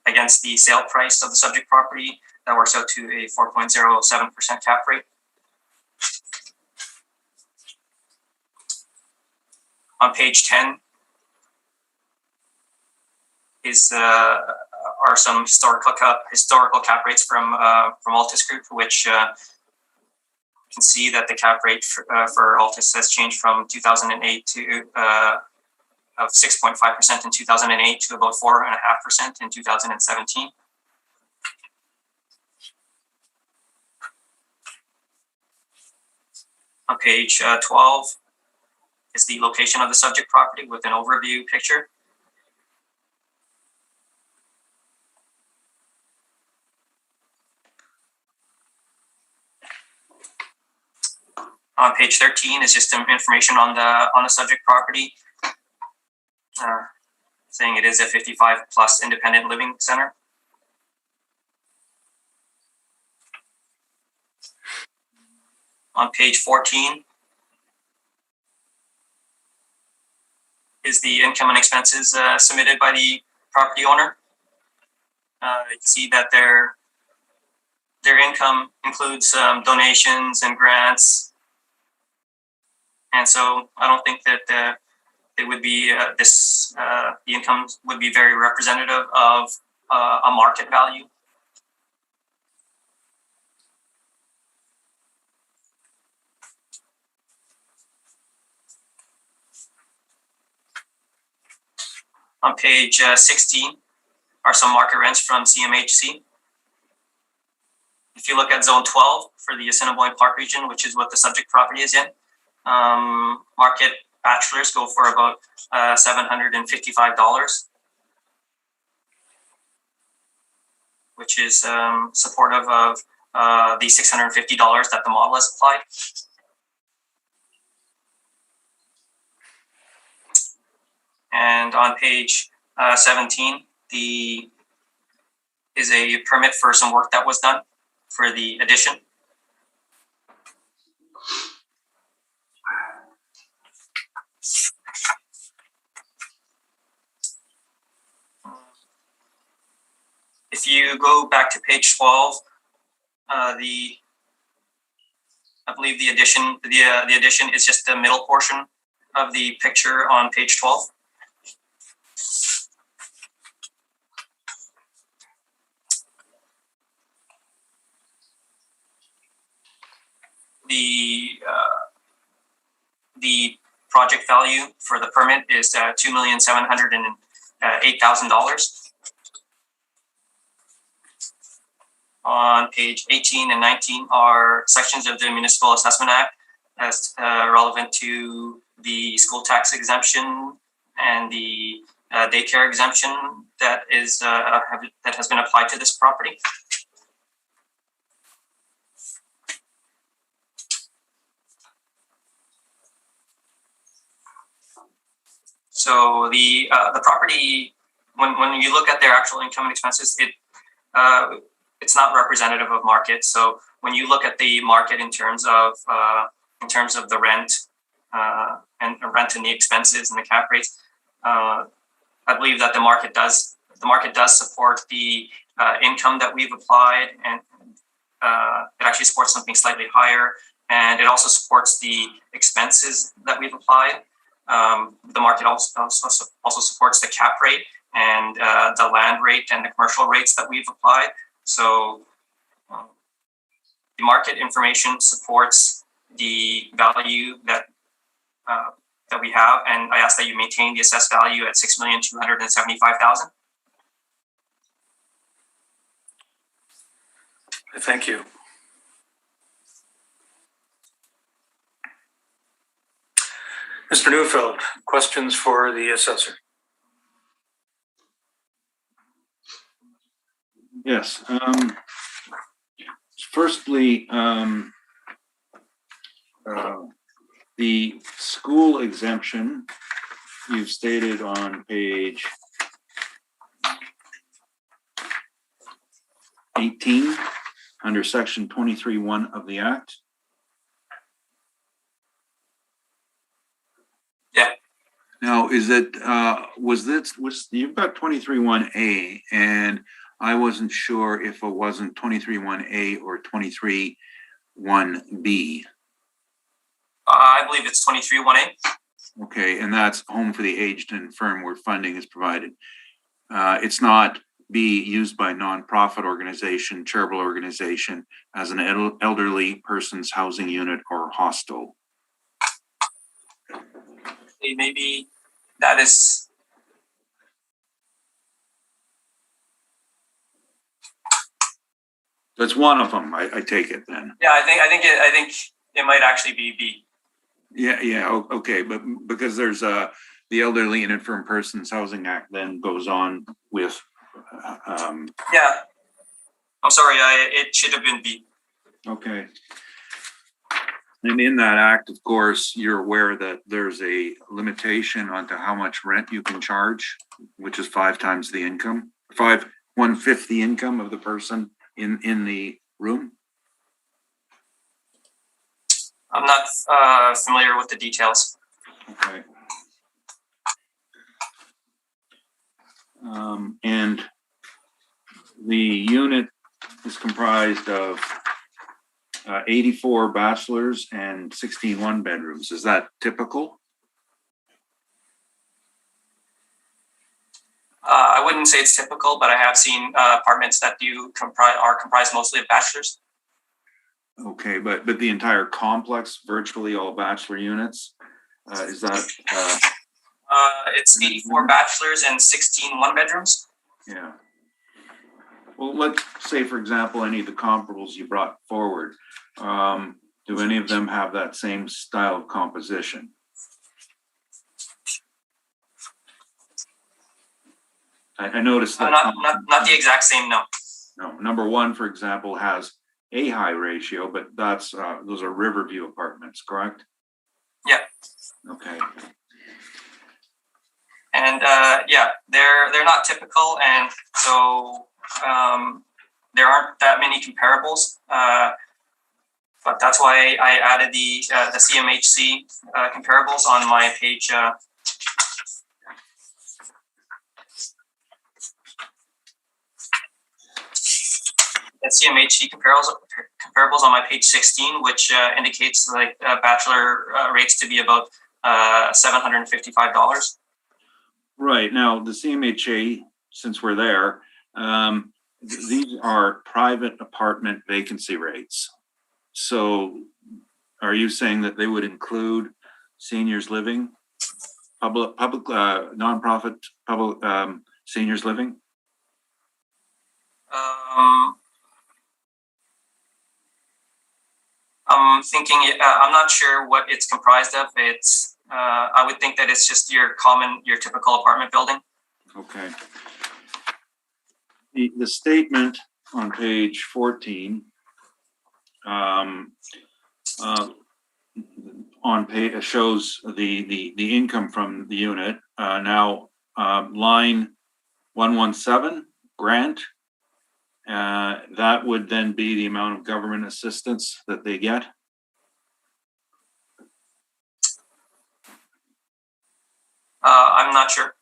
Speaker 3: against the sale price of the subject property, that works out to a 4.07% cap rate. On page 10 are some historical cap rates from Altus Group, which you can see that the cap rate for Altus has changed from 2008 to of 6.5% in 2008 to about 4.5% in 2017. On page 12 is the location of the subject property with an overview picture. On page 13 is just some information on the subject property, saying it is a 55 plus independent living center. On page 14 is the income and expenses submitted by the property owner. You can see that their income includes donations and grants. And so I don't think that it would be the income would be very representative of a market value. On page 16 are some market rents from Cmhc. If you look at zone 12 for the Assiniboine Park region, which is what the subject property is in, market bachelors go for about $755, which is supportive of the $650 that the model has applied. And on page 17, is a permit for some work that was done for the addition. if you go back to page 12, I believe the addition is just the middle portion of the picture on page 12. The project value for the permit is $2,708,000. On page 18 and 19 are sections of the Municipal Assessment Act as relevant to the school tax exemption and the daycare exemption that has been applied to this property. So the property, when you look at their actual income and expenses, it's not representative of market. So when you look at the market in terms of the rent and the expenses and the cap rates, I believe that the market does support the income that we've applied, and it actually supports something slightly higher, and it also supports the expenses that we've applied. The market also supports the cap rate and the land rate and the commercial rates that we've applied. So the market information supports the value that we have, and I ask that you maintain the assessed value at $6,275,000.
Speaker 1: Thank you. Mr. Neufeld, questions for the assessor?
Speaker 4: Yes. Firstly, the school exemption you've stated on page 18 under section 23(1) of the Act.
Speaker 3: Yeah.
Speaker 4: Now, is it was you've got 23(1)A, and I wasn't sure if it wasn't 23(1)A or 23(1)B.
Speaker 3: I believe it's 23(1)A.
Speaker 4: Okay, and that's home for the aged and infirm where funding is provided. It's not be used by nonprofit organization, charitable organization as an elderly person's housing unit or hostel.
Speaker 3: Maybe that is.
Speaker 4: That's one of them. I take it then.
Speaker 3: Yeah, I think it might actually be B.
Speaker 4: Yeah. Okay, but because there's the Elderly and Infirm Persons Housing Act then goes on with.
Speaker 3: Yeah, I'm sorry. It should have been B.
Speaker 4: Okay. And in that act, of course, you're aware that there's a limitation onto how much rent you can charge, which is 5 times the income, 1/5 the income of the person in the room.
Speaker 3: I'm not familiar with the details.
Speaker 4: Okay. And the unit is comprised of 84 bachelors and 16 one-bedrooms. Is that typical?
Speaker 3: I wouldn't say it's typical, but I have seen apartments that are comprised mostly of bachelors.
Speaker 4: Okay, but the entire complex, virtually all bachelor units, is that?
Speaker 3: It's 84 bachelors and 16 one-bedrooms.
Speaker 4: Yeah. Well, let's say, for example, any of the comparables you brought forward, do any of them have that same style of composition? I noticed that.
Speaker 3: Not the exact same, no.
Speaker 4: No, number 1, for example, has a high ratio, but that's those are Riverview apartments, correct?
Speaker 3: Yeah.
Speaker 4: Okay.
Speaker 3: And they're not typical, and so there aren't that many comparables. But that's why I added the CMHC comparables on my page. CMHC comparables on my page 16, which indicates like bachelor rates to be about $755.
Speaker 4: Right, now, the CMHA, since we're there, these are private apartment vacancy rates. So are you saying that they would include seniors living, public, nonprofit, public, seniors living?
Speaker 3: I'm thinking, I'm not sure what it's comprised of. It's, I would think that it's just your typical apartment building.
Speaker 4: Okay. The statement on page 14, on page shows the income from the unit. Now, line 117, grant, that would then be the amount of government assistance that they get.
Speaker 3: I'm not sure.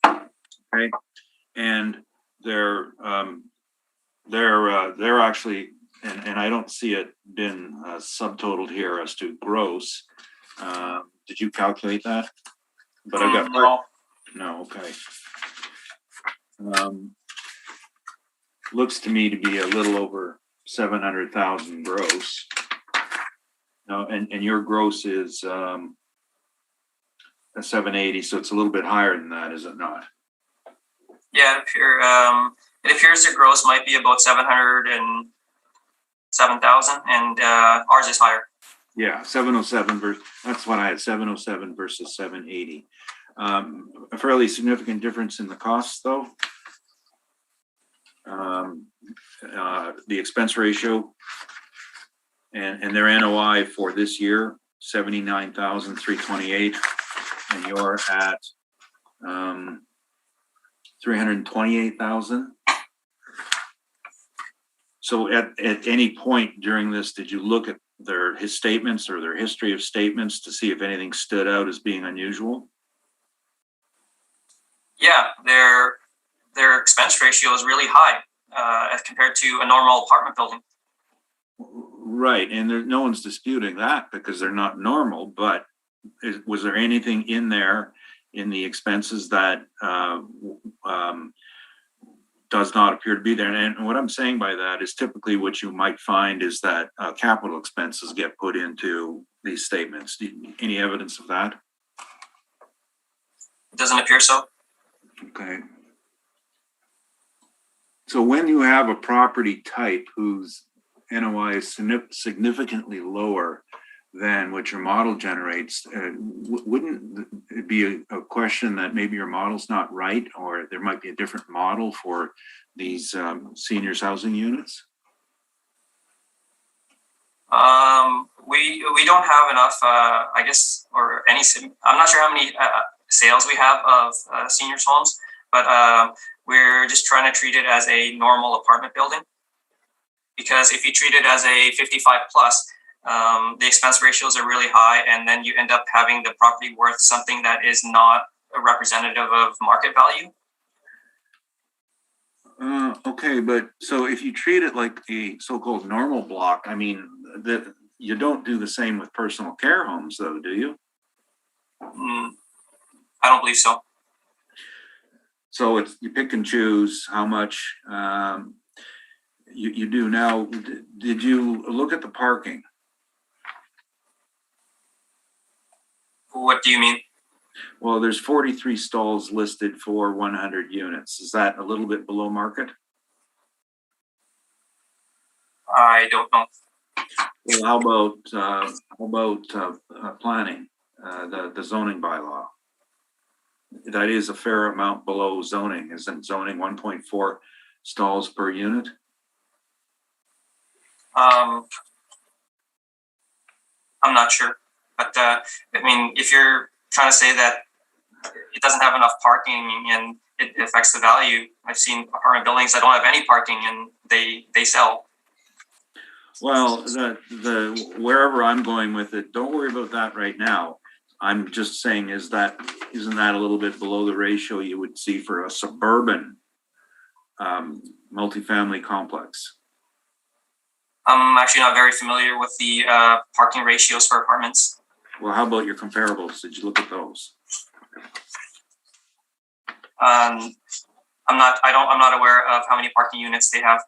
Speaker 4: Okay, and they're actually, and I don't see it been subtotaled here as to gross. Did you calculate that? But I got no. Okay. Looks to me to be a little over 700,000 gross. No, and your gross is a 780, so it's a little bit higher than that, is it not?
Speaker 3: Yeah, it appears the gross might be about 707,000, and ours is higher.
Speaker 4: Yeah, 707 versus, that's what I had, 707 versus 780. A fairly significant difference in the costs, though. The expense ratio and their NOI for this year, 79,328, and you're at 328,000. So at any point during this, did you look at his statements or their history of statements to see if anything stood out as being unusual?
Speaker 3: Yeah, their expense ratio is really high as compared to a normal apartment building.
Speaker 4: Right, and no one's disputing that because they're not normal, but was there anything in there in the expenses that does not appear to be there? And what I'm saying by that is typically what you might find is that capital expenses get put into these statements. Any evidence of that?
Speaker 3: It doesn't appear so.
Speaker 4: Okay. So when you have a property type whose NOI is significantly lower than what your model generates, wouldn't it be a question that maybe your model's not right, or there might be a different model for these seniors housing units?
Speaker 3: We don't have enough, I guess, or any. I'm not sure how many sales we have of seniors homes, but we're just trying to treat it as a normal apartment building. Because if you treat it as a 55 plus, the expense ratios are really high, and then you end up having the property worth something that is not a representative of market value.
Speaker 4: Okay, but so if you treat it like a so-called normal block, I mean, you don't do the same with personal care homes, though, do you?
Speaker 3: I don't believe so.
Speaker 4: So it's, you pick and choose how much you do. Now, did you look at the parking?
Speaker 3: What do you mean?
Speaker 4: Well, there's 43 stalls listed for 100 units. Is that a little bit below market?
Speaker 3: I don't know.
Speaker 4: Well, how about planning, the zoning bylaw? That is a fair amount below zoning. Isn't zoning 1.4 stalls per unit?
Speaker 3: I'm not sure, but I mean, if you're trying to say that it doesn't have enough parking and it affects the value, I've seen apartment buildings that don't have any parking and they sell.
Speaker 4: Well, the wherever I'm going with it, don't worry about that right now. I'm just saying, isn't that a little bit below the ratio you would see for a suburban multifamily complex?
Speaker 3: I'm actually not very familiar with the parking ratios for apartments.
Speaker 4: Well, how about your comparables? Did you look at those?
Speaker 3: I'm not aware of how many parking units they have.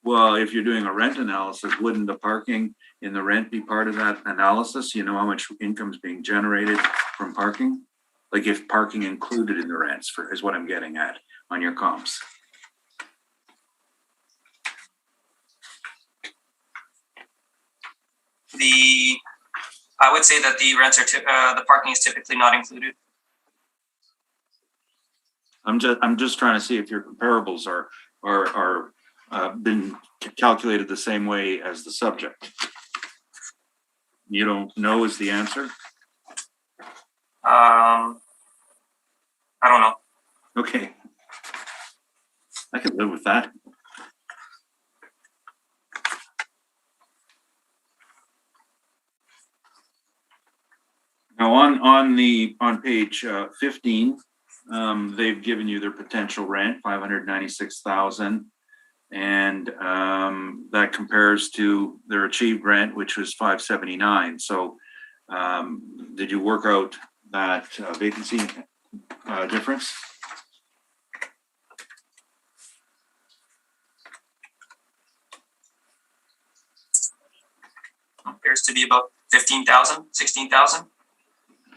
Speaker 4: Well, if you're doing a rent analysis, wouldn't the parking in the rent be part of that analysis? You know how much income is being generated from parking? Like if parking included in the rents is what I'm getting at on your comps.
Speaker 3: I would say that the rents are the parking is typically not included.
Speaker 4: I'm just trying to see if your comparables are been calculated the same way as the subject. You don't know is the answer?
Speaker 3: I don't know.
Speaker 4: Okay. I could live with that. Now on page 15, they've given you their potential rent, 596,000. And that compares to their achieved rent, which was 579. So did you work out that vacancy difference?
Speaker 3: Appears to be about 15,000, 16,000.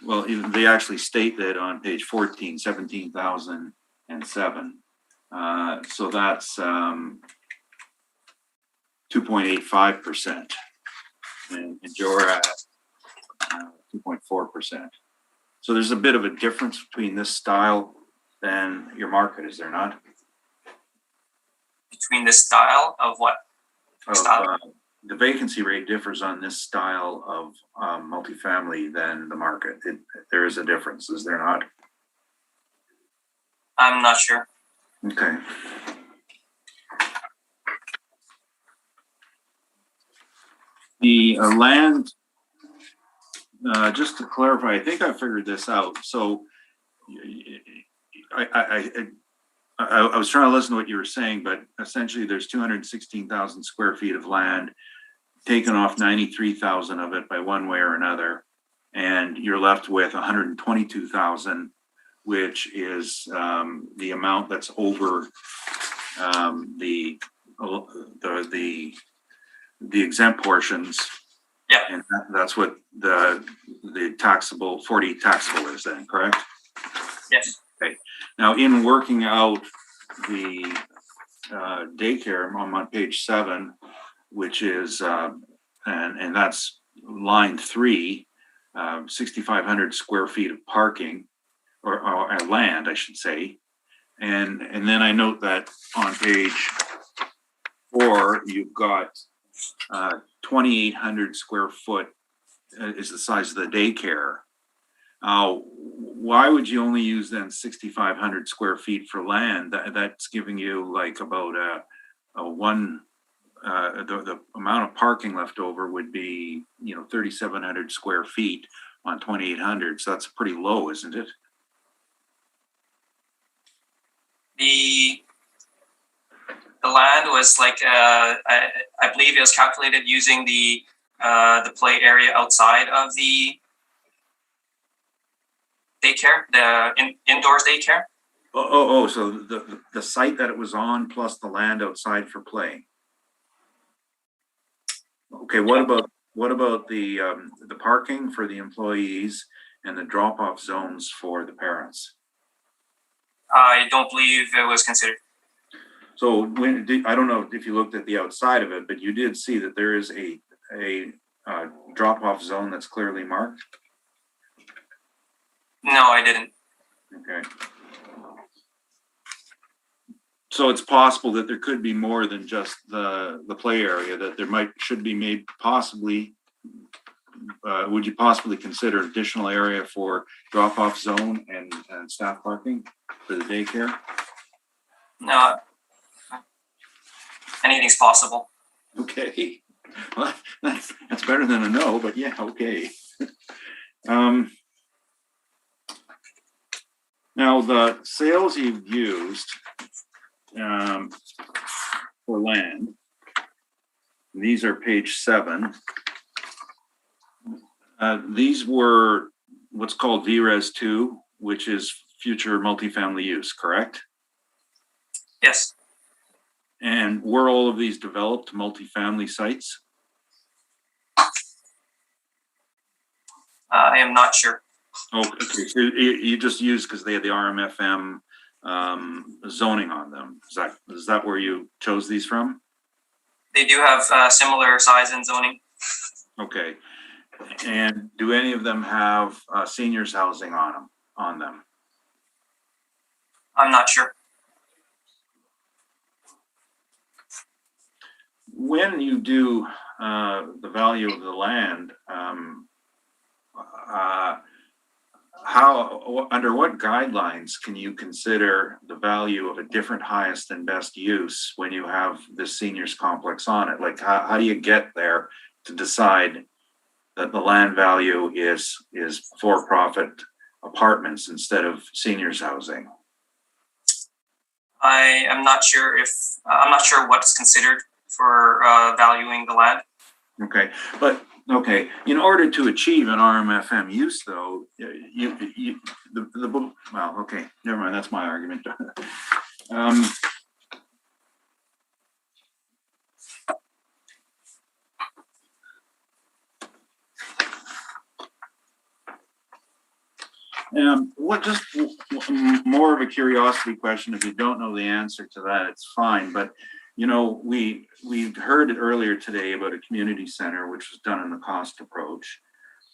Speaker 4: Well, they actually state that on page 14, 17,007. So that's 2.85%, and you're at 2.4%. So there's a bit of a difference between this style and your market, is there not?
Speaker 3: Between the style of what?
Speaker 4: The vacancy rate differs on this style of multifamily than the market. There is a difference, is there not?
Speaker 3: I'm not sure.
Speaker 4: Okay. The land, just to clarify, I think I figured this out. So I was trying to listen to what you were saying, but essentially there's 216,000 square feet of land, taken off 93,000 of it by one way or another, and you're left with 122,000, which is the amount that's over the exempt portions.
Speaker 3: Yeah.
Speaker 4: And that's what the taxable 40 taxable is then, correct?
Speaker 3: Yes.
Speaker 4: Okay. Now, in working out the daycare, I'm on page 7, which is and that's line 3, 6,500 square feet of parking or land, I should say, and then I note that on page 4 you've got 2,800 square foot is the size of the daycare. Why would you only use then 6,500 square feet for land? That's giving you like about the amount of parking left over would be 3,700 square feet on 2,800. So that's pretty low, isn't it?
Speaker 3: The land was like I believe it was calculated using the play area outside of the daycare, the indoors daycare.
Speaker 4: So the site that it was on plus the land outside for play. Okay, what about the parking for the employees and the drop-off zones for the parents?
Speaker 3: I don't believe it was considered.
Speaker 4: So I don't know if you looked at the outside of it, but you did see that there is a drop-off zone that's clearly marked?
Speaker 3: No, I didn't.
Speaker 4: Okay. So it's possible that there could be more than just the play area, that there should be made possibly, would you possibly consider additional area for drop-off zone and staff parking for the daycare?
Speaker 3: No, anything's possible.
Speaker 4: Okay, well, that's better than a no, but yeah, okay. Now the sales you've used for land. These are page 7. These were what's called VRES 2, which is future multifamily use, correct?
Speaker 3: Yes.
Speaker 4: And were all of these developed multifamily sites?
Speaker 3: I am not sure.
Speaker 4: Oh, okay. So you just used because they had the RMFM zoning on them. Is that where you chose these from?
Speaker 3: They do have similar size and zoning.
Speaker 4: Okay. And do any of them have seniors housing on them?
Speaker 3: I'm not sure.
Speaker 4: When you do the value of the land, under what guidelines can you consider the value of a different highest and best use when you have this seniors complex on it? Like, how do you get there to decide that the land value is for-profit apartments instead of seniors housing?
Speaker 3: I am not sure I'm not sure what's considered for valuing the land.
Speaker 4: Okay, but okay, in order to achieve an RMFM use, though, well, okay, never mind. That's my argument. What just more of a curiosity question. If you don't know the answer to that, it's fine. But you know, we heard earlier today about a community center, which was done in the cost approach.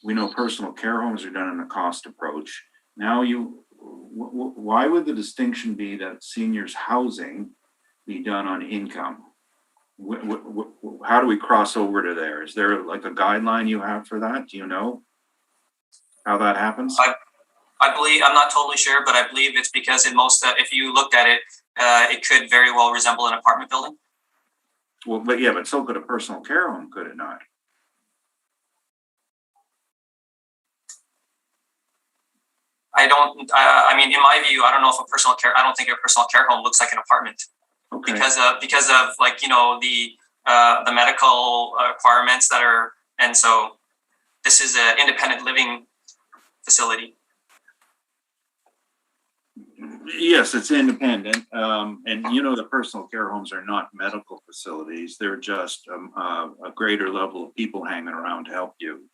Speaker 4: We know personal care homes are done in a cost approach. Now, why would the distinction be that seniors housing be done on income? How do we cross over to there? Is there like a guideline you have for that? Do you know how that happens?
Speaker 3: I believe, I'm not totally sure, but I believe it's because in most, if you looked at it, it could very well resemble an apartment building.
Speaker 4: Well, but yeah, but so could a personal care home, could it not?
Speaker 3: I don't, I mean, in my view, I don't think a personal care home looks like an apartment.
Speaker 4: Okay.
Speaker 3: Because of like, you know, the medical requirements that are, and so this is an independent living facility.
Speaker 4: Yes, it's independent. And you know, the personal care homes are not medical facilities. They're just a greater level of people hanging around to help you.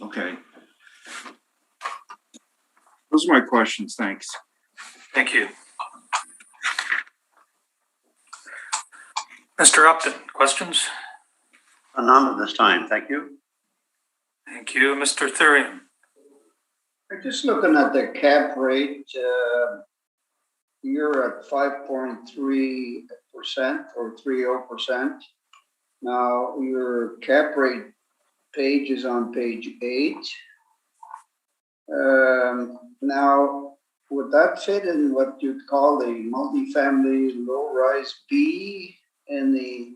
Speaker 4: Okay. Those are my questions. Thanks.
Speaker 1: Thank you. Mr. Upton, questions?
Speaker 6: None at this time, thank you.
Speaker 1: Thank you. Mr. Thurian.
Speaker 5: I'm just looking at the cap rate. You're at 5.3% or 30%. Now your cap rate page is on page 8. Now, would that fit in what you'd call the multifamily low-rise B in the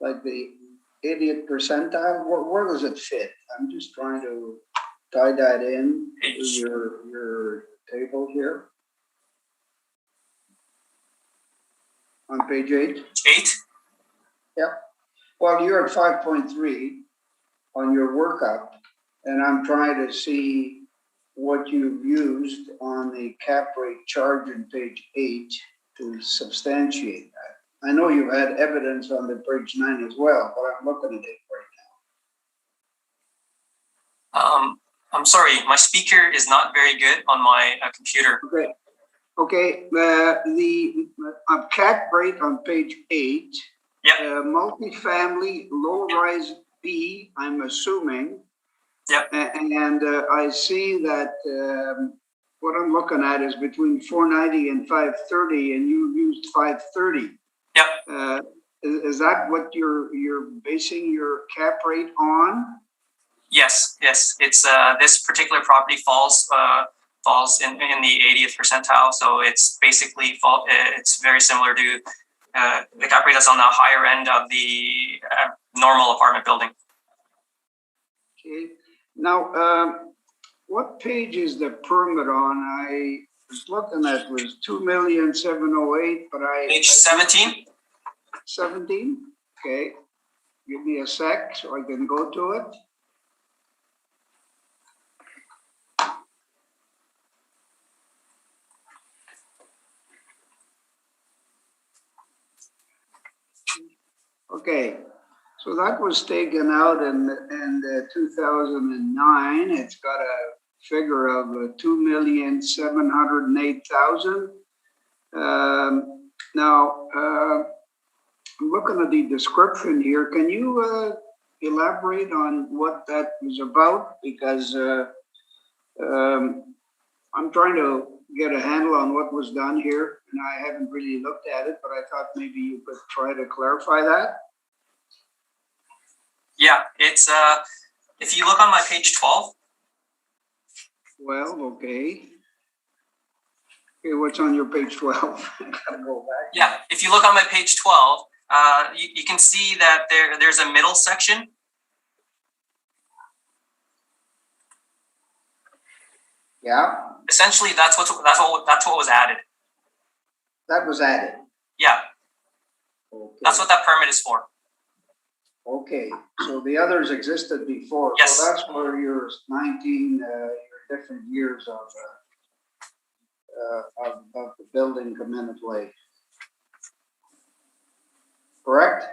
Speaker 5: 80th percentile? Where does it fit? I'm just trying to tie that in to your table here on page 8.
Speaker 3: 8?
Speaker 5: Yeah. Well, you're at 5.3 on your workup, and I'm trying to see what you've used on the cap rate charge on page 8 to substantiate that. I know you had evidence on the page 9 as well, but I'm looking at it right now.
Speaker 3: I'm sorry, my speaker is not very good on my computer.
Speaker 5: Okay. The cap rate on page 8.
Speaker 3: Yeah.
Speaker 5: Multifamily low-rise B, I'm assuming.
Speaker 3: Yep.
Speaker 5: And I see that what I'm looking at is between 490 and 530, and you used 530.
Speaker 3: Yep.
Speaker 5: Is that what you're basing your cap rate on?
Speaker 3: Yes. It's this particular property falls in the 80th percentile, so it's basically it's very similar to the cap rate that's on the higher end of the normal apartment building.
Speaker 5: Okay. Now, what page is the permit on? I was looking at was 2,708,000, but
Speaker 3: Page 17.
Speaker 5: 17? Okay. Give me a sec so I can go to it. Okay, so that was taken out in 2009. It's got a figure of 2,708,000. Now, I'm looking at the description here. Can you elaborate on what that was about? Because I'm trying to get a handle on what was done here, and I haven't really looked at it, but I thought maybe you could try to clarify that.
Speaker 3: Yeah, it's if you look on my page 12.
Speaker 5: Well, okay. Okay, what's on your page 12? I gotta go back.
Speaker 3: Yeah, if you look on my page 12, you can see that there's a middle section.
Speaker 5: Yeah,
Speaker 3: Essentially, that's what was added.
Speaker 5: that was added.
Speaker 3: Yeah,
Speaker 5: Okay.
Speaker 3: that's what that permit is for.
Speaker 5: Okay, so the others existed before.
Speaker 3: Yes.
Speaker 5: So that's where your 19, your different years of the building come into play. Correct?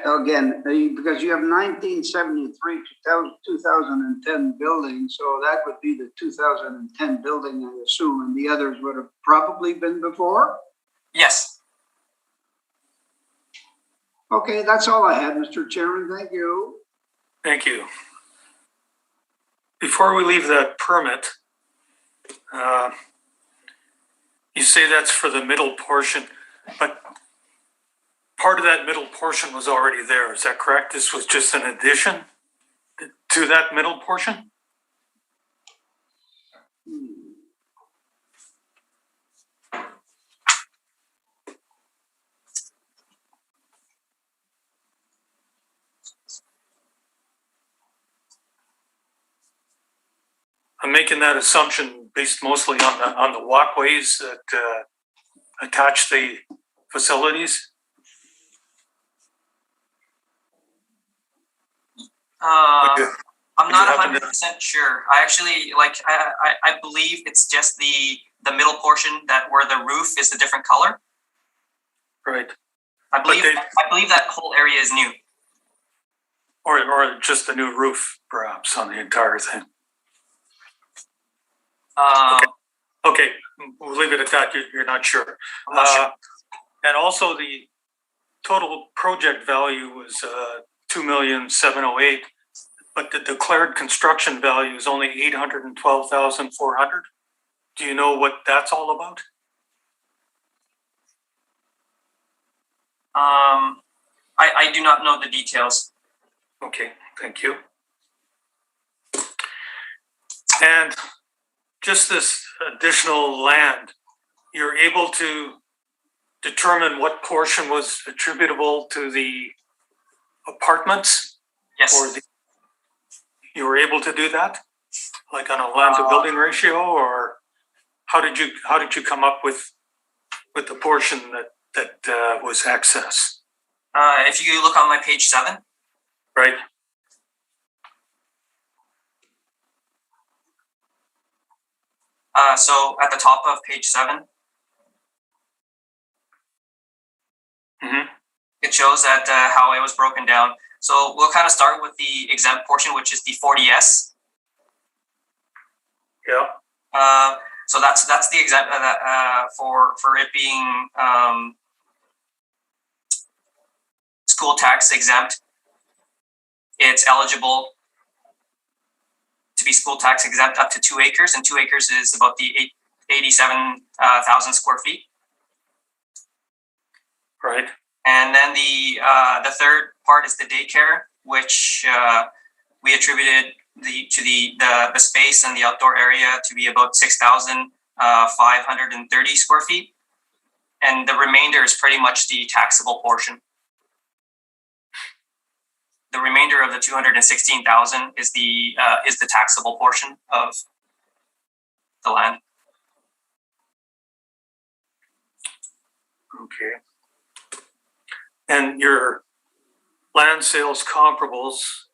Speaker 5: Again, because you have 1973 to 2010 building, so that would be the 2010 building, I assume, and the others would have probably been before?
Speaker 3: Yes.
Speaker 5: Okay, that's all I had, Mr. Chairman. Thank you.
Speaker 1: Thank you. Before we leave that permit, you say that's for the middle portion, but part of that middle portion was already there. Is that correct? This was just an addition to that middle portion? I'm making that assumption based mostly on the walkways that attach the facilities.
Speaker 3: I'm not
Speaker 1: happen to-
Speaker 3: 100% sure. I actually I believe it's just the middle portion that where the roof is a different color.
Speaker 1: Right.
Speaker 3: I believe
Speaker 1: they-
Speaker 3: I believe that whole area is new.
Speaker 1: Or just a new roof, perhaps, on the entire thing. Okay, we'll leave it at that. You're not sure.
Speaker 3: I'm not sure.
Speaker 1: And also the total project value was 2,708,000, but the declared construction value is only 812,400. Do you know what that's all about?
Speaker 3: I do not know the details.
Speaker 1: Okay, thank you. And just this additional land, you're able to determine what portion was attributable to the apartments?
Speaker 3: Yes.
Speaker 1: Or you were able to do that? Like on a land to building ratio, or how did you come up with the portion that was excess?
Speaker 3: If you look on my page 7.
Speaker 1: Right.
Speaker 3: So at the top of page 7, it shows that how it was broken down. So we'll kind of start with the exempt portion, which is the 40S.
Speaker 1: Yeah.
Speaker 3: So that's the exempt for it being school tax exempt. It's eligible to be school tax exempt up to 2 acres, and 2 acres is about the 87,000 square feet.
Speaker 1: Right.
Speaker 3: And then the third part is the daycare, which we attributed to the space and the outdoor area to be about 6,530 square feet, and the remainder is pretty much the taxable portion. The remainder of the 216,000 is the taxable portion of the land.
Speaker 1: Okay. And your land sales comparables,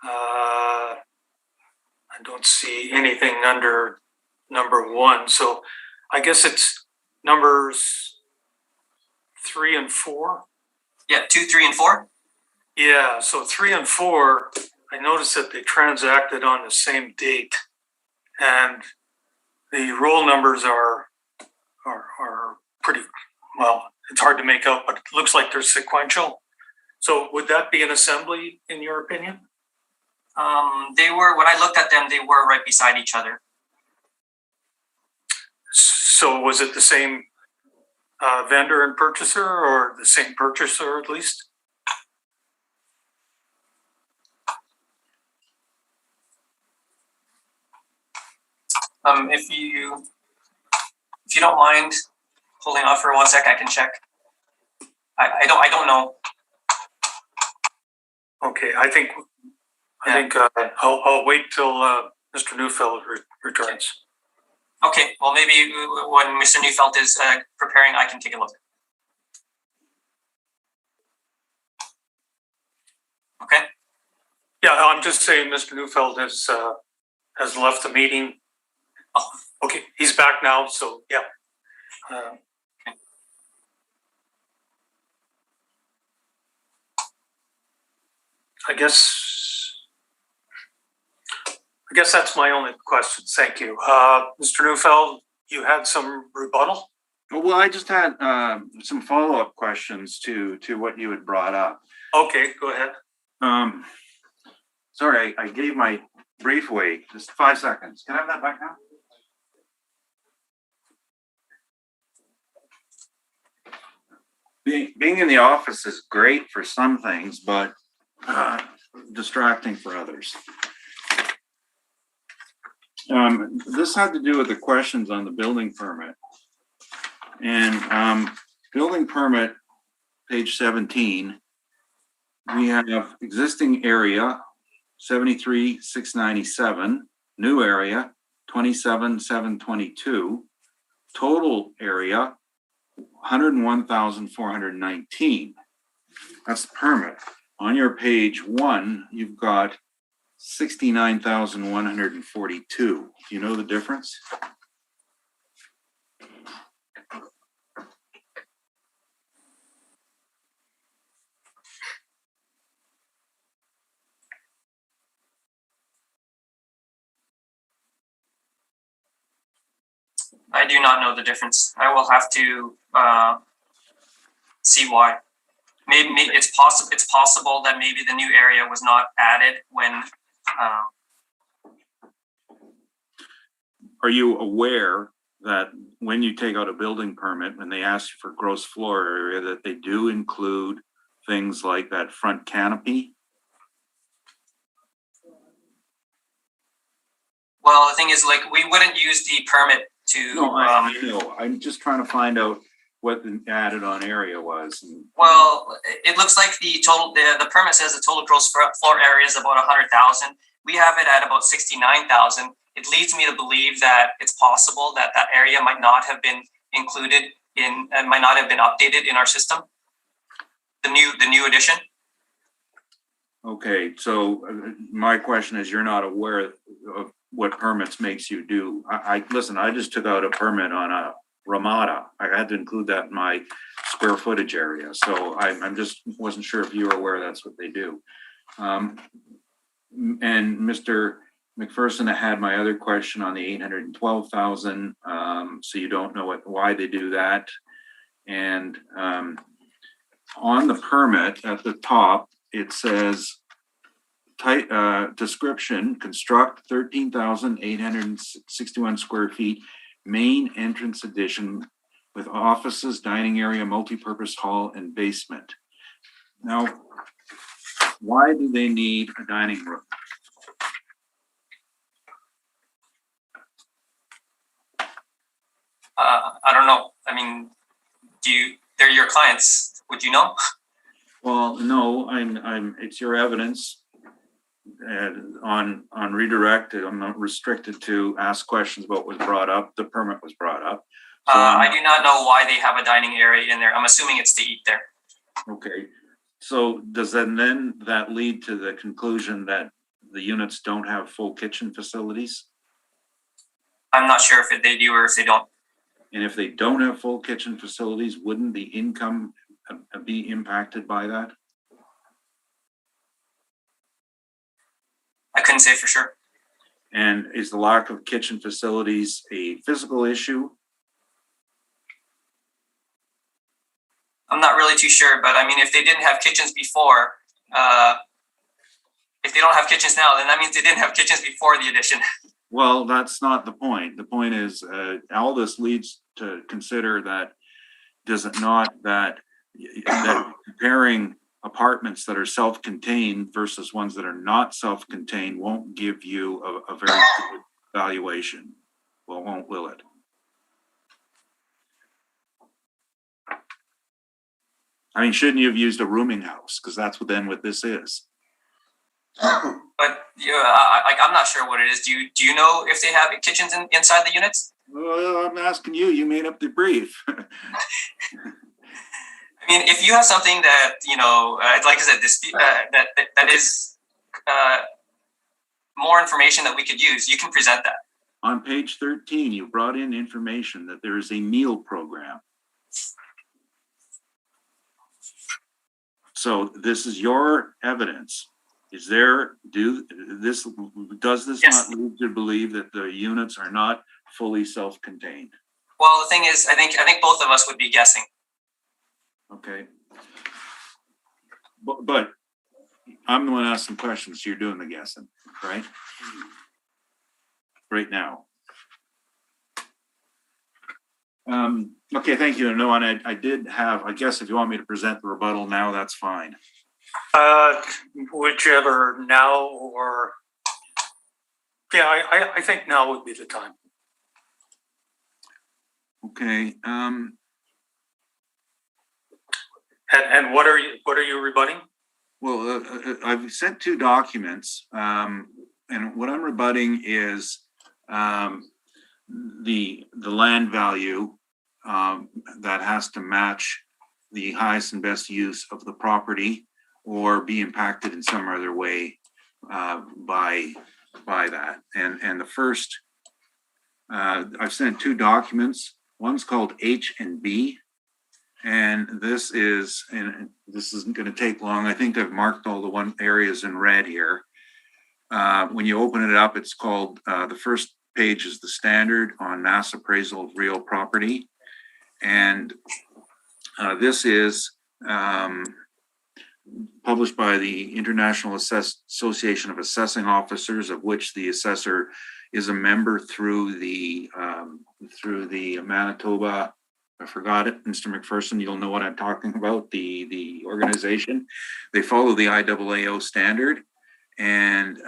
Speaker 1: I don't see anything under number 1. So I guess it's numbers 3 and 4.
Speaker 3: Yeah, 2, 3, and 4.
Speaker 1: Yeah, so 3 and 4, I noticed that they transacted on the same date, and the roll numbers are pretty, well, it's hard to make out, but it looks like they're sequential. So would that be an assembly in your opinion?
Speaker 3: They were, when I looked at them, they were right beside each other.
Speaker 1: So was it the same vendor and purchaser, or the same purchaser at least?
Speaker 3: If you don't mind holding off for 1 second, I can check. I don't know.
Speaker 1: Okay, I think I'll wait till Mr. Neufeld returns.
Speaker 3: Okay, well, maybe when Mr. Neufeld is preparing, I can take a look. Okay.
Speaker 1: Yeah, I'm just saying Mr. Neufeld has left the meeting.
Speaker 3: Oh.
Speaker 1: Okay, he's back now, so yeah. I guess that's my only question. Thank you. Mr. Neufeld, you had some rebuttal?
Speaker 4: Well, I just had some follow-up questions to what you had brought up.
Speaker 1: Okay, go ahead.
Speaker 4: Sorry, I gave my brief away. Just 5 seconds. Can I have that back now? Being in the office is great for some things, but distracting for others. This had to do with the questions on the building permit. And building permit, page 17, we have existing area, 73,697, new area, 27,722, total area, 101,419. That's the permit. On your page 1, you've got 69,142. Do you know the difference?
Speaker 3: I do not know the difference. I will have to see why. Maybe it's possible that maybe the new area was not added when.
Speaker 4: Are you aware that when you take out a building permit, when they ask you for gross floor area, that they do include things like that front canopy?
Speaker 3: Well, the thing is, like, we wouldn't use the permit to.
Speaker 4: No, I know. I'm just trying to find out what the added on area was.
Speaker 3: Well, it looks like the total. The permit says the total gross floor area is about 100,000. We have it at about 69,000. It leads me to believe that it's possible that that area might not have been included in, and might not have been updated in our system. The new addition.
Speaker 4: Okay, so my question is, you're not aware of what permits makes you do. Listen, I just took out a permit on a Ramada. I had to include that in my square footage area. So I'm just wasn't sure if you were aware that's what they do. And Mr. McPherson had my other question on the 812,000. So you don't know why they do that. And on the permit at the top, it says description, construct 13,861 square feet, main entrance addition with offices, dining area, multi-purpose hall, and basement. Now, why do they need a dining room?
Speaker 3: I don't know. I mean, they're your clients. Would you know?
Speaker 4: Well, no, it's your evidence. And on redirect, I'm not restricted to ask questions about what was brought up. The permit was brought up.
Speaker 3: I do not know why they have a dining area in there. I'm assuming it's to eat there.
Speaker 4: Okay, so does then that lead to the conclusion that the units don't have full kitchen facilities?
Speaker 3: I'm not sure if they do or if they don't.
Speaker 4: And if they don't have full kitchen facilities, wouldn't the income be impacted by that?
Speaker 3: I couldn't say for sure.
Speaker 4: And is the lack of kitchen facilities a physical issue?
Speaker 3: I'm not really too sure, but I mean, if they didn't have kitchens before, if they don't have kitchens now, then that means they didn't have kitchens before the addition.
Speaker 4: Well, that's not the point. The point is, all this leads to consider that, does it not, that comparing apartments that are self-contained versus ones that are not self-contained won't give you a very good valuation. Well, won't, will it? I mean, shouldn't you have used a rooming house? Because that's what this is.
Speaker 3: But I'm not sure what it is. Do you know if they have kitchens inside the units?
Speaker 4: Well, I'm asking you. You made up the brief.
Speaker 3: I mean, if you have something that like I said, that is more information that we could use, you can present that.
Speaker 4: On page 13, you brought in information that there is a meal program. So this is your evidence. Does this
Speaker 3: Yes.
Speaker 4: not lead to believe that the units are not fully self-contained?
Speaker 3: Well, the thing is, I think both of us would be guessing.
Speaker 4: Okay. But I'm the one asking questions, so you're doing the guessing, right? Right now. Okay, thank you. No, and I did have, I guess if you want me to present the rebuttal now, that's fine.
Speaker 1: Whichever, now or, yeah, I think now would be the time.
Speaker 4: Okay,
Speaker 1: And what are you rebutting?
Speaker 4: well, I've sent 2 documents, and what I'm rebutting is the land value that has to match the highest and best use of the property or be impacted in some other way by that. And the first, I've sent 2 documents. One's called H and B. And this isn't going to take long. I think I've marked all the areas in red here. When you open it up, it's called, the first page is the standard on mass appraisal of real property. And this is published by the International Association of Assessing Officers, of which the assessor is a member through the Manitoba. I forgot it, Mr. McPherson, you'll know what I'm talking about, the organization. They follow the IAAO standard, and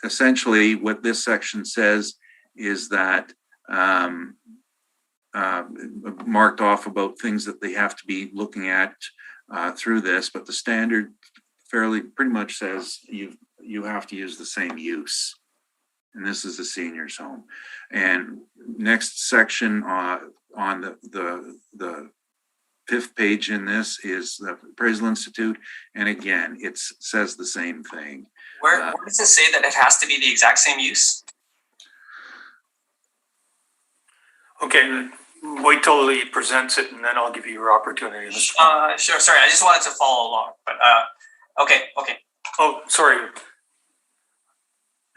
Speaker 4: essentially what this section says is that marked off about things that they have to be looking at through this, but the standard pretty much says you have to use the same use. And this is the seniors home. And next section on the 5th page in this is the Appraisal Institute. And again, it says the same thing.
Speaker 3: Where does it say that it has to be the exact same use?
Speaker 1: Okay, wait till he presents it and then I'll give you your opportunity.
Speaker 3: Sure. Sorry, I just wanted to follow along. But okay.
Speaker 1: Oh, sorry.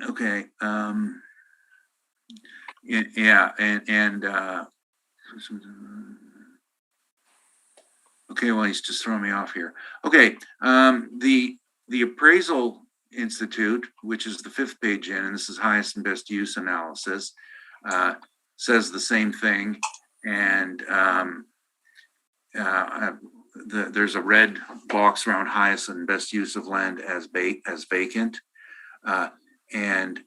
Speaker 4: Okay. Yeah, and okay, well, he's just throwing me off here. Okay, the Appraisal Institute, which is the 5th page in, and this is highest and best use analysis, says the same thing. And there's a red box around highest and best use of land as vacant. And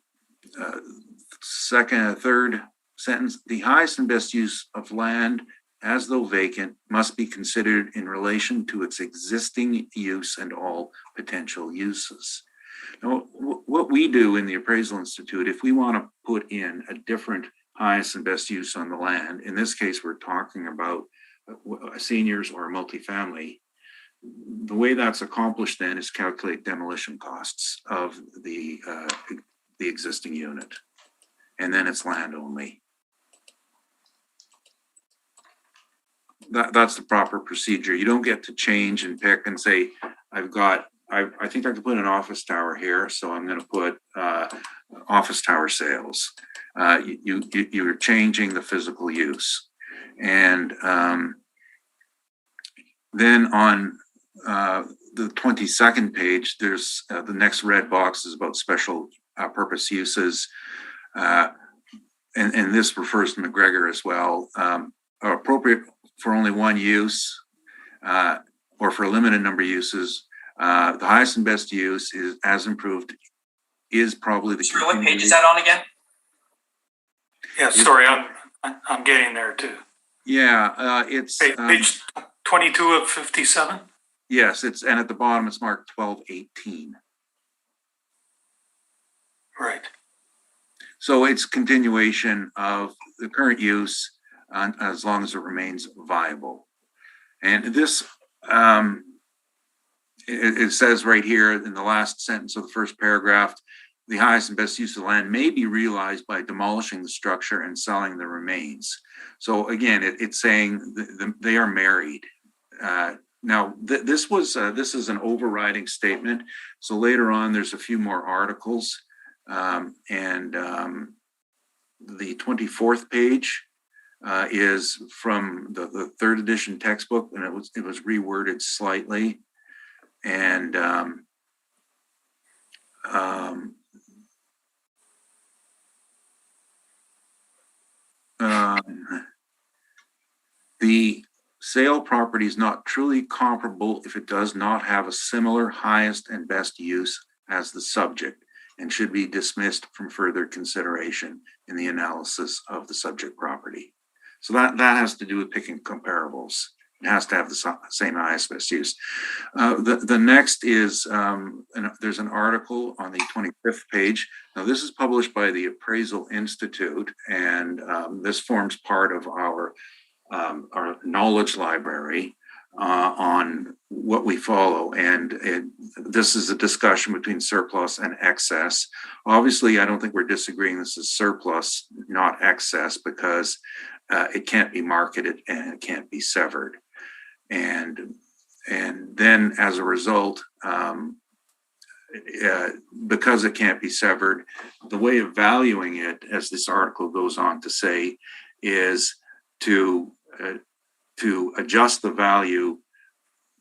Speaker 4: third sentence, the highest and best use of land as though vacant must be considered in relation to its existing use and all potential uses. Now, what we do in the Appraisal Institute, if we want to put in a different highest and best use on the land, in this case, we're talking about seniors or multifamily, the way that's accomplished then is calculate demolition costs of the existing unit. And then it's land only. That's the proper procedure. You don't get to change and pick and say, I think I could put an office tower here, so I'm going to put office tower sales. You're changing the physical use. And then on the 22nd page, there's the next red box is about special purpose uses. And this refers to McGregor as well, are appropriate for only one use or for a limited number of uses. The highest and best use is as improved is probably the.
Speaker 3: Sure, what page is that on again?
Speaker 1: Yeah, sorry, I'm getting there too.
Speaker 4: Yeah, it's
Speaker 1: Page 22 of 57.
Speaker 4: yes, and at the bottom it's marked 1218.
Speaker 1: Right.
Speaker 4: So it's continuation of the current use as long as it remains viable. And this, it says right here in the last sentence of the first paragraph, the highest and best use of land may be realized by demolishing the structure and selling the remains. So again, it's saying they are married. Now, this is an overriding statement. So later on, there's a few more articles. The 24th page is from the third edition textbook, and it was reworded slightly. And the sale property is not truly comparable if it does not have a similar highest and best use as the subject, and should be dismissed from further consideration in the analysis of the subject property. So that has to do with picking comparables. It has to have the same highest best use. The next is, there's an article on the 25th page. Now this is published by the Appraisal Institute, and this forms part of our knowledge library on what we follow. And this is a discussion between surplus and excess. Obviously, I don't think we're disagreeing this is surplus, not excess, because it can't be marketed and it can't be severed. And then as a result, because it can't be severed, the way of valuing it, as this article goes on to say, is to adjust the value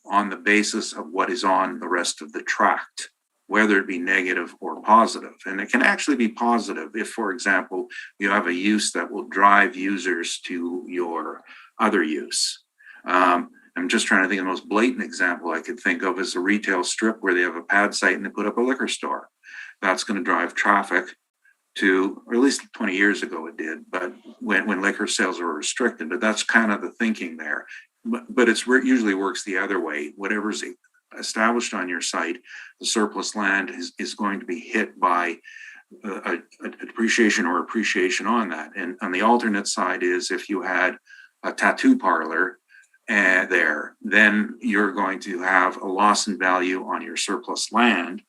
Speaker 4: on the basis of what is on the rest of the tract, whether it be negative or positive. And it can actually be positive if, for example, you have a use that will drive users to your other use. I'm just trying to think of the most blatant example I could think of is a retail strip where they have a pad site and they put up a liquor store. That's going to drive traffic to, or at least 20 years ago it did, but when liquor sales were restricted, but that's kind of the thinking there. But it's usually works the other way. Whatever's established on your site, the surplus land is going to be hit by a depreciation or appreciation on that. And on the alternate side is if you had a tattoo parlor there, then you're going to have a loss in value on your surplus land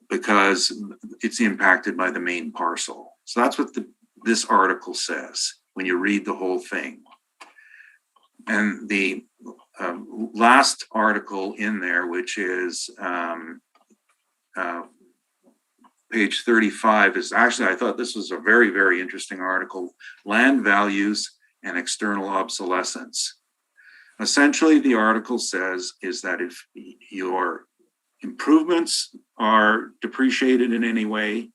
Speaker 4: because it's impacted by the main parcel. So that's what this article says when you read the whole thing. And the last article in there, which is page 35, is actually, I thought this was a very, very interesting article, Land Values and External Obsolescence. Essentially, the article says is that if your improvements are depreciated in any way,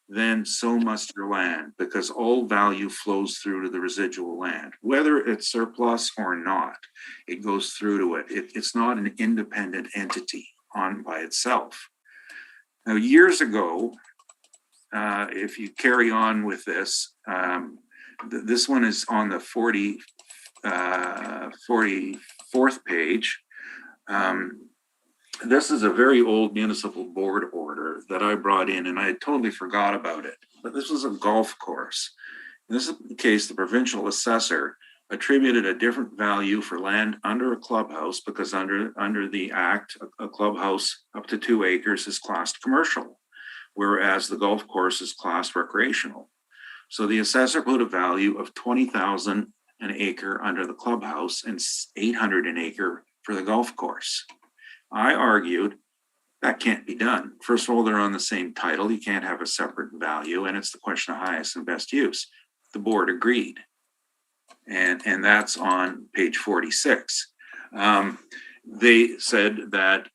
Speaker 4: then so must your land, because all value flows through to the residual land, whether it's surplus or not. It goes through to it. It's not an independent entity on by itself. Now, years ago, if you carry on with this, this one is on the 44th page. this is a very old municipal board order that I brought in, and I had totally forgot about it. But this was a golf course. In this case, the provincial assessor attributed a different value for land under a clubhouse because under the act, a clubhouse up to 2 acres is classed commercial, whereas the golf course is classed recreational. So the assessor put a value of 20,000 an acre under the clubhouse and 800 an acre for the golf course. I argued that can't be done. First of all, they're on the same title. You can't have a separate value, and it's the question of highest and best use. The board agreed. And that's on page 46. They said that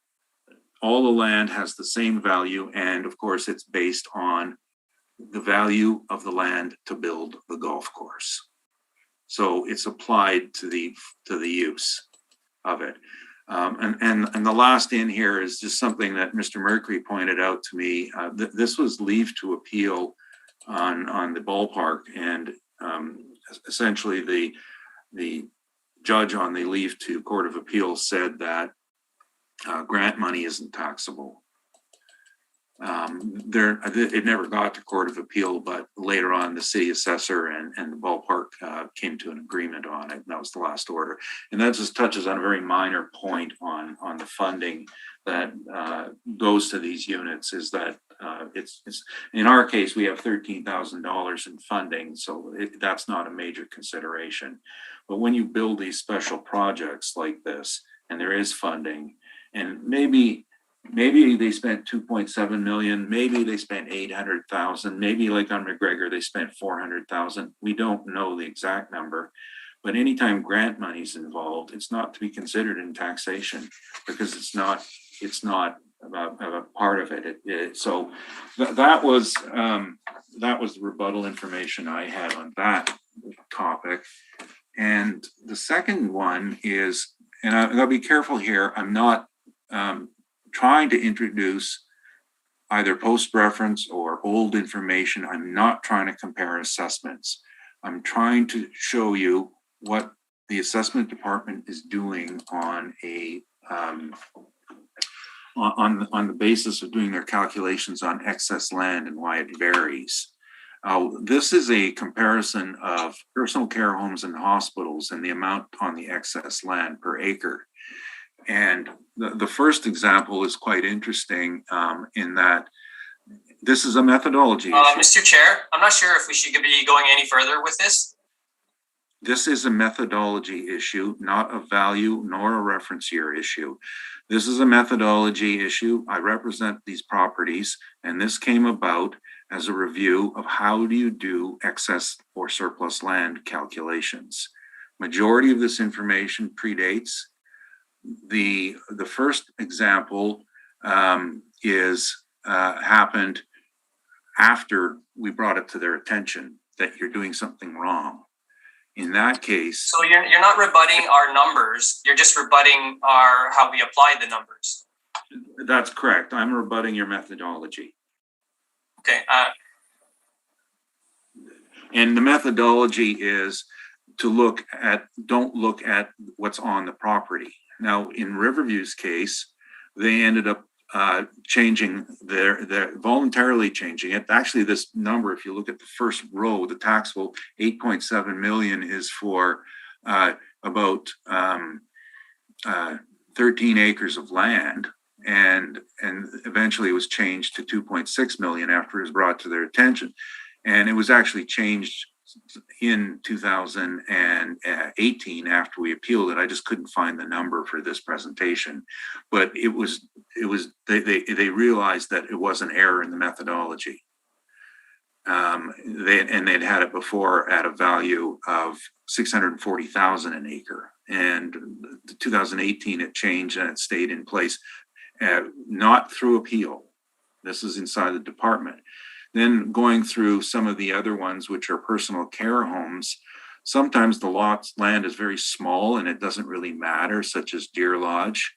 Speaker 4: all the land has the same value, and of course, it's based on the value of the land to build the golf course. So it's applied to the use of it. And the last in here is just something that Mr. Mercury pointed out to me. This was leave to appeal on the ballpark, and essentially the judge on the leave to Court of Appeal said that grant money isn't taxable. It never got to Court of Appeal, but later on the city assessor and the ballpark came to an agreement on it. And that was the last order. And that just touches on a very minor point on the funding that goes to these units, is that it's in our case, we have $13,000 in funding. So that's not a major consideration. But when you build these special projects like this, and there is funding, and maybe they spent 2.7 million, maybe they spent 800,000, maybe like on McGregor, they spent 400,000. We don't know the exact number, but anytime grant money is involved, it's not to be considered in taxation because it's not a part of it. So that was the rebuttal information I had on that topic. And the second one is, and I've got to be careful here, I'm not trying to introduce either post-reference or old information. I'm not trying to compare assessments. I'm trying to show you what the assessment department is doing on on the basis of doing their calculations on excess land and why it varies. This is a comparison of personal care homes and hospitals and the amount on the excess land per acre. And the first example is quite interesting in that this is a methodology issue.
Speaker 3: Mr. Chair, I'm not sure if we should be going any further with this.
Speaker 4: This is a methodology issue, not a value nor a reference year issue. This is a methodology issue. I represent these properties, and this came about as a review of how do you do excess or surplus land calculations. Majority of this information predates. The first example is happened after we brought it to their attention that you're doing something wrong. In that case,
Speaker 3: so you're not rebutting our numbers. You're just rebutting how we applied the numbers.
Speaker 4: That's correct. I'm rebutting your methodology.
Speaker 3: Okay.
Speaker 4: And the methodology is to don't look at what's on the property. Now, in Riverview's case, they ended up changing voluntarily changing it. Actually, this number, if you look at the first row, the taxable 8.7 million is for about 13 acres of land. And eventually it was changed to 2.6 million after it was brought to their attention. And it was actually changed in 2018 after we appealed it. I just couldn't find the number for this presentation, but they realized that it was an error in the methodology. They'd had it before at a value of 640,000 an acre, and 2018 it changed and it stayed in place, not through appeal. This is inside the department. Then going through some of the other ones, which are personal care homes, sometimes the land is very small and it doesn't really matter, such as Deer Lodge.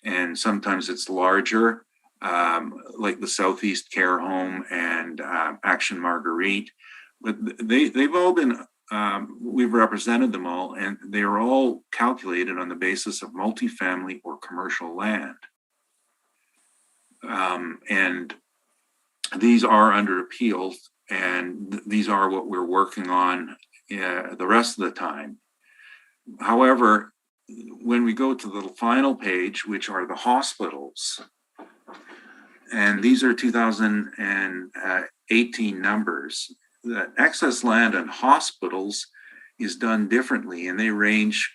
Speaker 4: And sometimes it's larger, like the Southeast Care Home and Action Marguerite. But they've all been, we've represented them all, and they are all calculated on the basis of multifamily or commercial land. And these are under appeal, and these are what we're working on the rest of the time. However, when we go to the final page, which are the hospitals, and these are 2018 numbers, the excess land and hospitals is done differently, and they range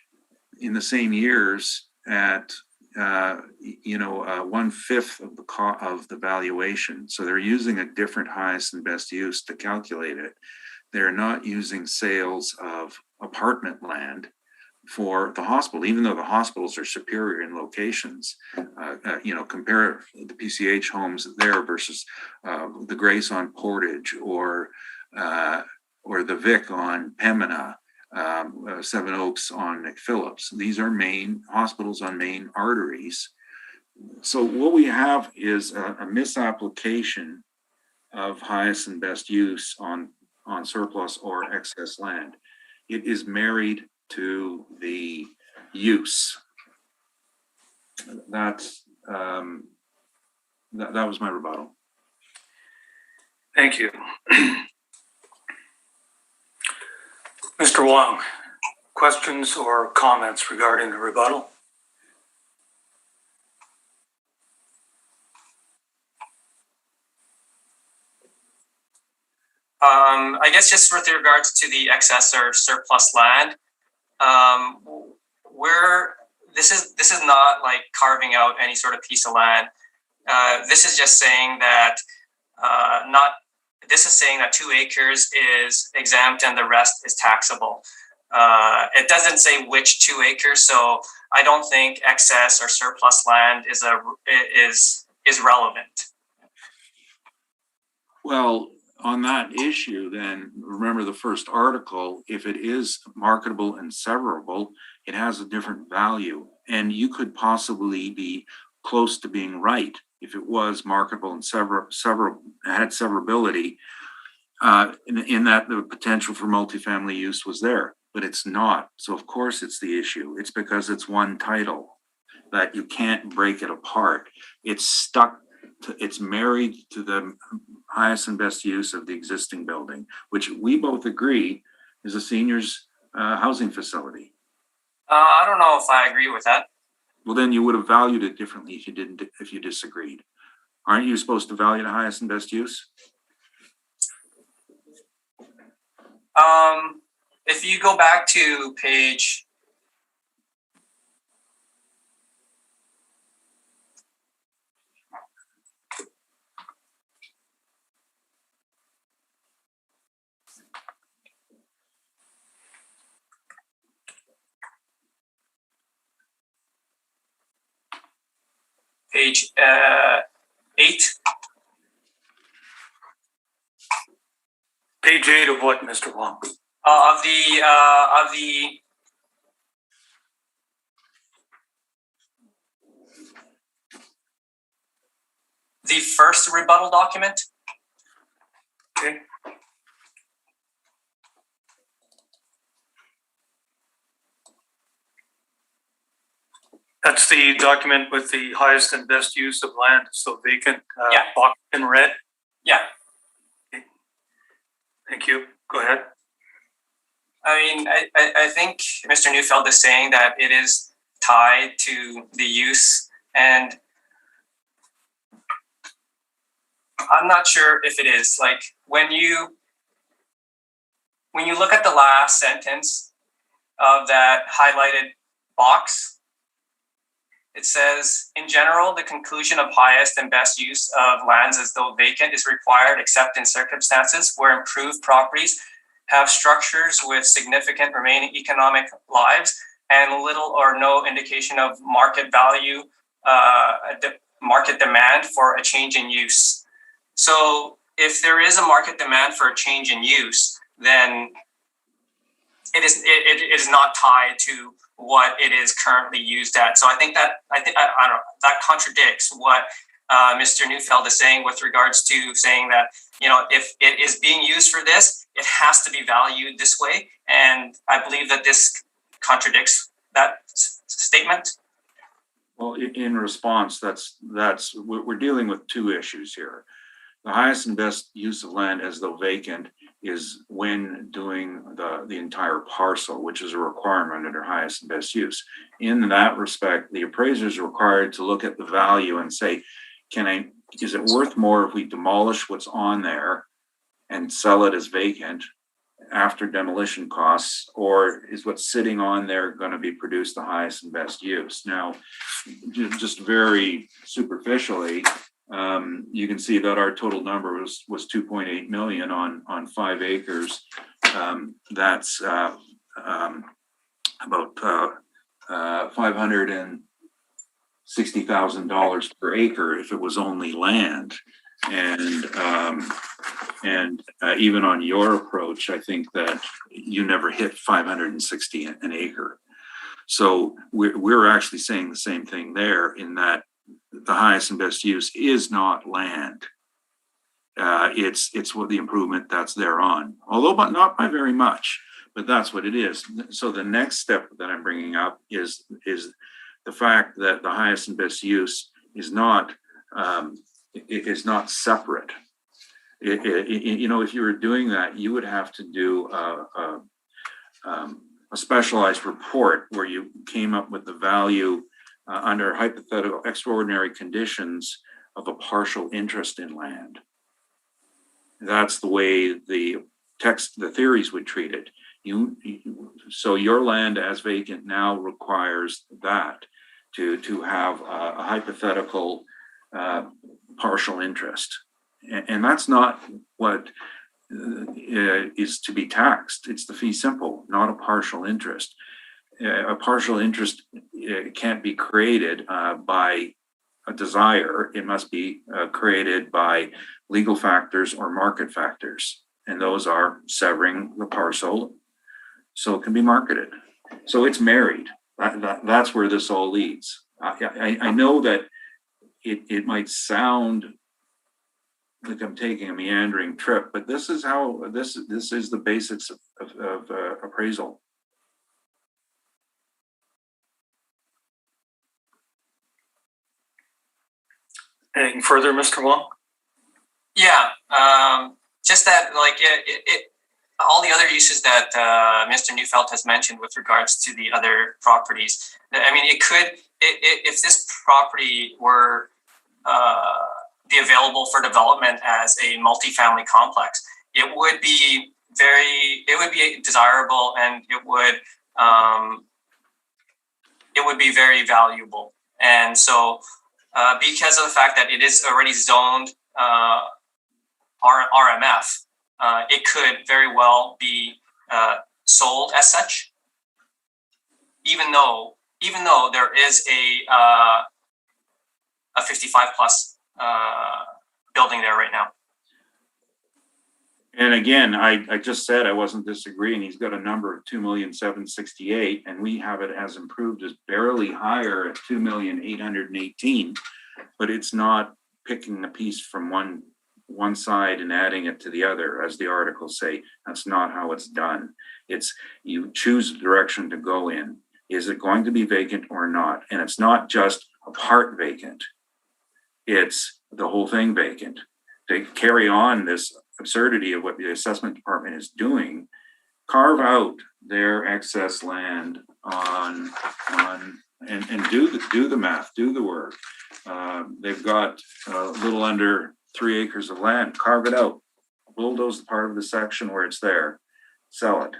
Speaker 4: in the same years at 1/5 of the valuation. So they're using a different highest and best use to calculate it. They're not using sales of apartment land for the hospital, even though the hospitals are superior in locations. Compare the PCH homes there versus the Grace on Portage or the Vic on Pembina, Seven Oaks on McPhillips. These are main hospitals on main arteries. So what we have is a misapplication of highest and best use on surplus or excess land. It is married to the use. That was my rebuttal.
Speaker 1: Thank you. Mr. Wong, questions or comments regarding the rebuttal?
Speaker 3: I guess just with regards to the excess or surplus land, this is not like carving out any sort of piece of land. This is just saying that saying that 2 acres is exempt and the rest is taxable. It doesn't say which 2 acres, so I don't think excess or surplus land is relevant.
Speaker 4: Well, on that issue, then remember the first article, if it is marketable and severable, it has a different value. And you could possibly be close to being right if it was marketable and had severability, in that the potential for multifamily use was there, but it's not. So of course it's the issue. It's because it's one title that you can't break it apart. It's married to the highest and best use of the existing building, which we both agree is a seniors housing facility.
Speaker 3: I don't know if I agree with that.
Speaker 4: Well, then you would have valued it differently if you disagreed. Aren't you supposed to value the highest and best use?
Speaker 3: If you go back to page page 8.
Speaker 1: Page 8 of what, Mr. Wong?
Speaker 3: Of the first rebuttal document.
Speaker 1: Okay. That's the document with the highest and best use of land, so vacant,
Speaker 3: Yeah.
Speaker 1: box in red.
Speaker 3: Yeah.
Speaker 1: Okay. Thank you. Go ahead.
Speaker 3: I mean, I think Mr. Neufeld is saying that it is tied to the use, and I'm not sure if it is. Like when you look at the last sentence of that highlighted box, it says, in general, the conclusion of highest and best use of lands as though vacant is required except in circumstances where improved properties have structures with significant remaining economic lives and little or no indication of market value, market demand for a change in use. So if there is a market demand for a change in use, then it is not tied to what it is currently used at. So I don't know, that contradicts what Mr. Neufeld is saying with regards to saying that, if it is being used for this, it has to be valued this way. And I believe that this contradicts that statement.
Speaker 4: Well, in response, we're dealing with two issues here. The highest and best use of land as though vacant is when doing the entire parcel, which is a requirement under highest and best use. In that respect, the appraiser is required to look at the value and say, is it worth more if we demolish what's on there and sell it as vacant after demolition costs, or is what's sitting on there going to be produced the highest and best use? Now, just very superficially, you can see that our total number was 2.8 million on 5 acres. That's about $560,000 per acre if it was only land. And even on your approach, I think that you never hit 560 an acre. So we're actually saying the same thing there, in that the highest and best use is not land. It's what the improvement that's thereon, although but not by very much, but that's what it is. So the next step that I'm bringing up is the fact that the highest and best use is not separate. If you were doing that, you would have to do a specialized report where you came up with the value under hypothetical extraordinary conditions of a partial interest in land. That's the way the theories would treat it. So your land as vacant now requires that to have a hypothetical partial interest. And that's not what is to be taxed. It's the fee simple, not a partial interest. A partial interest can't be created by a desire. It must be created by legal factors or market factors. And those are severing the parcel so it can be marketed. So it's married. That's where this all leads. I know that it might sound like I'm taking a meandering trip, but this is how this is the basics of appraisal.
Speaker 1: Anything further, Mr. Wong?
Speaker 3: Yeah, just that, like, all the other uses that Mr. Neufeld has mentioned with regards to the other properties. I mean, it could, if this property were be available for development as a multifamily complex, it would be desirable, and it would be very valuable. And so, because of the fact that it is already zoned RMF, it could very well be sold as such, even though there is a 55 plus building there right now.
Speaker 4: And again, I just said I wasn't disagreeing. He's got a number of 2,768,000, and we have it as improved as barely higher at 2,818,000, but it's not picking a piece from one side and adding it to the other, as the articles say. That's not how it's done. It's you choose the direction to go in. Is it going to be vacant or not? And it's not just a part vacant. It's the whole thing vacant. To carry on this absurdity of what the assessment department is doing, carve out their excess land and do the math, do the work. They've got a little under 3 acres of land. Carve it out, bulldoze the part of the section where it's there, sell it.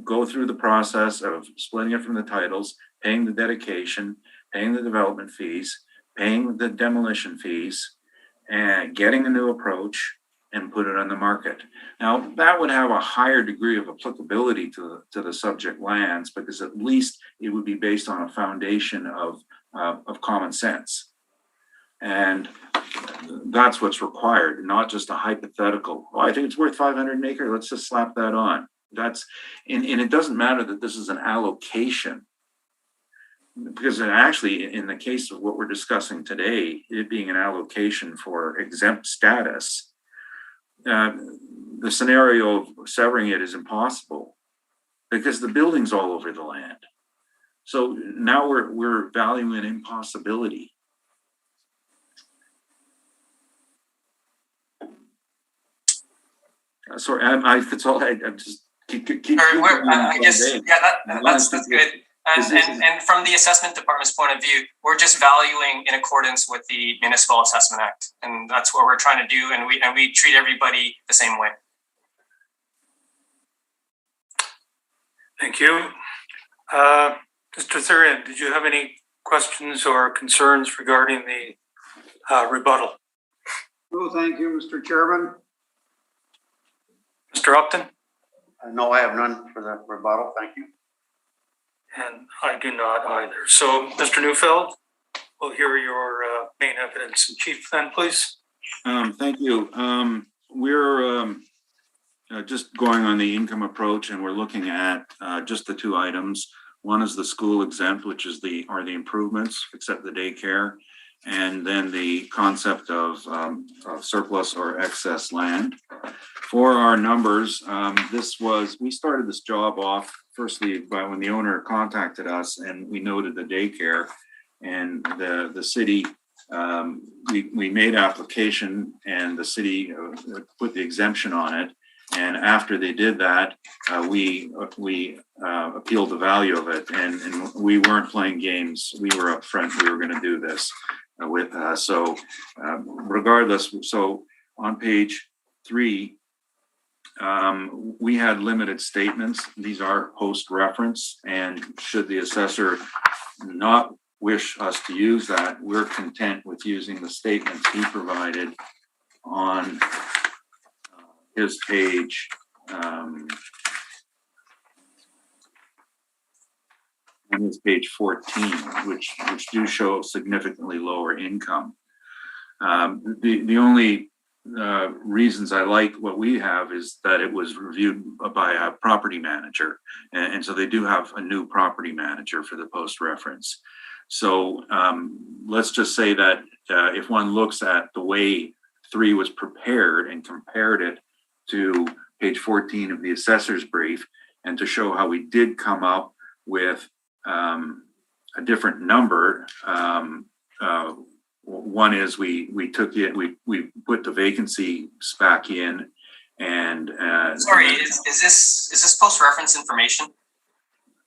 Speaker 4: Go through the process of splitting it from the titles, paying the dedication, paying the development fees, paying the demolition fees, and getting a new approach and put it on the market. Now, that would have a higher degree of applicability to the subject lands, because at least it would be based on a foundation of common sense. And that's what's required, not just a hypothetical. Oh, I think it's worth 500 an acre. Let's just slap that on. And it doesn't matter that this is an allocation, because actually, in the case of what we're discussing today, it being an allocation for exempt status, the scenario of severing it is impossible, because the building's all over the land. So now we're valuing an impossibility. Sorry, that's all I'm just keep.
Speaker 3: I guess, yeah, that's good. And from the assessment department's point of view, we're just valuing in accordance with the Municipal Assessment Act, and that's what we're trying to do. And we treat everybody the same way.
Speaker 1: Thank you. Mr. Thurian, did you have any questions or concerns regarding the rebuttal?
Speaker 5: No, thank you, Mr. Chairman.
Speaker 1: Mr. Upton?
Speaker 6: No, I have none for the rebuttal. Thank you.
Speaker 1: And I do not either. So, Mr. Neufeld, we'll hear your main evidence in chief then, please.
Speaker 4: Thank you. We're just going on the income approach, and we're looking at just the two items. One is the school exempt, which is the improvements, except the daycare, and then the concept of surplus or excess land. For our numbers, we started this job off firstly by when the owner contacted us, and we noted the daycare, and the city, we made application, and the city put the exemption on it. And after they did that, we appealed the value of it, and we weren't playing games. We were upfront. We were going to do this regardless. So on page 3, we had limited statements. These are post-reference, and should the assessor not wish us to use that, we're content with using the statements he provided on his page. On his page 14, which do show significantly lower income. The only reasons I like what we have is that it was reviewed by a property manager, and so they do have a new property manager for the post-reference. So let's just say that if one looks at the way 3 was prepared and compared it to page 14 of the assessor's brief, and to show how we did come up with a different number. One is we took it, we put the vacancies back in, and
Speaker 3: sorry, is this post-reference information?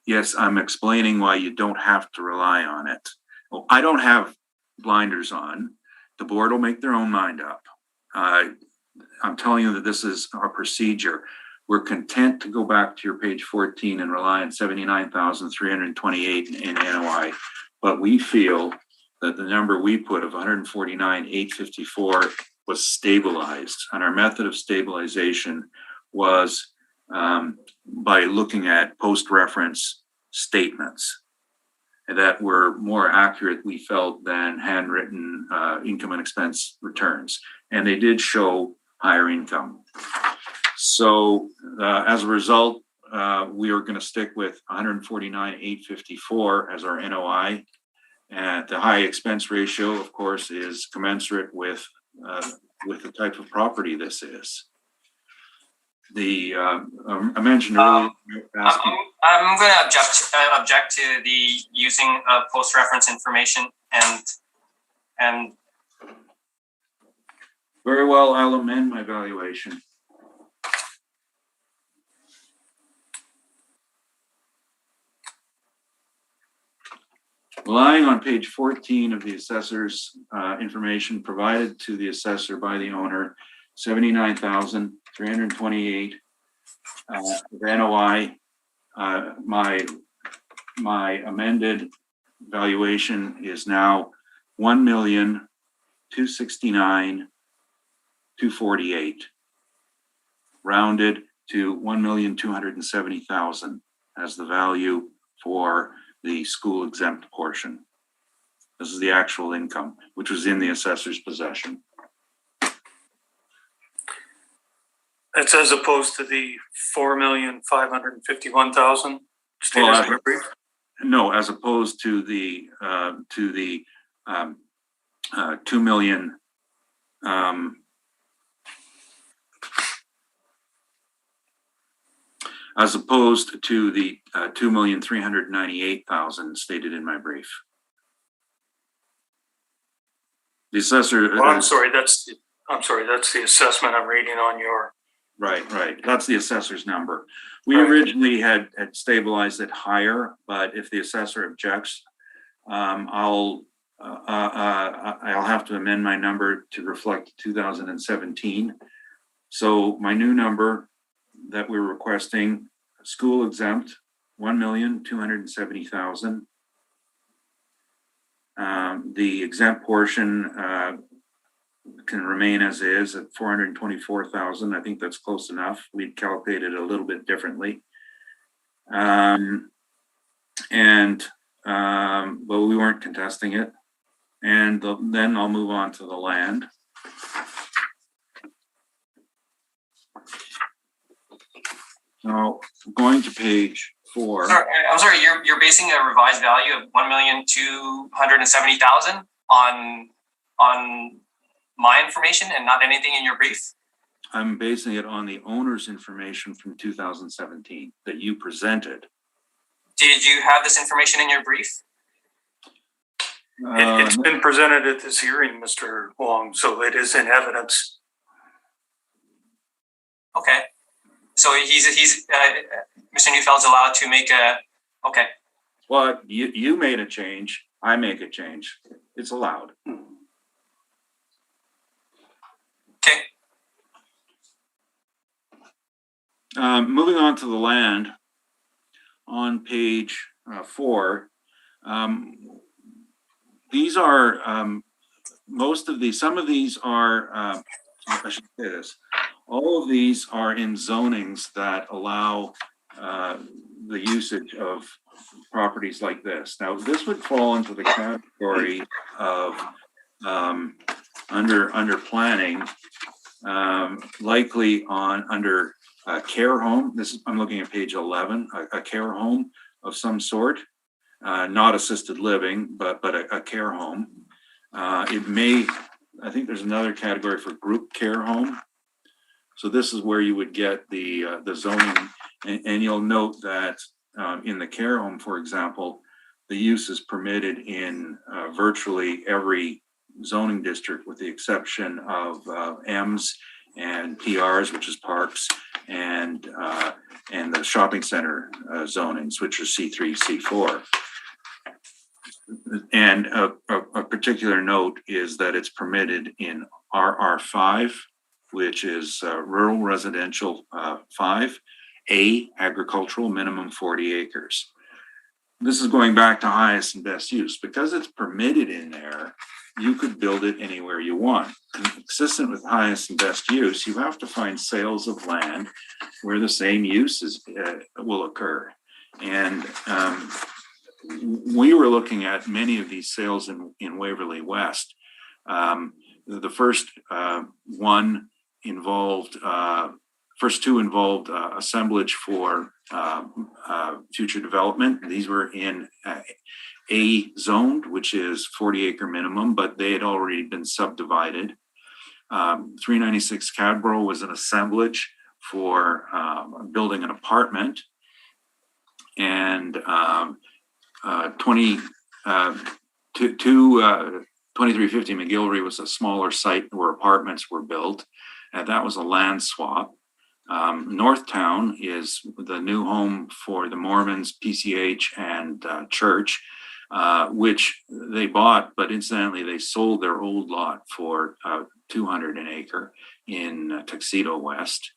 Speaker 4: Yes, I'm explaining why you don't have to rely on it. Well, I don't have blinders on. The board will make their own mind up. I'm telling you that this is our procedure. We're content to go back to your page 14 and rely on 79,328 in NOI, but we feel that the number we put of 149,854 was stabilized, and our method of stabilization was by looking at post-reference statements that were more accurate, we felt, than handwritten income and expense returns, and they did show higher income. So as a result, we are going to stick with 149,854 as our NOI. And the high expense ratio, of course, is commensurate with the type of property this is. I mentioned earlier.
Speaker 3: I'm going to object to the using of post-reference information and.
Speaker 4: Very well, I'll amend my valuation. Relying on page 14 of the assessor's information provided to the assessor by the owner, 79,328 NOI. My amended valuation is now 1,269,248, rounded to 1,270,000 as the value for the school exempt portion. This is the actual income, which was in the assessor's possession.
Speaker 1: That's as opposed to the 4,551,000 stated in your brief?
Speaker 4: No, as opposed to the 2 million. as opposed to the 2,398,000 stated in my brief. The assessor.
Speaker 1: Well, I'm sorry, that's the assessment I'm reading on your.
Speaker 4: Right. That's the assessor's number. We
Speaker 1: Right.
Speaker 4: originally had stabilized it higher, but if the assessor objects, I'll have to amend my number to reflect 2017. So my new number that we're requesting, school exempt, 1,270,000. The exempt portion can remain as is at 424,000. I think that's close enough. We'd calculated it a little bit differently. But we weren't contesting it. And then I'll move on to the land. Now, going to page 4.
Speaker 3: I'm sorry, you're basing a revised value of 1,270,000 on my information and not anything in your brief?
Speaker 4: I'm basing it on the owner's information from 2017 that you presented.
Speaker 3: Did you have this information in your brief?
Speaker 1: It's been presented at this hearing, Mr. Wong, so it is in evidence.
Speaker 3: Okay. So he's Mr. Neufeld's allowed to make okay.
Speaker 4: Well, you made a change. I make a change. It's allowed.
Speaker 3: Okay.
Speaker 4: Moving on to the land on page 4. These are some of these are I should say this. All of these are in zonings that allow the usage of properties like this. Now, this would fall into the category of under planning, likely under a care home. I'm looking at page 11, a care home of some sort, not assisted living, but a care home. It may, I think there's another category for group care home. So this is where you would get the zoning, and you'll note that in the care home, for example, the use is permitted in virtually every zoning district, with the exception of M's and PRs, which is parks, and the shopping center zonings, which are C3, C4. And a particular note is that it's permitted in RR5, which is rural residential 5, A, agricultural, minimum 40 acres. This is going back to highest and best use. Because it's permitted in there, you could build it anywhere you want. Consistent with highest and best use, you have to find sales of land where the same uses will occur. And we were looking at many of these sales in Waverly West. The first two involved assemblage for future development. These were in A zoned, which is 40 acre minimum, but they had already been subdivided. 396 Cadborough was an assemblage for building an apartment, and 2350 McGillivray was a smaller site where apartments were built, and that was a land swap. Northtown is the new home for the Mormons, PCH, and church, which they bought, but incidentally they sold their old lot for $200 an acre in Tuxedo West.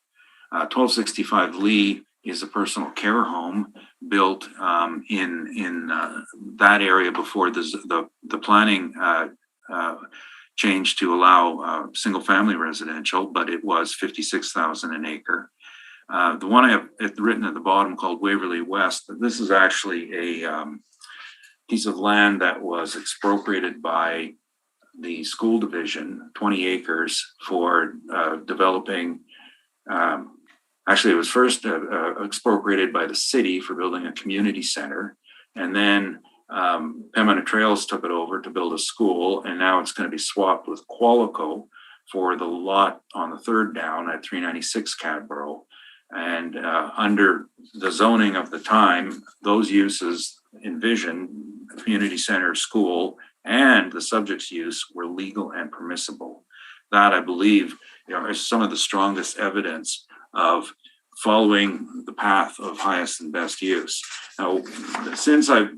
Speaker 4: 1265 Lee is a personal care home built in that area before the planning changed to allow single family residential, but it was 56,000 an acre. The one I have written at the bottom called Waverly West, this is actually a piece of land that was expropriated by the school division, 20 acres for developing. Actually, it was first expropriated by the city for building a community center, and then Pembina Trails took it over to build a school, and now it's going to be swapped with Qualico for the lot on the third down at 396 Cadborough. And under the zoning of the time, those uses envisioned community center, school, and the subject's use were legal and permissible. That, I believe, is some of the strongest evidence of following the path of highest and best use. Now, since I've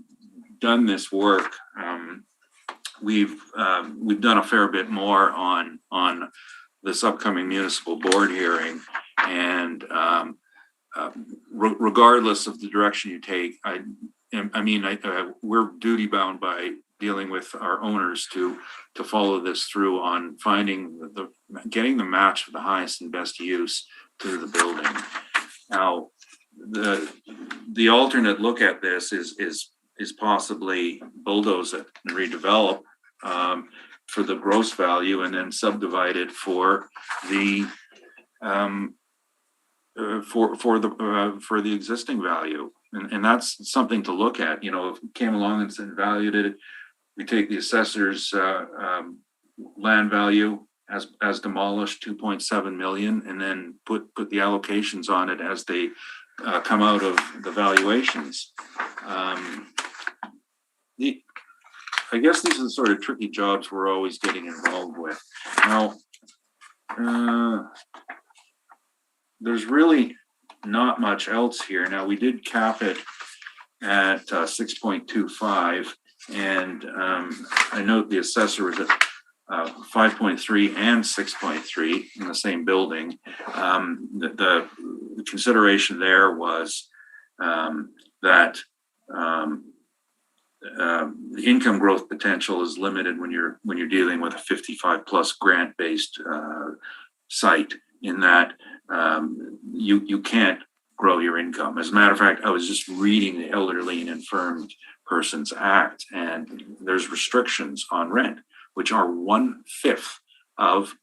Speaker 4: done this work, we've done a fair bit more on this upcoming municipal board hearing, and regardless of the direction you take, we're duty bound by dealing with our owners to follow this through on finding getting the match for the highest and best use to the building. Now, the alternate look at this is possibly bulldoze it and redevelop for the gross value, and then subdivide it for the for the existing value, and that's something to look at. You know, if it came along and said valued it, we take the assessor's land value as demolished, 2.7 million, and then put the allocations on it as they come out of the valuations. I guess these are the sort of tricky jobs we're always getting involved with. Now, there's really not much else here. Now, we did cap it at 6.25, and I note the assessor was at 5.3 and 6.3 in the same building. The consideration there was that the income growth potential is limited when you're dealing with a 55 plus grant based site, in that you can't grow your income. As a matter of fact, I was just reading the Elderly and Infirmed Persons Act, and there's restrictions on rent, which are 1/5 of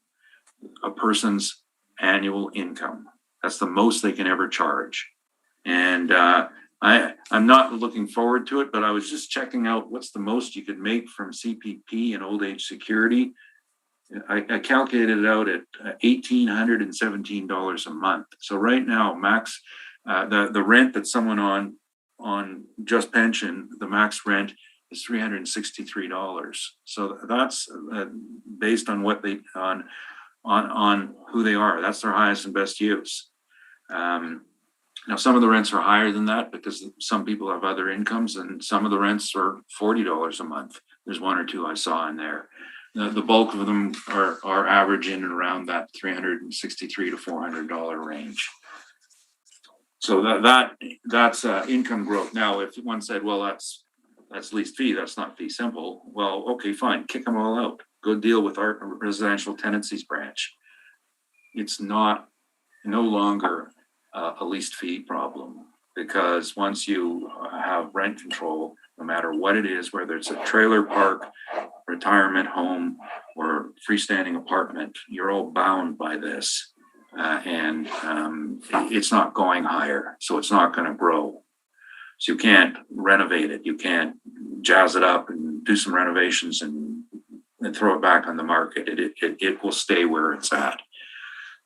Speaker 4: a person's annual income. That's the most they can ever charge. And I'm not looking forward to it, but I was just checking out what's the most you could make from CPP and old age security. I calculated it out at $1,817 a month. So right now, max the rent that someone on just pension, the max rent is $363. So that's based on what they on who they are. That's their highest and best use. Now, some of the rents are higher than that because some people have other incomes, and some of the rents are $40 a month. There's one or two I saw in there. The bulk of them are averaging around that $363 to $400 range. So that's income growth. Now, if one said, well, that's least fee, that's not fee simple. Well, okay, fine, kick them all out. Go deal with our residential tenancies branch. It's no longer a least fee problem, because once you have rent control, no matter what it is, whether it's a trailer park, retirement home, or freestanding apartment, you're all bound by this. And it's not going higher, so it's not going to grow. So you can't renovate it. You can't jazz it up and do some renovations and throw it back on the market. It will stay where it's at.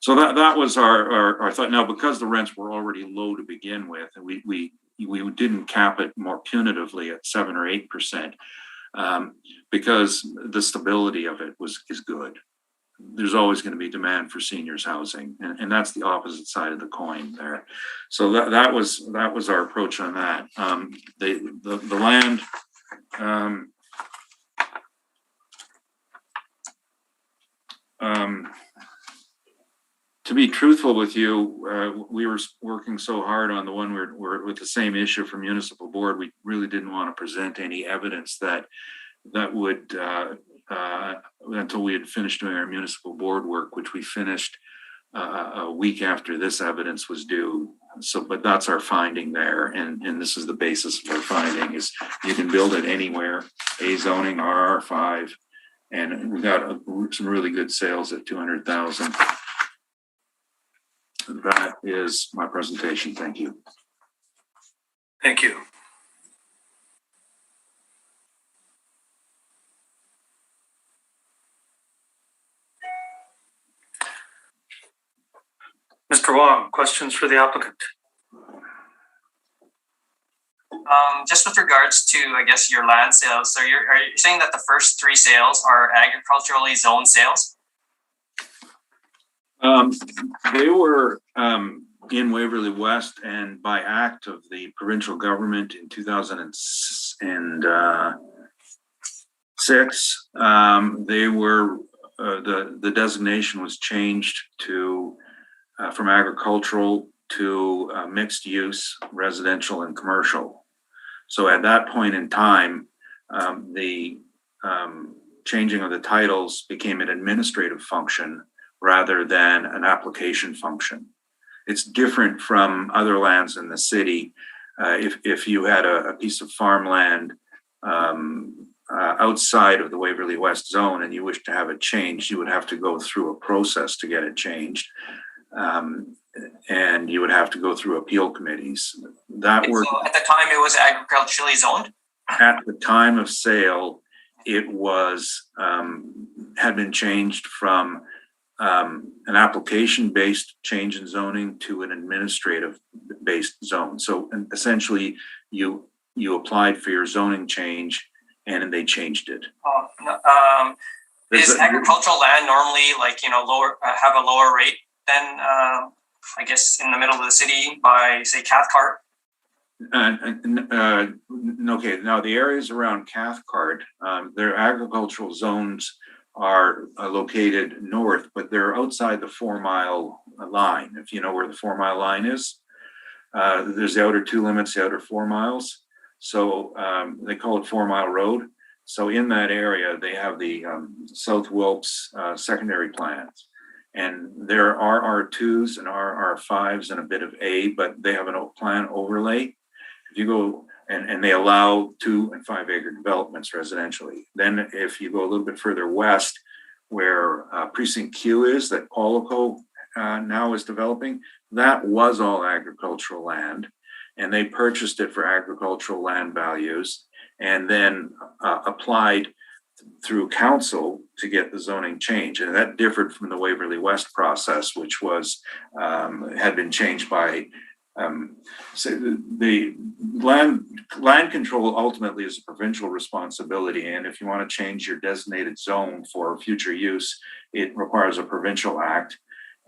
Speaker 4: So that was our thought. Now, because the rents were already low to begin with, and we didn't cap it more punitively at 7 or 8%, because the stability of it is good. There's always going to be demand for seniors housing, and that's the opposite side of the coin there. So that was our approach on that. The land. To be truthful with you, we were working so hard on the one we're with the same issue for municipal board. We really didn't want to present any evidence that would until we had finished doing our municipal board work, which we finished a week after this evidence was due. So, but that's our finding there, and this is the basis of our finding: is you can build it anywhere, A zoning, RR5, and we got some really good sales at 200,000. That is my presentation. Thank you.
Speaker 1: Thank you. Mr. Wong, questions for the applicant?
Speaker 3: Just with regards to, I guess, your land sales, so are you saying that the first 3 sales are agriculturally zoned sales?
Speaker 4: They were in Waverly West, and by act of the provincial government in 2006, they were the designation was changed to from agricultural to mixed use, residential and commercial. So at that point in time, the changing of the titles became an administrative function rather than an application function. It's different from other lands in the city. If you had a piece of farmland outside of the Waverly West zone and you wish to have it changed, you would have to go through a process to get it changed. And you would have to go through appeal committees. That were
Speaker 3: so at the time it was agriculturally zoned?
Speaker 4: At the time of sale, it was had been changed from an application-based change in zoning to an administrative-based zone. So essentially, you applied for your zoning change, and they changed it.
Speaker 3: Is agricultural land normally lower, have a lower rate than I guess in the middle of the city by say Cathcart?
Speaker 4: Okay, now the areas around Cathcart, their agricultural zones are located north, but they're outside the 4 mile line. If you know where the 4 mile line is, there's the outer 2 limits, the outer 4 miles. So they call it 4 Mile Road. So in that area, they have the South Wilkes secondary plans. And there are R2s and R5s and a bit of A, but they have a plan overlay. If you go and they allow 2 and 5 acre developments residentially. Then if you go a little bit further west, where Precinct Q is, that Qualico now is developing, that was all agricultural land. And they purchased it for agricultural land values and then applied through council to get the zoning change. And that differed from the Waverly West process, which was had been changed by so the land control ultimately is a provincial responsibility. And if you want to change your designated zone for future use, it requires a provincial act.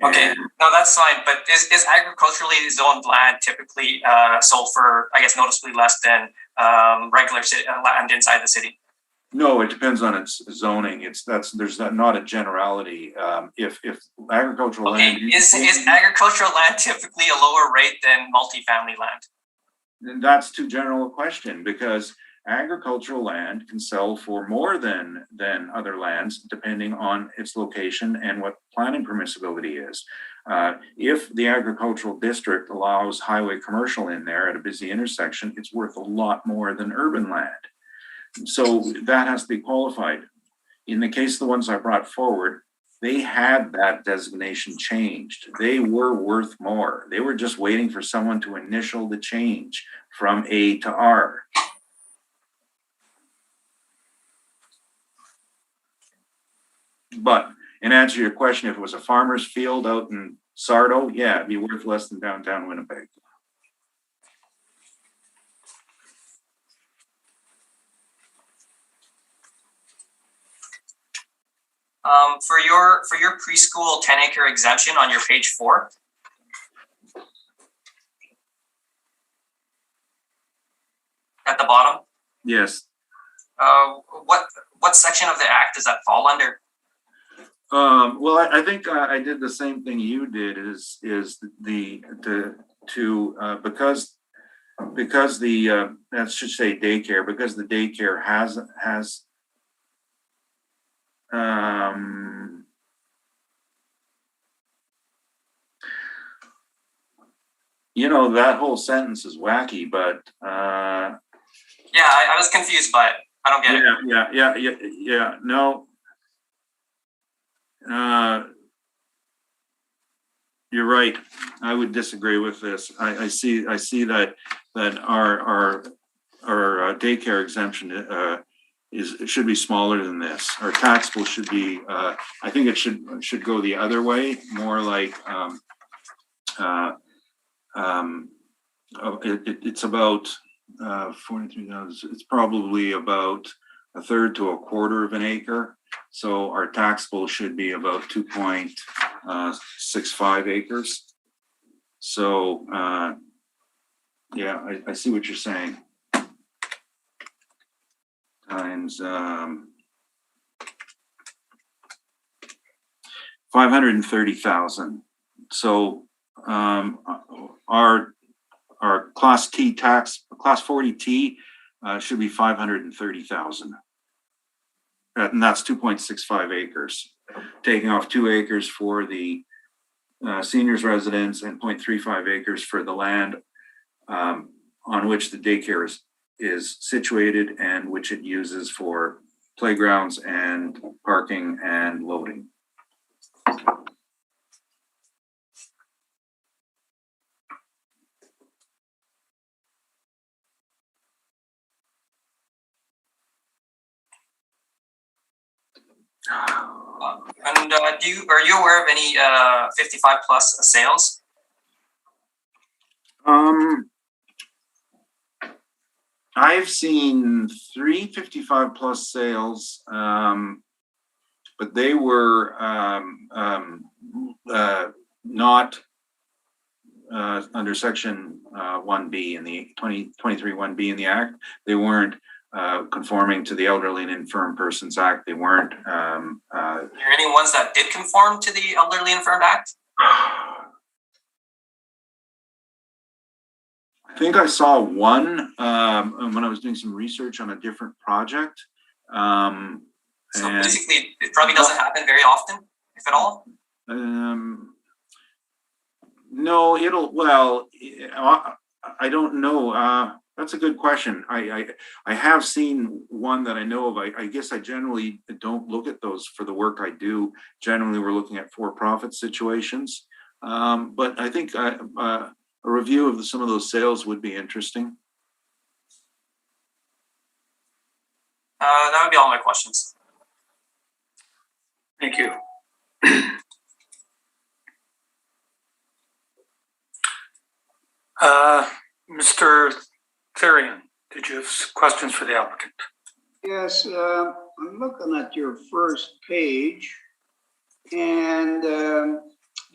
Speaker 3: Okay, no, that's fine. But is agriculturally zoned land typically sold for, I guess, noticeably less than regular land inside the city?
Speaker 4: No, it depends on its zoning. There's not a generality. If agricultural land
Speaker 3: is agricultural land typically a lower rate than multifamily land?
Speaker 4: Then that's too general a question, because agricultural land can sell for more than other lands depending on its location and what planning permissibility is. If the agricultural district allows highway commercial in there at a busy intersection, it's worth a lot more than urban land. So that has to be qualified. In the case of the ones I brought forward, they had that designation changed. They were worth more. They were just waiting for someone to initial the change from A to R. But in answer to your question, if it was a farmer's field out in Sardo, yeah, it'd be worth less than downtown Winnipeg.
Speaker 3: For your preschool 10-acre exemption on your page 4, at the bottom.
Speaker 4: Yes.
Speaker 3: What section of the act does that fall under?
Speaker 4: Well, I think I did the same thing you did. Because the that should say daycare, because the daycare has that whole sentence is wacky, but
Speaker 3: yeah, I was confused by it. I don't get it.
Speaker 4: Yeah. No, you're right. I would disagree with this. I see that our daycare exemption should be smaller than this. Our taxable should be. I think it should go the other way, more like It's about 43,000. It's probably about a third to a quarter of an acre. So our taxable should be about 2.65 acres. So yeah, I see what you're saying. Times 530,000. So our class T tax, class 40T should be 530,000. And that's 2.65 acres, taking off 2 acres for the seniors residence and 0.35 acres for the land on which the daycare is situated and which it uses for playgrounds and parking and loading.
Speaker 3: And are you aware of any 55 plus sales?
Speaker 4: I've seen 3 55 plus sales, but they were not under section 1B in the 2023 1B in the Act. They weren't conforming to the Elderly and Infirm Persons Act. They weren't.
Speaker 3: Are there any ones that did conform to the Elderly Infirm Act?
Speaker 4: I think I saw one when I was doing some research on a different project.
Speaker 3: So basically, it probably doesn't happen very often, if at all.
Speaker 4: No, I don't know. That's a good question. I have seen one that I know of. I guess I generally don't look at those for the work I do. Generally, we're looking at for-profit situations. But I think a review of some of those sales would be interesting.
Speaker 3: That would be all my questions.
Speaker 1: Thank you. Mr. Therian, did you have questions for the applicant?
Speaker 5: Yes, I'm looking at your first page and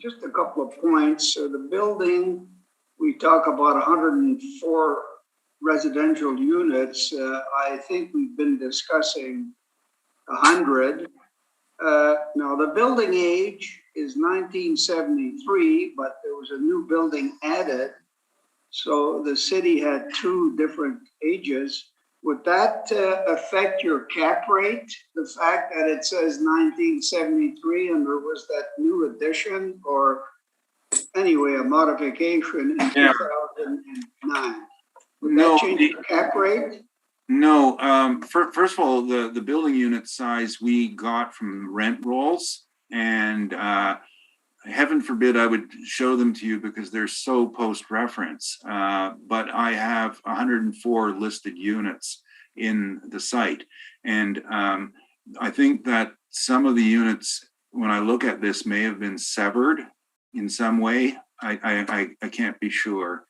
Speaker 5: just a couple of points. So the building, we talk about 104 residential units. I think we've been discussing 100. Now the building age is 1973, but there was a new building added. So the city had 2 different ages. Would that affect your cap rate? The fact that it says 1973 and there was that new addition, or anyway, a modification in 2009? Would that change your cap rate?
Speaker 4: No. First of all, the building unit size we got from rent rolls, and heaven forbid I would show them to you because they're so post-reference. But I have 104 listed units in the site. And I think that some of the units, when I look at this, may have been severed in some way. I can't be sure.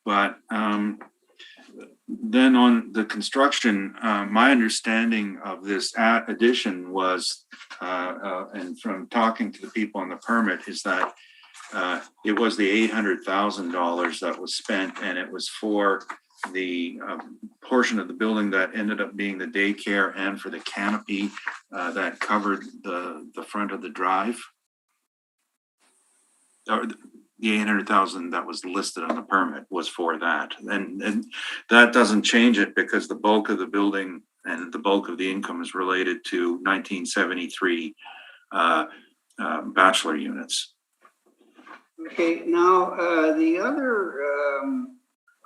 Speaker 4: But then on the construction, my understanding of this addition was, and from talking to the people on the permit, is that it was the $800,000 that was spent, and it was for the portion of the building that ended up being the daycare and for the canopy that covered the front of the drive. Or the $800,000 that was listed on the permit was for that. And that doesn't change it because the bulk of the building and the bulk of the income is related to 1973 bachelor units.
Speaker 5: Okay, now the other,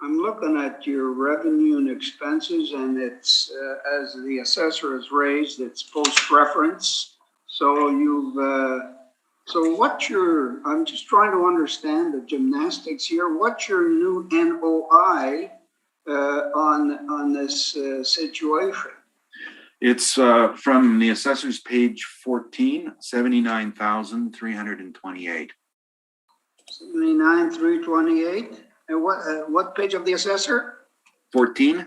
Speaker 5: I'm looking at your revenue and expenses, and it's, as the assessor has raised, it's post-reference. So you've, so what's your, I'm just trying to understand the gymnastics here. What's your new NOI on this situation?
Speaker 4: It's from the assessor's page 14, 79,328.
Speaker 5: 79,328. And what page of the assessor?
Speaker 4: 14?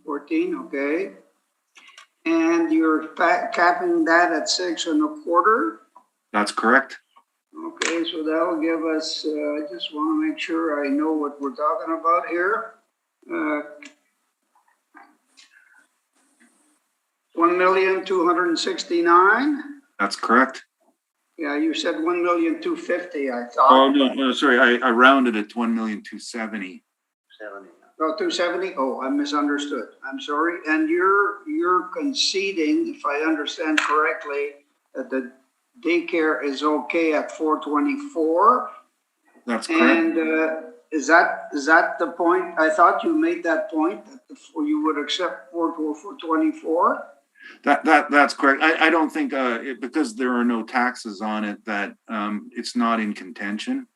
Speaker 5: 14, okay. And you're capping that at 6 1/4.
Speaker 4: That's correct.
Speaker 5: Okay, so that'll give us, I just want to make sure I know what we're talking about here. 1,269,000.
Speaker 4: That's correct.
Speaker 5: Yeah, you said 1,250,000, I thought.
Speaker 4: Oh, no, sorry, I rounded it to 1,270,000.
Speaker 6: 70.
Speaker 5: Oh, 270? Oh, I misunderstood. I'm sorry. And you're conceding, if I understand correctly, that the daycare is okay at 424?
Speaker 4: That's correct.
Speaker 5: And is that the point? I thought you made that point, that you would accept 424?
Speaker 4: That's correct. I don't think, because there are no taxes on it, that it's not in contention.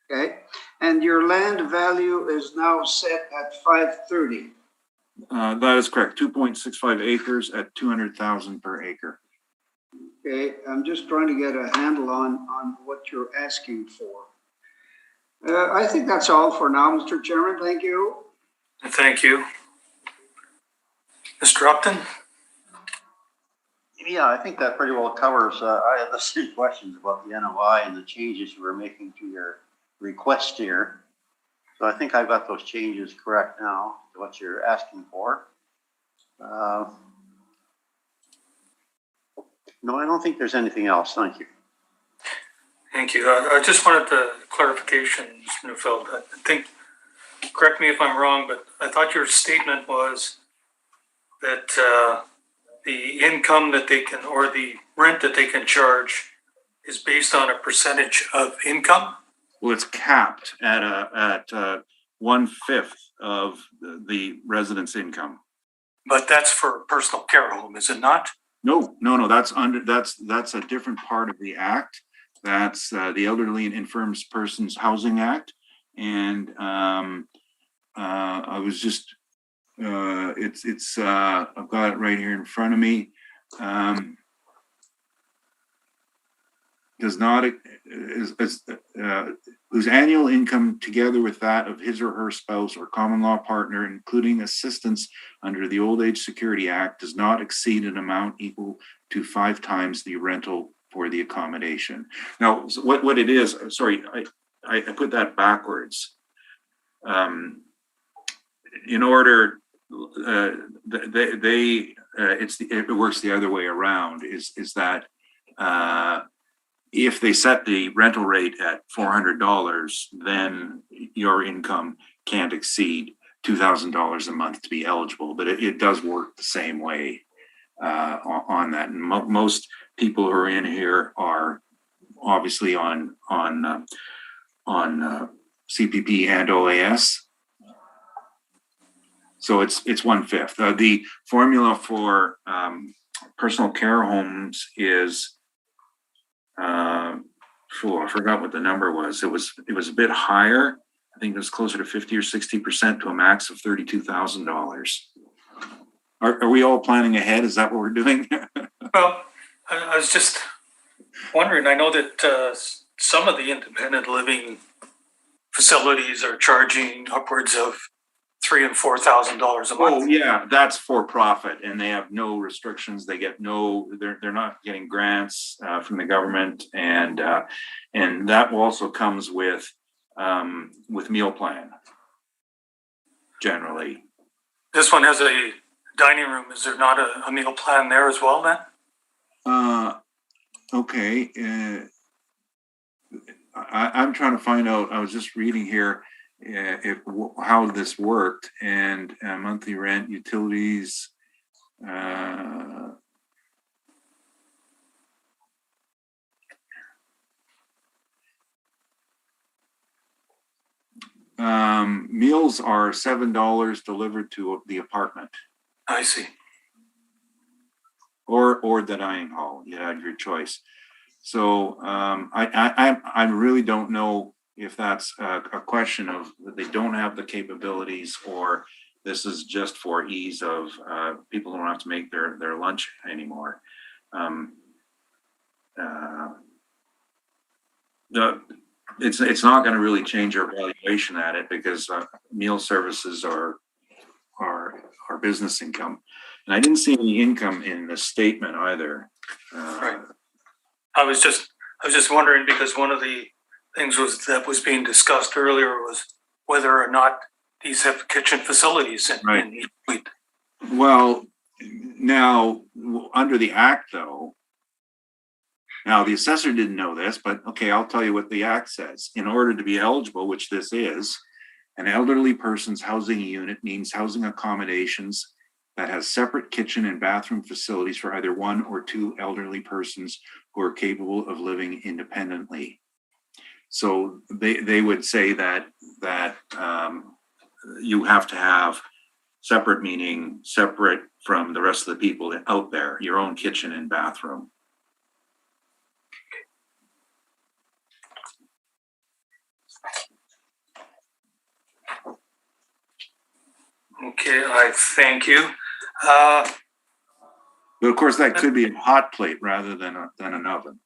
Speaker 5: Okay. And your land value is now set at 530.
Speaker 4: That is correct. 2.65 acres at 200,000 per acre.
Speaker 5: Okay, I'm just trying to get a handle on what you're asking for. I think that's all for now, Mr. Chairman. Thank you.
Speaker 1: Thank you. Mr. Upton?
Speaker 6: Yeah, I think that pretty well covers, I have the same questions about the NOI and the changes you were making to your request here. So I think I've got those changes correct now, what you're asking for. No, I don't think there's anything else. Thank you.
Speaker 1: Thank you. I just wanted the clarification, Mr. Neufeld. I think, correct me if I'm wrong, but I thought your statement was that the income that they can, or the rent that they can charge is based on a percentage of income?
Speaker 4: Well, it's capped at 1/5 of the resident's income.
Speaker 1: But that's for a personal care home, is it not?
Speaker 4: No, that's a different part of the act. That's the Elderly and Infirm Persons Housing Act. And I was just, it's I've got it right here in front of me. Does not, whose annual income together with that of his or her spouse or common law partner, including assistance under the Old Age Security Act, does not exceed an amount equal to 5 times the rental for the accommodation. Now, so what it is, sorry, I put that backwards. In order, it works the other way around, is that if they set the rental rate at $400, then your income can't exceed $2,000 a month to be eligible. But it does work the same way on that. And most people who are in here are obviously on CPP and OAS. So it's 1/5. The formula for personal care homes is I forgot what the number was. It was a bit higher. I think it was closer to 50 or 60% to a max of $32,000. Are we all planning ahead? Is that what we're doing?
Speaker 1: Well, I was just wondering, I know that some of the independent living facilities are charging upwards of $3,000 and $4,000 a month.
Speaker 4: Oh yeah, that's for profit, and they have no restrictions. They get they're not getting grants from the government, and that also comes with meal plan. Generally,
Speaker 1: this one has a dining room. Is there not a meal plan there as well then?
Speaker 4: Okay. I'm trying to find out. I was just reading here. How this worked, and monthly rent, utilities, meals are $7 delivered to the apartment.
Speaker 1: I see.
Speaker 4: Or the dining hall. You had your choice. So I really don't know if that's a question of that they don't have the capabilities, or this is just for ease of people who don't have to make their lunch it's not gonna really change our valuation at it because meal services are business income. And I didn't see any income in the statement either.
Speaker 1: Right. I was just wondering because one of the things was being discussed earlier was whether or not these have kitchen facilities in each suite.
Speaker 4: Well, now, under the act though, now the assessor didn't know this, but okay, I'll tell you what the act says. In order to be eligible, which this is, an elderly person's housing unit means housing accommodations that has separate kitchen and bathroom facilities for either one or two elderly persons who are capable of living independently. So they would say that you have to have separate, meaning separate from the rest of the people out there, your own kitchen and bathroom.
Speaker 1: Okay, I thank you.
Speaker 4: But of course, that could be a hot plate rather than an oven.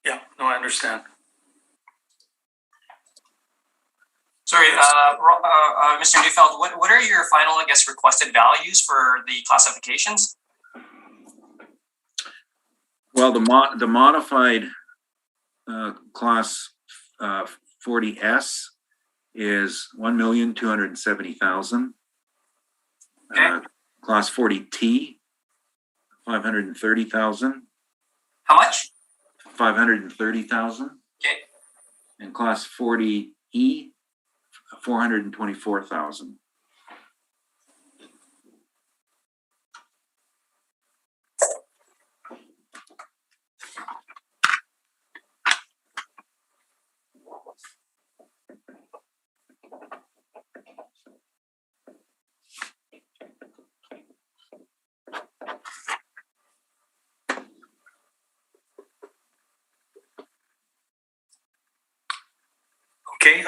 Speaker 1: Yeah, no, I understand.
Speaker 3: Sorry, Mr. Neufeld, what are your final, I guess, requested values for the classifications?
Speaker 4: Well, the modified class 40S is 1,270,000.
Speaker 3: Okay.
Speaker 4: Class 40T, 530,000.
Speaker 3: How much?
Speaker 4: 530,000.
Speaker 3: Okay.
Speaker 4: And class 40E, 424,000.
Speaker 1: Okay,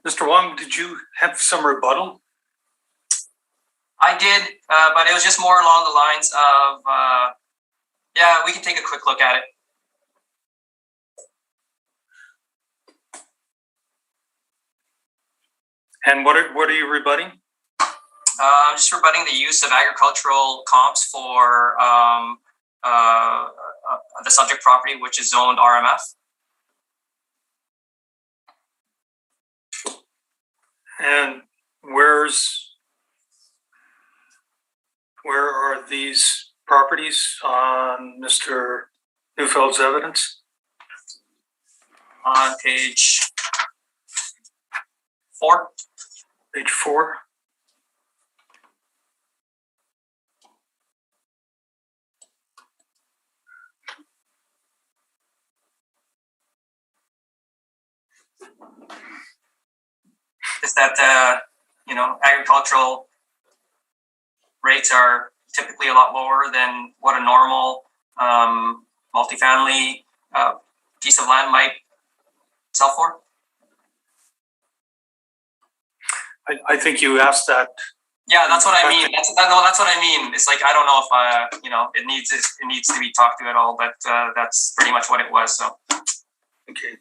Speaker 1: Mr. Wong, did you have some rebuttal?
Speaker 3: I did, but it was just more along the lines of, yeah, we can take a quick look at it.
Speaker 1: And what are you rebutting?
Speaker 3: I'm just rebutting the use of agricultural comps for the subject property, which is zoned RMF.
Speaker 1: And where are these properties on Mr. Neufeld's evidence?
Speaker 3: On page 4.
Speaker 1: Page 4.
Speaker 3: Is that agricultural rates are typically a lot lower than what a normal multifamily piece of land might sell for?
Speaker 1: I think you asked that.
Speaker 3: Yeah, that's what I mean. That's what I mean. It's like I don't know if it needs to be talked to at all, but that's pretty much what it was. So
Speaker 1: Okay.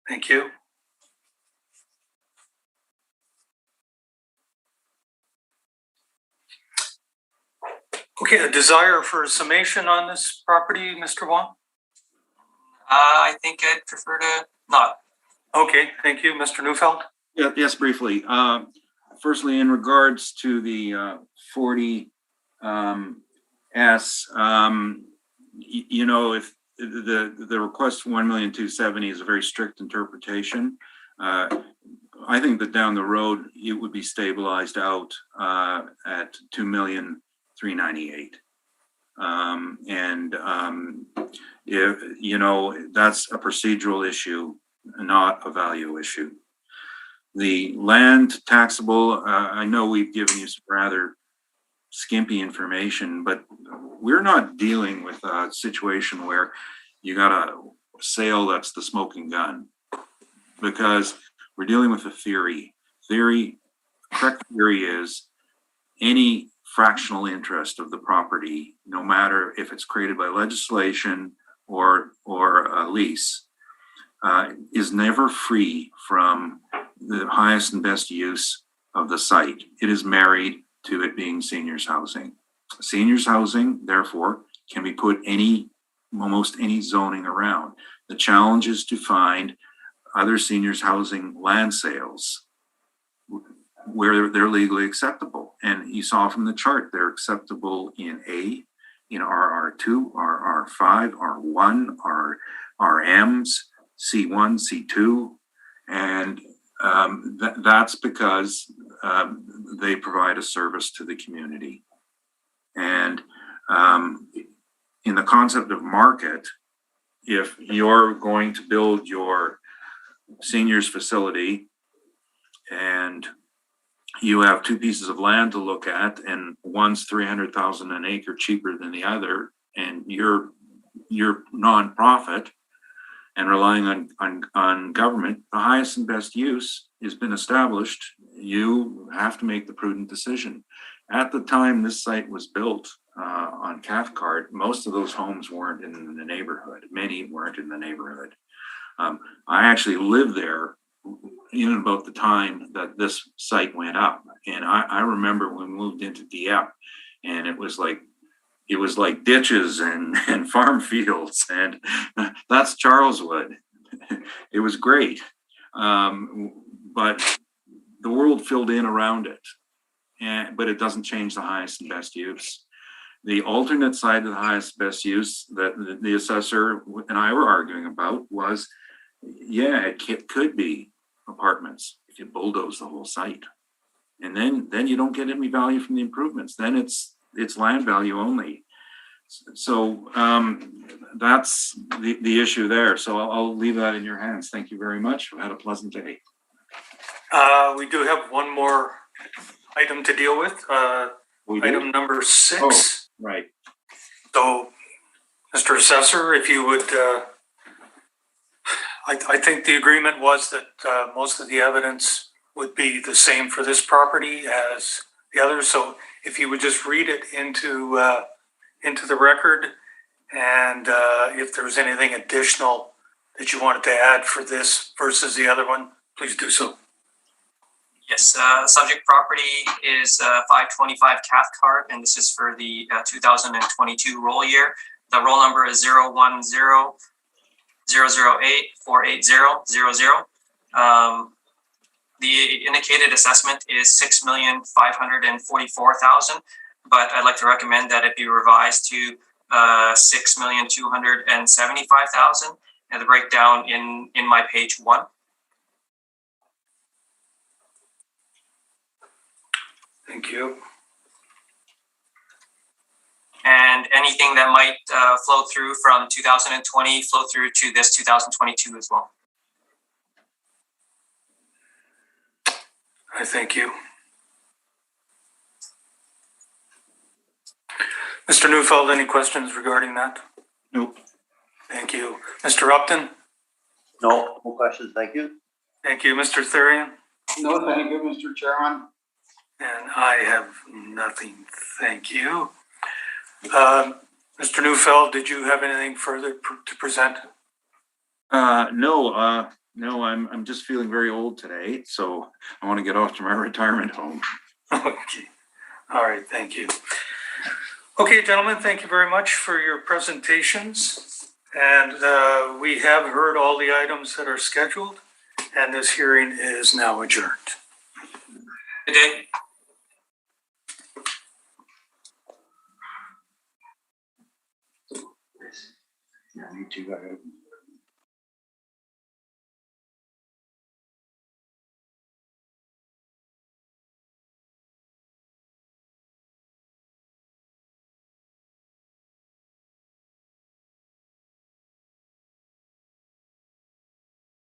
Speaker 1: Thank you. Okay, a desire for a summation on this property, Mr. Wong?
Speaker 3: I think I'd prefer to not.
Speaker 1: Okay, thank you, Mr. Neufeld.
Speaker 4: Yeah, yes, briefly. Firstly, in regards to the 40S, if the request for 1,270,000 is a very strict interpretation, I think that down the road it would be stabilized out at 2,398,000. If that's a procedural issue, not a value issue. The land taxable, I know we've given you some rather skimpy information, but we're not dealing with a situation where you got a sale that's the smoking gun, because we're dealing with a theory. Correct theory is any fractional interest of the property, no matter if it's created by legislation or a lease, is never free from the highest and best use of the site. It is married to it being seniors housing. Seniors housing, therefore, can be put almost any zoning around. The challenge is to find other seniors housing land sales where they're legally acceptable. And you saw from the chart, they're acceptable in A, in RR2, RR5, R1, RMs, C1, C2. And that's because they provide a service to the community. And in the concept of market, if you're going to build your seniors facility and you have two pieces of land to look at, and one's 300,000 an acre cheaper than the other, and you're nonprofit and relying on government, the highest and best use has been established. You have to make the prudent decision. At the time this site was built on Cathcart, most of those homes weren't in the neighborhood. Many weren't in the neighborhood. I actually lived there in about the time that this site went up. And I remember when we moved into Dieppe, and it was like ditches and farm fields, and that's Charleswood. It was great. But the world filled in around it. But it doesn't change the highest and best use. The alternate side of the highest best use that the assessor and I were arguing about was, yeah, it could be apartments if you bulldoze the whole site. And then you don't get any value from the improvements. Then it's land value only. So that's the issue there. So I'll leave that in your hands. Thank you very much. I've had a pleasant day.
Speaker 1: We do have one more item to deal with. Item number 6.
Speaker 4: Oh, right.
Speaker 1: So, Mr. Assessor, if you would, I think the agreement was that most of the evidence would be the same for this property as the others. So if you would just read it into the record, and if there was anything additional that you wanted to add for this versus the other one, please do so.
Speaker 3: Yes, subject property is 525 Cathcart, and this is for the 2022 roll year. The roll number is 010-008-480-00. The indicated assessment is $6,544,000, but I'd like to recommend that it be revised to $6,275,000, and the breakdown in my page 1.
Speaker 1: Thank you.
Speaker 3: And anything that might flow through from 2020 flow through to this 2022 as well.
Speaker 1: I thank you. Mr. Neufeld, any questions regarding that?
Speaker 4: Nope.
Speaker 1: Thank you. Mr. Upton?
Speaker 6: No questions, thank you.
Speaker 1: Thank you. Mr. Thurian?
Speaker 5: No, thank you, Mr. Chairman.
Speaker 1: And I have nothing. Thank you. Mr. Neufeld, did you have anything further to present?
Speaker 4: No, I'm just feeling very old today, so I want to get off to my retirement home.
Speaker 1: Okay. All right. Thank you. Okay, gentlemen, thank you very much for your presentations. And we have heard all the items that are scheduled, and this hearing is now adjourned.
Speaker 3: Good day.
Speaker 5: Yeah, me too.